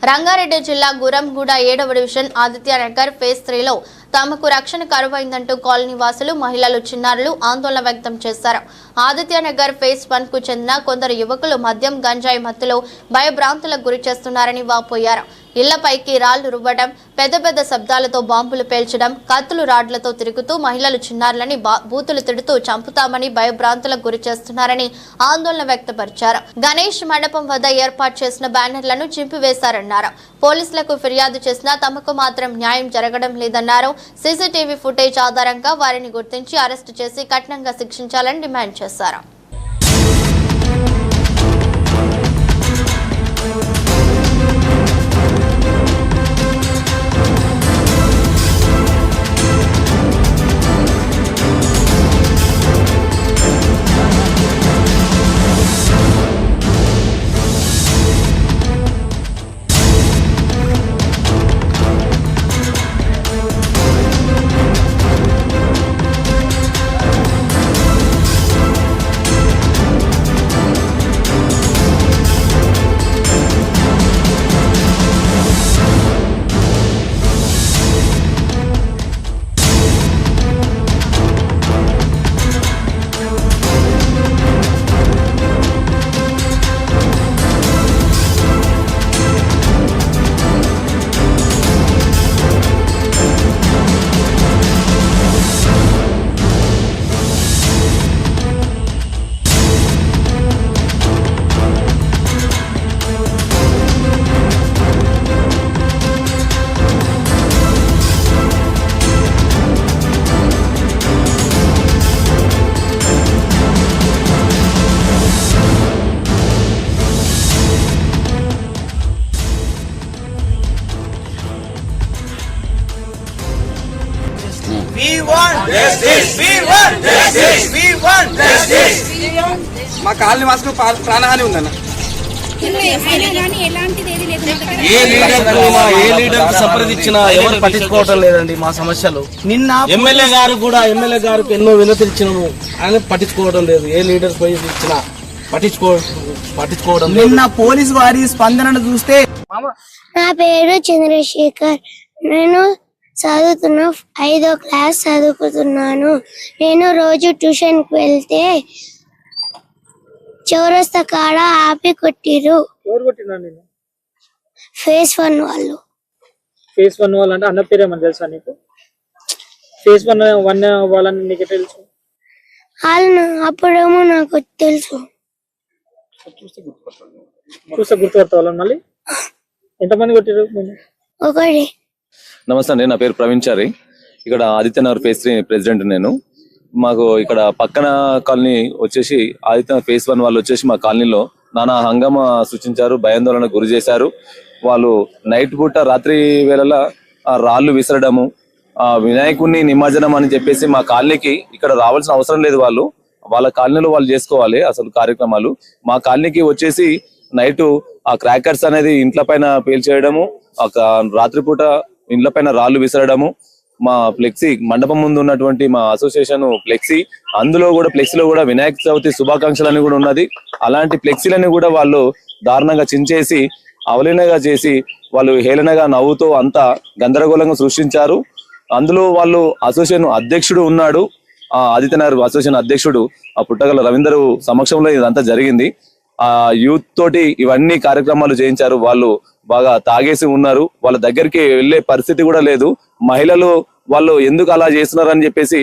Speaker 1: రంగారెడ్డి జిల్లా గురంగూడ 7వ డివిజన్ ఆదిత్య నగర్ ఫేజ్ 3లో తమకు రక్షణ కరువైందంటూ కాలనీ వాసులు మహిళలు చిన్నారులు ఆందోళన వ్యక్తం చేశారు. ఆదిత్యనగర్ ఫేజ్ 1 కు చెందిన కొందరు యువకులు మద్యం గంజాయి మత్తులో భయభ్రాంతులకు గురి చేస్తున్నారని వాపోయారు. ఇళ్లపైకి రాళ్లు రువ్వడం, పెద్ద పెద్ద శబ్దాలతో బాంబులు పేల్చడం, కత్తులు రాడ్లతో తిరుగుతూ మహిళలు చిన్నారులని బూతులు తిడుతూ చంపుతామని భయభ్రాంతులకు గురి చేస్తున్నారని ఆందోళన వ్యక్తపరిచారు. గణేష్ మండపం వద్ద ఏర్పాటు చేసిన బ్యానర్లను చింపివేశారన్నారు. పోలీసులకు ఫిర్యాదు చేసినా తమకు మాత్రం న్యాయం జరగడం లేదన్నారు. సీసీటీవీ ఫుటేజ్ ఆధారంగా వారిని గుర్తించి అరెస్టు చేసి కఠినంగా శిక్షించాలని డిమాండ్ చేశారు.
Speaker 2: We want justice. We want justice. We want justice. మా కాలనీ వాసులు ప్రాణహాని ఉందన్న.
Speaker 3: ఏ లీడర్ సంప్రదించినా ఎవరు పట్టించుకోవటం లేదండి మా సమస్యలు. నిన్న ఎమ్మెల్యే గారికి ఎన్నో వినతిచ్చినాము, ఆయన పట్టించుకోవడం లేదు. ఏ లీడర్ పోయి ఇచ్చినా పట్టించుకోవడం.
Speaker 2: నిన్న పోలీసు వారి స్పందనను చూస్తే
Speaker 4: నా పేరు చంద్రశేఖర్. నేను చదువుతున్నా 5వ క్లాస్ చదువుతున్నాను. నేను రోజు ట్యూషన్ కి వెళ్తే చౌరస్తా కాడ ఆపి కొట్టిరు.
Speaker 5: ఎవరు కొట్టినా నేను?
Speaker 4: ఫేజ్ 1 వాళ్ళు.
Speaker 5: ఫేజ్ 1 వాళ్ళు అంటే అన్న పేరు ఏమని తెలుసా నీకు? ఫేజ్ 1 వాళ్ళని నీకు తెలుసు?
Speaker 4: వాళ్ళు అప్పుడేమో నాకు తెలుసు.
Speaker 5: చూస్తే గుర్తుపడతా వాళ్ళని మళ్ళీ? ఎంతమంది కొట్టిరు?
Speaker 4: ఒకటి.
Speaker 6: నమస్తే అండి, నా పేరు ప్రవీణ్. ఇక్కడ ఆదిత్యనగర్ ఫేజ్ 3 ప్రెసిడెంట్ నేను. మాకు ఇక్కడ పక్కన కాలనీ వచ్చేసి ఆదిత్యనగర్ ఫేజ్ 1 వాళ్ళు వచ్చేసి మా కాలనీలో నానా హంగామా సృష్టించారు, భయాందోళన గురి చేశారు. వాళ్ళు నైట్ పూట రాత్రి వేళలా రాళ్లు విసరడము, వినాయకుడిని నిమజ్జనం అని చెప్పేసి మా కాలనీకి ఇక్కడ రావాల్సిన అవసరం లేదు. వాళ్ళ కాలనీలో వాళ్ళు చేసుకోవాలి అసలు కార్యక్రమాలు. మా కాలనీకి వచ్చేసి నైట్ ఆ క్రాకర్స్ అనేది ఇంట్ల పైన పేల్చేయడము, రాత్రిపూట ఇండ్ల పైన రాళ్లు విసరడము, మా ఫ్లెక్సీ మండపం ముందు ఉన్నటువంటి మా అసోసియేషన్ ఫ్లెక్సీ, అందులో కూడా ఫ్లెక్సీలో కూడా వినాయక చవితి శుభాకాంక్షలు అని కూడా ఉన్నది. అలాంటి ఫ్లెక్సీలని కూడా వాళ్ళు దారుణంగా చించేసి అవలీనగా చేసి వాళ్ళు హేళనగా నవ్వుతూ అంతా గందరగోళంగా సృష్టించారు. అందులో వాళ్ళు అసోసియేషన్ అధ్యక్షుడు ఉన్నాడు, ఆ ఆదిత్యనగర్ అసోసియేషన్ అధ్యక్షుడు ఆ పుట్టగల రవీందర్ సమక్షంలో ఇదంతా జరిగింది. ఆ యూత్ తోటి ఇవన్నీ కార్యక్రమాలు చేయించారు. వాళ్ళు బాగా తాగేసి ఉన్నారు, వాళ్ళ దగ్గరికి వెళ్లే పరిస్థితి కూడా లేదు. మహిళలు వాళ్ళు ఎందుకు అలా చేస్తున్నారని చెప్పేసి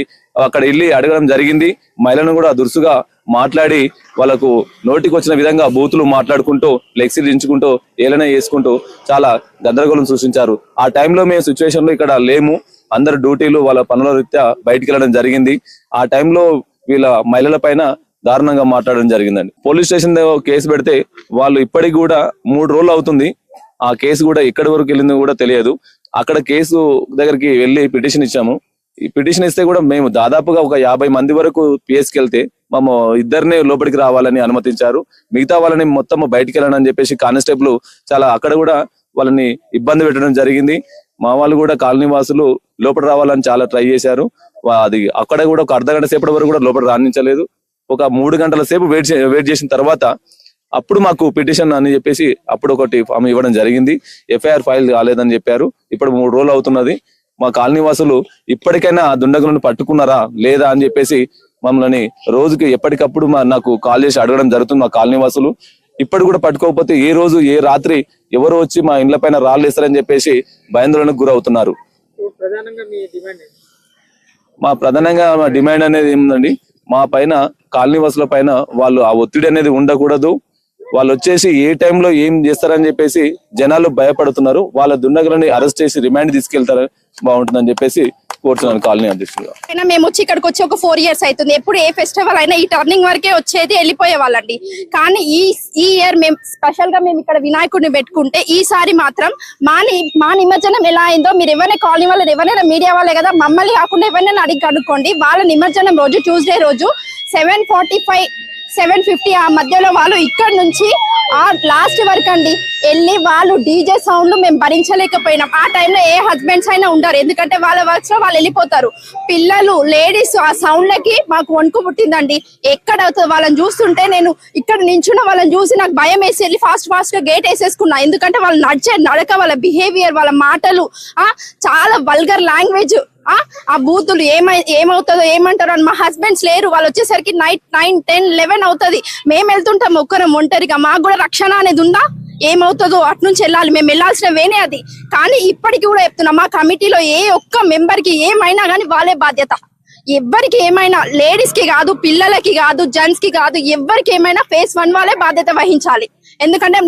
Speaker 6: అక్కడ వెళ్ళి అడగడం జరిగింది. మహిళలను కూడా దురుసుగా మాట్లాడి వాళ్ళకు నోటికి వచ్చిన విధంగా బూతులు మాట్లాడుకుంటూ ఫ్లెక్సీలు దించుకుంటూ ఏలన చేసుకుంటూ చాలా గందరగోళం సృష్టించారు. ఆ టైంలో మేము సిచ్యువేషన్ లో ఇక్కడ లేము, అందరు డ్యూటీలు వాళ్ళ పనుల రీత్యా బయటికి వెళ్ళడం జరిగింది. ఆ టైంలో వీళ్ళ మహిళల పైన దారుణంగా మాట్లాడడం జరిగిందండి. పోలీస్ స్టేషన్ కేసు పెడితే వాళ్ళు ఇప్పటికి కూడా 3 రోజులు అవుతుంది. ఆ కేసు కూడా ఎక్కడి వరకు వెళ్ళిందో కూడా తెలియదు. అక్కడ కేసు దగ్గరికి వెళ్ళి పిటిషన్ ఇచ్చాము. ఈ పిటిషన్ ఇస్తే కూడా మేము దాదాపుగా ఒక 50 మంది వరకు పిఎస్కి వెళ్తే మేము ఇద్దరిని లోపలికి రావాలని అనుమతించారు. మిగతా వాళ్ళని మొత్తం బయటికి వెళ్ళాలని చెప్పేసి కానిస్టేబుల్ చాలా అక్కడ కూడా వాళ్ళని ఇబ్బంది పెట్టడం జరిగింది. మా వాళ్ళు కూడా కాలనీ వాసులు లోపల రావాలని చాలా ట్రై చేశారు. అది అక్కడ కూడా ఒక అర్ధగంట సేపటి వరకు కూడా లోపల రాణించలేదు. ఒక 3 గంటల సేపు వెయిట్ చేసిన తర్వాత అప్పుడు మాకు పిటిషన్ అని చెప్పేసి అప్పుడు ఒకటి ఫామ్ ఇవ్వడం జరిగింది. ఎఫ్ఐఆర్ ఫైల్ కాలేదని చెప్పారు. ఇప్పుడు 3 రోజులు అవుతున్నది. మా కాలనీ వాసులు ఇప్పటికైనా ఆ దుండగులను పట్టుకున్నారా లేదా అని చెప్పేసి మమ్మల్ని రోజుకి ఎప్పటికప్పుడు నాకు కాల్ చేసి అడగడం జరుగుతుంది. మా కాలనీ వాసులు ఇప్పటి కూడా పట్టుకోకపోతే ఏ రోజు ఏ రాత్రి ఎవరు వచ్చి మా ఇండ్ల పైన రాళ్ళేస్తారని చెప్పేసి భయాందోళనకు గురవుతున్నారు. ప్రధానంగా మా డిమాండ్ అనేది ఏముందండి, మా పైన కాలనీ వాసుల పైన వాళ్ళు ఆ ఒత్తిడి అనేది ఉండకూడదు. వాళ్ళు వచ్చేసి ఏ టైంలో ఏం చేస్తారని చెప్పేసి జనాలు భయపడుతున్నారు. వాళ్ళ దుండగులని అరెస్ట్ చేసి రిమాండ్ తీసుకెళ్తారు బాగుంటుందని చెప్పేసి కోరుతున్నాను కాలనీ అధ్యక్షుడుగా.
Speaker 7: మేము వచ్చి ఇక్కడికి వచ్చి ఒక 4 years అవుతుంది. ఎప్పుడు ఏ ఫెస్టివల్ అయినా ఈ టర్నింగ్ వరకే వచ్చేది, వెళ్ళిపోయే వాళ్ళండి. కానీ ఈ ఇయర్ మేము స్పెషల్ గా మేము ఇక్కడ వినాయకుడిని పెట్టుకుంటే ఈసారి మాత్రం మా నిమజ్జనం ఎలా అయిందో మీరు ఎవరైనా కాలనీ వాళ్ళు ఎవరైనా మీడియా వాళ్ళే కదా, మమ్మల్ని కాకుండా ఎవరైనా అడిగి కనుక్కోండి. వాళ్ళ నిమజ్జనం రోజు ట్యూస్డే రోజు 7:45 7:50 ఆ మధ్యలో వాళ్ళు ఇక్కడ నుంచి ఆ లాస్ట్ వరకు అండి వెళ్ళి వాళ్ళు డీజే సౌండ్ మేము భరించలేకపోయినాం. ఆ టైంలో ఏ హస్బెండ్స్ అయినా ఉండరు, ఎందుకంటే వాళ్ళ వర్క్స్ లో వాళ్ళు వెళ్ళిపోతారు. పిల్లలు లేడీస్ ఆ సౌండ్లకి మాకు వణుకు పుట్టిందండి. ఎక్కడ అవుతుంది వాళ్ళని చూస్తుంటే నేను ఇక్కడ నించున్న వాళ్ళని చూసి నాకు భయం వేసి వెళ్ళి ఫాస్ట్ గా గేట్ వేసేసుకున్నా. ఎందుకంటే వాళ్ళు నడిచే నడక, వాళ్ళ బిహేవియర్, వాళ్ళ మాటలు చాలా వల్గర్ లాంగ్వేజ్. ఆ బూతులు ఏమవుతుందో ఏమంటారో అని. మా హస్బెండ్స్ లేరు, వాళ్ళు వచ్చేసరికి నైట్ 9, 10, 11 అవుతుంది. మేము వెళ్తుంటాం ఒక్కరం ఒంటరిగా. మాకు కూడా రక్షణ అనేది ఉందా? ఏమవుతుందో అటు నుంచి వెళ్ళాలి, మేము వెళ్ళాల్సిన వేనే అది. కానీ ఇప్పటికి కూడా చెప్తున్నాం, మా కమిటీలో ఏ ఒక్క మెంబర్ కి ఏమైనా కానీ వాళ్ళే బాధ్యత. ఎవరికి ఏమైనా, లేడీస్ కి కాదు, పిల్లలకి కాదు, జెంట్స్ కి కాదు, ఎవరికి ఏమైనా phase 1 వాళ్ళే బాధ్యత వహించాలి. ఎందుకంటే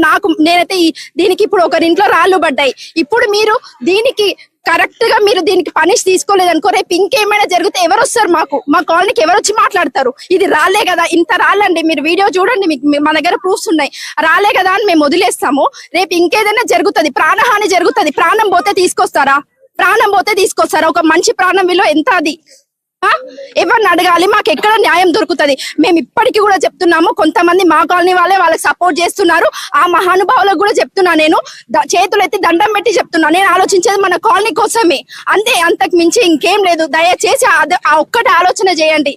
Speaker 7: నేనైతే దీనికి ఇప్పుడు ఒకరింట్లో రాళ్ళు పడ్డాయి. ఇప్పుడు మీరు దీనికి కరెక్ట్ గా మీరు దీనికి పనిష్ తీసుకోలేదనుకో, రేపు ఇంకేమైనా జరిగితే ఎవరు వస్తారు? మా కాలనీకి ఎవరు వచ్చి మాట్లాడతారు? ఇది రాలే కదా, ఇంత రాళ్ళండి, మీరు వీడియో చూడండి, మా దగ్గర ప్రూఫ్స్ ఉన్నాయి. రాలే కదా అని మేము వదిలేస్తాము. రేపు ఇంకేదైనా జరుగుతుంది, ప్రాణహాని జరుగుతుంది. ప్రాణం పోతే తీసుకొస్తారా? ఒక మంచి ప్రాణం విలువ ఎంత? అది ఎవరిని అడగాలి? మాకు ఎక్కడ న్యాయం దొరుకుతుంది? మేము ఇప్పటికీ కూడా చెప్తున్నాము, కొంతమంది మా కాలనీ వాళ్ళే వాళ్ళకి సపోర్ట్ చేస్తున్నారు. ఆ మహానుభావులకు కూడా చెప్తున్నా, నేను చేతులెత్తి దండం పెట్టి చెప్తున్నా, నేను ఆలోచించేది మన కాలనీ కోసమే అంతే, అంతకు మించి ఇంకేం లేదు. దయచేసి ఆ ఒక్కటి ఆలోచన చేయండి.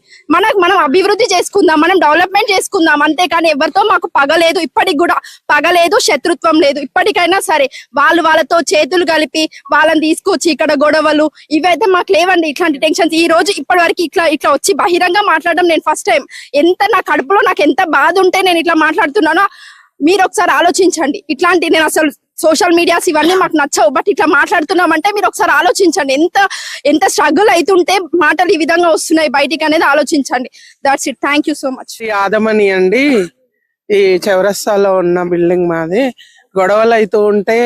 Speaker 7: మనం అభివృద్ధి చేసుకుందాం, మనం డెవలప్మెంట్ చేసుకుందాం, అంతేకాని ఎవరితో మాకు పగలేదు, ఇప్పటికి కూడా పగలేదు, శత్రుత్వం లేదు. ఇప్పటికైనా సరే వాళ్ళతో చేతులు కలిపి వాళ్ళని తీసుకొచ్చి ఇక్కడ గొడవలు ఇవైతే మాకు లేవండి. ఇట్లాంటి టెన్షన్స్ ఈ రోజు ఇప్పటి వరకు ఇట్లా వచ్చి బహిరంగ మాట్లాడడం నేను ఫస్ట్ టైం. నా కడుపులో నాకు ఎంత బాధ ఉంటే నేను ఇట్లా మాట్లాడుతున్నానో మీరు ఒకసారి ఆలోచించండి. ఇట్లాంటి నేను అసలు సోషల్ మీడియాస్ ఇవన్నీ మాకు నచ్చవు, బట్ ఇట్లా మాట్లాడుతున్నామంటే మీరు ఒకసారి ఆలోచించండి. ఎంత స్ట్రగుల్ అవుతుంటే మాటలు ఈ విధంగా వస్తున్నాయి బయటికి అనేది ఆలోచించండి. That's it. Thank you so much.
Speaker 8: యాదమని అండి, ఈ చౌరస్తాలో ఉన్న బిల్డింగ్ మాది. గొడవలు అవుతూ ఉంటే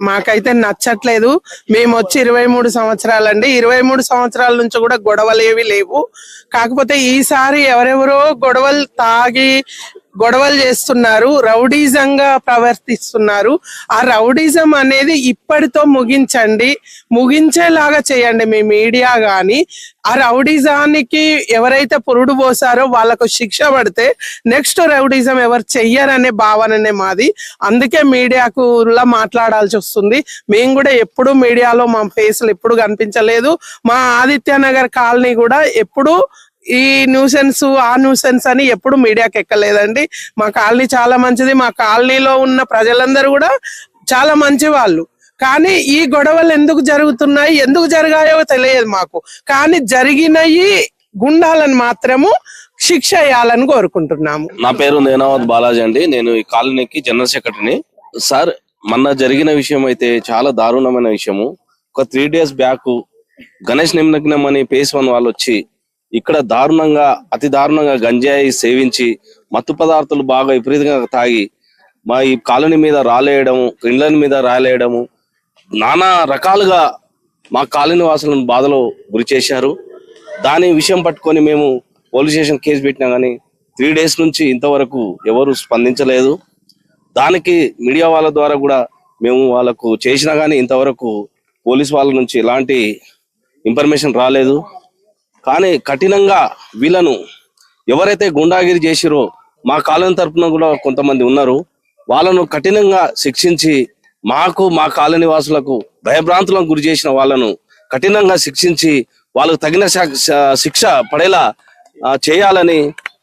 Speaker 8: మాకైతే నచ్చట్లేదు. మేము వచ్చి 23 సంవత్సరాలండి. 23 సంవత్సరాల నుంచి కూడా గొడవలు ఏవి లేవు. కాకపోతే ఈసారి ఎవరెవరో గొడవలు చేస్తున్నారు, రౌడీజంగా ప్రవర్తిస్తున్నారు. ఆ రౌడీజం అనేది ఇప్పటితో ముగించేలాగా చేయండి మీ మీడియా గాని. ఆ రౌడీజానికి ఎవరైతే పురుడు పోసారో వాళ్ళకు శిక్ష పడితే నెక్స్ట్ రౌడీజం ఎవరు చెయ్యరనే భావననే మాది. అందుకే మీడియాకు మాట్లాడాల్సి వస్తుంది. మేము కూడా ఎప్పుడు మీడియాలో మా ఫేస్లు ఎప్పుడు కనిపించలేదు. మా ఆదిత్యనగర్ కాలనీ కూడా ఎప్పుడు ఈ న్యూసెన్స్ ఆ న్యూసెన్స్ అని ఎప్పుడు మీడియాకి ఎక్కలేదండి. మా కాలనీ చాలా మంచిది. మా కాలనీలో ఉన్న ప్రజలందరూ కూడా చాలా మంచి వాళ్ళు. కానీ ఈ గొడవలు ఎందుకు జరుగుతున్నాయి, ఎందుకు జరిగాయో తెలియదు మాకు. కానీ జరిగినవి గుండాలను మాత్రము శిక్ష వేయాలని కోరుకుంటున్నాము.
Speaker 3: నా పేరు నేనావత్ బాలాజీ అండి. నేను ఈ కాలనీకి జనరల్ సెక్రటరీని. సార్, మొన్న జరిగిన విషయం అయితే చాలా దారుణమైన విషయము. ఒక 3 days బ్యాక్ గణేష్ నిమగ్నం అని phase 1 వాళ్ళు వచ్చి ఇక్కడ అతి దారుణంగా గంజాయి సేవించి మత్తు పదార్థాలు బాగా విపరీతంగా తాగి మా ఈ కాలనీ మీద రాలేయడము, ఇండ్ల మీద రాలేయడము, నానా రకాలుగా మా కాలనీ వాసులను బాధలో గురి చేశారు. దాని విషయం పట్టుకొని మేము పోలీస్ స్టేషన్ కేసు పెట్టినా కానీ 3 days నుంచి ఇంతవరకు ఎవరు స్పందించలేదు. దానికి మీడియా వాళ్ళ ద్వారా కూడా మేము వాళ్ళకు చేసినా కానీ ఇంతవరకు పోలీస్ వాళ్ళ నుంచి ఎలాంటి ఇన్ఫర్మేషన్ రాలేదు. కానీ కఠినంగా వీళ్ళను ఎవరైతే గుండాగిరి చేసిరో మా కాలనీ తరపున కూడా కొంతమంది ఉన్నారు, వాళ్ళను కఠినంగా శిక్షించి మా కాలనీ వాసులకు భయభ్రాంతులకు గురి చేసిన వాళ్ళను కఠినంగా శిక్షించి వాళ్ళకు తగిన శిక్ష పడేలా చేయాలని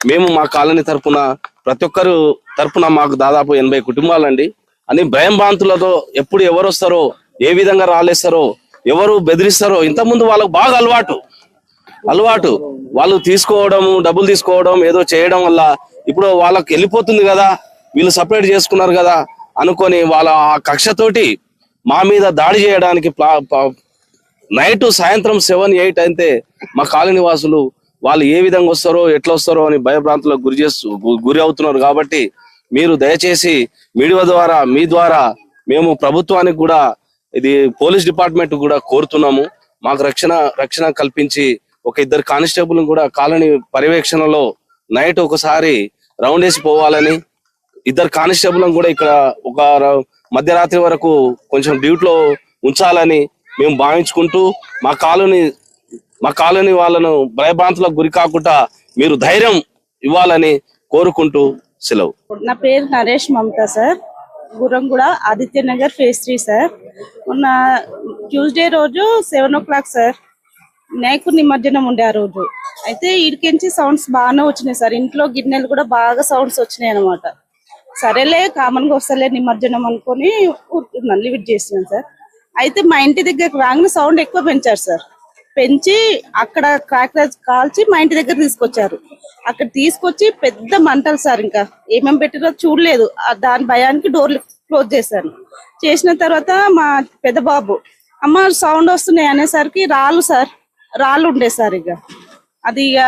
Speaker 3: మేము మా కాలనీ తరపున ప్రతి ఒక్కరు తరపున మాకు దాదాపు 80 కుటుంబాలండి అని భయం భ్రాంతులతో ఎప్పుడు ఎవరు వస్తారో, ఏ విధంగా రాలేస్తారో, ఎవరు బెదిరిస్తారో ఇంతకుముందు వాళ్ళకు బాగా అలవాటు వాళ్ళు తీసుకోవడం, డబ్బులు తీసుకోవడం, ఏదో చేయడం వల్ల ఇప్పుడు వాళ్ళకి వెళ్ళిపోతుంది కదా, వీళ్ళు సపరేట్ చేసుకున్నారు కదా అనుకొని వాళ్ళ ఆ కక్షతోటి మా మీద దాడి చేయడానికి నైట్ సాయంత్రం 7-8 అయితే మా కాలనీ వాసులు వాళ్ళు ఏ విధంగా వస్తారో ఎట్లా వస్తారో అని భయభ్రాంతులకు గురి అవుతున్నారు. కాబట్టి మీరు దయచేసి మీడియా ద్వారా మీ ద్వారా మేము ప్రభుత్వానికి కూడా ఇది పోలీస్ డిపార్ట్మెంట్ కూడా కోరుతున్నాము. మాకు రక్షణ కల్పించి ఒక 2 కానిస్టేబుల్ కూడా కాలనీ పర్యవేక్షణలో నైట్ ఒకసారి రౌండ్ వేసి పోవాలని, 2 కానిస్టేబుల్ కూడా ఇక్కడ ఒక మధ్యరాత్రి వరకు కొంచెం డ్యూటీలో ఉంచాలని మేము భావించుకుంటూ మా కాలనీ వాళ్ళను భయభ్రాంతులకు గురి కాకుండా మీరు ధైర్యం ఇవ్వాలని కోరుకుంటూ సెలవు.
Speaker 9: నా పేరు Naresh Mamata sir, Gurramguda Aditya Nagar phase 3 sir. మొన్న ట్యూస్డే రోజు 7 o'clock సార్ వినాయకు నిమజ్జనం ఉండే ఆ రోజు. అయితే ఇడికించి సౌండ్స్ బాగానే వచ్చినాయి సార్, ఇంట్లో గిన్నెలు కూడా బాగా సౌండ్స్ వచ్చినాయి అనమాట. సరేలే కామన్గా వస్తలే నిమజ్జనం అనుకొని కూర్చున్నాను, లిమిట్ చేసినాను సార్. అయితే మా ఇంటి దగ్గరకు రాగానే సౌండ్ ఎక్కువ పెంచారు సార్. పెంచి అక్కడ క్రాకర్స్ కాల్చి మా ఇంటి దగ్గర తీసుకొచ్చారు. అక్కడ తీసుకొచ్చి పెద్ద మంటలు సార్, ఇంకా ఏమేమి పెట్టిరో చూడలేదు. దాని భయానికి డోర్లు క్లోజ్ చేశాను. చేసిన తర్వాత మా పెద్ద బాబు అమ్మ సౌండ్ వస్తున్నాయి అనేసరికి రాళ్ళు ఉండే సార్. ఇక అది ఇక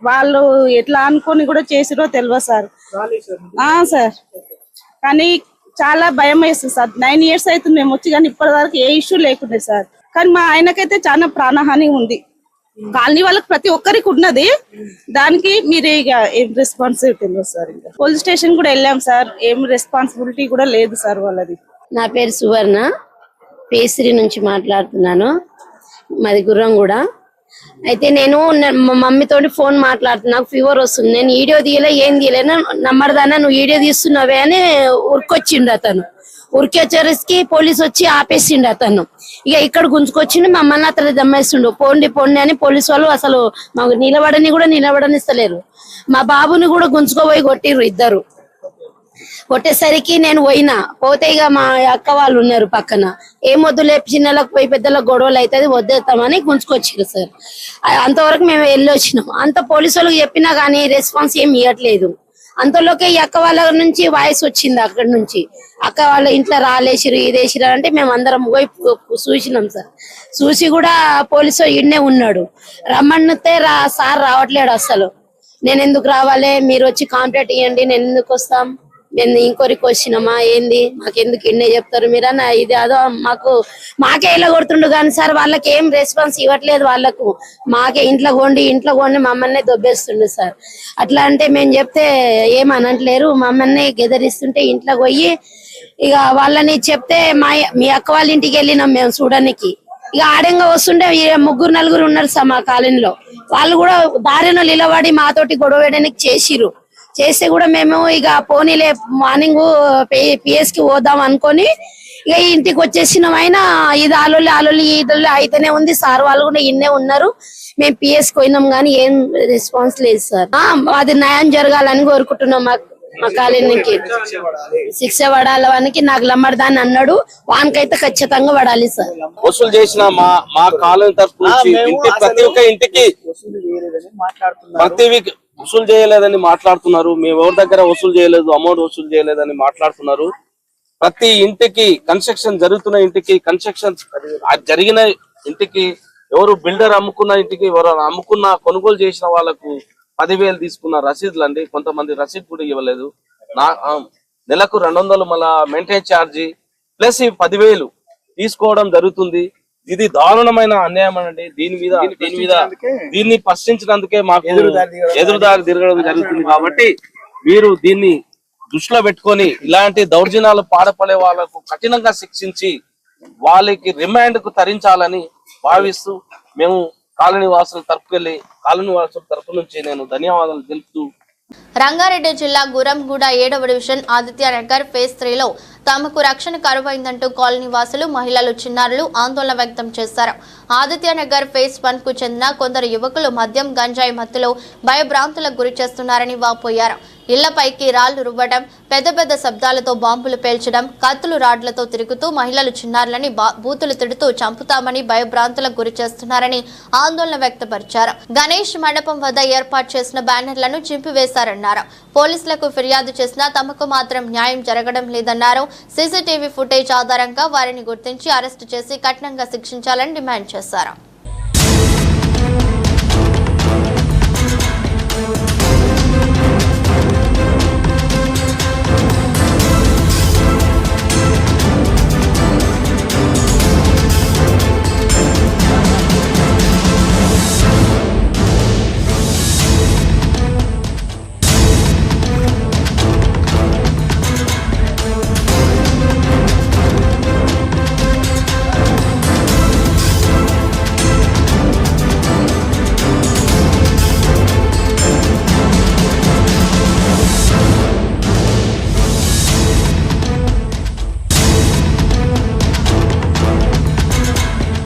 Speaker 9: వాళ్ళు ఎట్లా అనుకొని కూడా చేసిరో తెలియదు సార్. సార్ కానీ చాలా భయం వేస్తుంది సార్. 9 years అవుతుంది మేము వచ్చి, కానీ ఇప్పటి వరకు ఏ ఇష్యూ లేకుండే సార్. కానీ మా ఆయనకైతే చాలా ప్రాణహాని ఉంది. కాలనీ వాళ్ళకి ప్రతి ఒక్కరికి ఉన్నది. దానికి మీరు ఇక ఏం రెస్పాన్సిబిలిటీ లేదు సార్. ఇంకా పోలీస్ స్టేషన్ కూడా వెళ్ళాం సార్, ఏం రెస్పాన్సిబిలిటీ కూడా లేదు సార్ వాళ్ళది.
Speaker 10: నా పేరు సువర్ణ, ఫేజ్ 3 నుంచి మాట్లాడుతున్నాను, మాది గుర్రంగూడ. అయితే నేను మా మమ్మీతోటి ఫోన్ మాట్లాడుతున్నా, నాకు ఫీవర్ వస్తుంది, నేను వీడియో తీయలే ఏం తీయలేను, నమ్మడదానా నువ్వు వీడియో తీస్తున్నావే అని ఉరికొచ్చిండు అతను. ఉరికొచ్చేసరికి పోలీసు వచ్చి ఆపేసిండు అతను. ఇక ఇక్కడ గుంజుకొచ్చిండు, మమ్మల్ని అతను దమ్మేస్తుండు. పోండి అని పోలీసు వాళ్ళు అసలు మాకు నిలబడనిస్తలేరు. మా బాబుని కూడా గుంజుకోబోయి కొట్టిర్రు 2. కొట్టేసరికి నేను పోతే ఇక మా అక్క వాళ్ళు ఉన్నారు పక్కన, ఏం వద్దులే చిన్నలకు పోయి పెద్దలకు గొడవలు అవుతుంది వద్దేస్తామని గుంజుకొచ్చారు సార్. అంతవరకు మేము వెళ్ళి వచ్చినాం. అంత పోలీసు వాళ్ళకి చెప్పినా కానీ రెస్పాన్స్ ఏం ఇవ్వట్లేదు. అంతలోకే ఈ అక్క వాళ్ళ నుంచి వాయిస్ వచ్చింది అక్కడి నుంచి, అక్క వాళ్ళ ఇంట్లో రాలేసిరు ఇదేసిరు అంటే మేము అందరం పోయి చూసినాం సార్. చూసి కూడా పోలీసు ఈడనే ఉన్నాడు. రమ్మనితే సార్ రావట్లేడు అసలు. నేను ఎందుకు రావాలి, మీరు వచ్చి కాంప్లైంట్ ఇవ్వండి, నేను ఎందుకు వస్తాం, మేము ఇంకోరికి వచ్చినామా ఏంది, మాకెందుకు ఇన్నే చెప్తారు మీరన్నా, ఇది అదో మాకే ఇలా కొడుతుండు కానీ సార్ వాళ్ళకి ఏం రెస్పాన్స్ ఇవ్వట్లేదు. వాళ్ళకు మాకే ఇంట్లో కొండి మమ్మల్ని దొబ్బేస్తుండు సార్. అట్లా అంటే మేము చెప్తే ఏమనట్లేరు, మమ్మల్ని గెదరిస్తుంటే ఇంట్లో పోయి ఇక వాళ్ళని చెప్తే మీ అక్క వాళ్ళ ఇంటికి వెళ్ళినాం మేము చూడడానికి. ఇక ఆడంగా వస్తుండే 3-4 ఉన్నారు సార్ మా కాలనీలో. వాళ్ళు కూడా దారిలో నిలబడి మాతోటి గొడవ వేయడానికి చేస్తే కూడా మేము ఇక పోనీలే మార్నింగ్ పిఎస్ కి పోదాం అనుకొని ఇక ఇంటికి వచ్చేసినాం. అయినా ఇది ఆలోలి అయితేనే ఉంది. సార్ వాళ్ళు కూడా ఇన్నే ఉన్నారు. మేము పిఎస్ పోయినాం కానీ ఏం రెస్పాన్స్ లేదు సార్. అది న్యాయం జరగాలని కోరుకుంటున్నాం. మా కాలనీకి శిక్ష పడాలనికి నాకు లమ్మడదాన్ని అన్నాడు, వానికైతే ఖచ్చితంగా పడాలి సార్.
Speaker 3: వసూలు చేసిన మా కాలనీ తరఫు నుంచి ప్రతి ఒక్క ఇంటికి వసూలు చేయలేదని మాట్లాడుతున్నారు. మేము ఎవరి దగ్గర వసూలు చేయలేదు, అమౌంట్ వసూలు చేయలేదని మాట్లాడుతున్నారు. ప్రతి ఇంటికి కన్స్ట్రక్షన్ జరుగుతున్న ఇంటికి, కన్స్ట్రక్షన్ జరిగిన ఇంటికి, ఎవరు బిల్డర్ అమ్ముకున్న ఇంటికి, ఎవరు కొనుగోలు చేసిన వాళ్ళకు 10,000 తీసుకున్న రసీదులు అండి. కొంతమంది రసీదు కూడా ఇవ్వలేదు. నెలకు 200 మళ్ళా మెయింటైన్ ఛార్జీ ప్లస్ ఈ 10,000 తీసుకోవడం జరుగుతుంది. ఇది దారుణమైన అన్యాయం అండి. దీన్ని ప్రశ్నించినందుకే మాకు ఎదురుదారి తిరగడం జరుగుతుంది. కాబట్టి మీరు దీన్ని దృష్టిలో పెట్టుకొని ఇలాంటి దౌర్జన్యాలు పాల్పడే వాళ్ళకు కఠినంగా శిక్షించి వాళ్ళకి రిమాండ్ కు తరించాలని భావిస్తూ మేము కాలనీ వాసుల తరపు నుంచి నేను ధన్యవాదాలు తెలుపుతూ.
Speaker 1: రంగారెడ్డి జిల్లా గురంగూడ 7వ డివిజన్ ఆదిత్య నగర్ ఫేజ్ 3లో తమకు రక్షణ కరువైందంటూ కాలనీ వాసులు, మహిళలు, చిన్నారులు ఆందోళన వ్యక్తం చేశారు. ఆదిత్య నగర్ ఫేజ్ 1 కు చెందిన కొందరు యువకులు మద్యం, గంజాయి మత్తులో భయభ్రాంతులకు గురి చేస్తున్నారని వాపోయారు. ఇళ్లపైకి రాళ్లు రువ్వడం, పెద్ద పెద్ద శబ్దాలతో బాంబులు పేల్చడం, కత్తులు రాడ్లతో తిరుగుతూ మహిళలు చిన్నారులని బూతులు తిడుతూ చంపుతామని భయభ్రాంతులకు గురి చేస్తున్నారని ఆందోళన వ్యక్తపరిచారు. గణేష్ మండపం వద్ద ఏర్పాటు చేసిన బ్యానర్లను చింపివేశారన్నారు. పోలీసులకు ఫిర్యాదు చేసినా తమకు మాత్రం న్యాయం జరగడం లేదన్నారు. సీసీటీవీ ఫుటేజ్ ఆధారంగా వారిని గుర్తించి అరెస్టు చేసి కఠినంగా శిక్షించాలని డిమాండ్ చేశారు.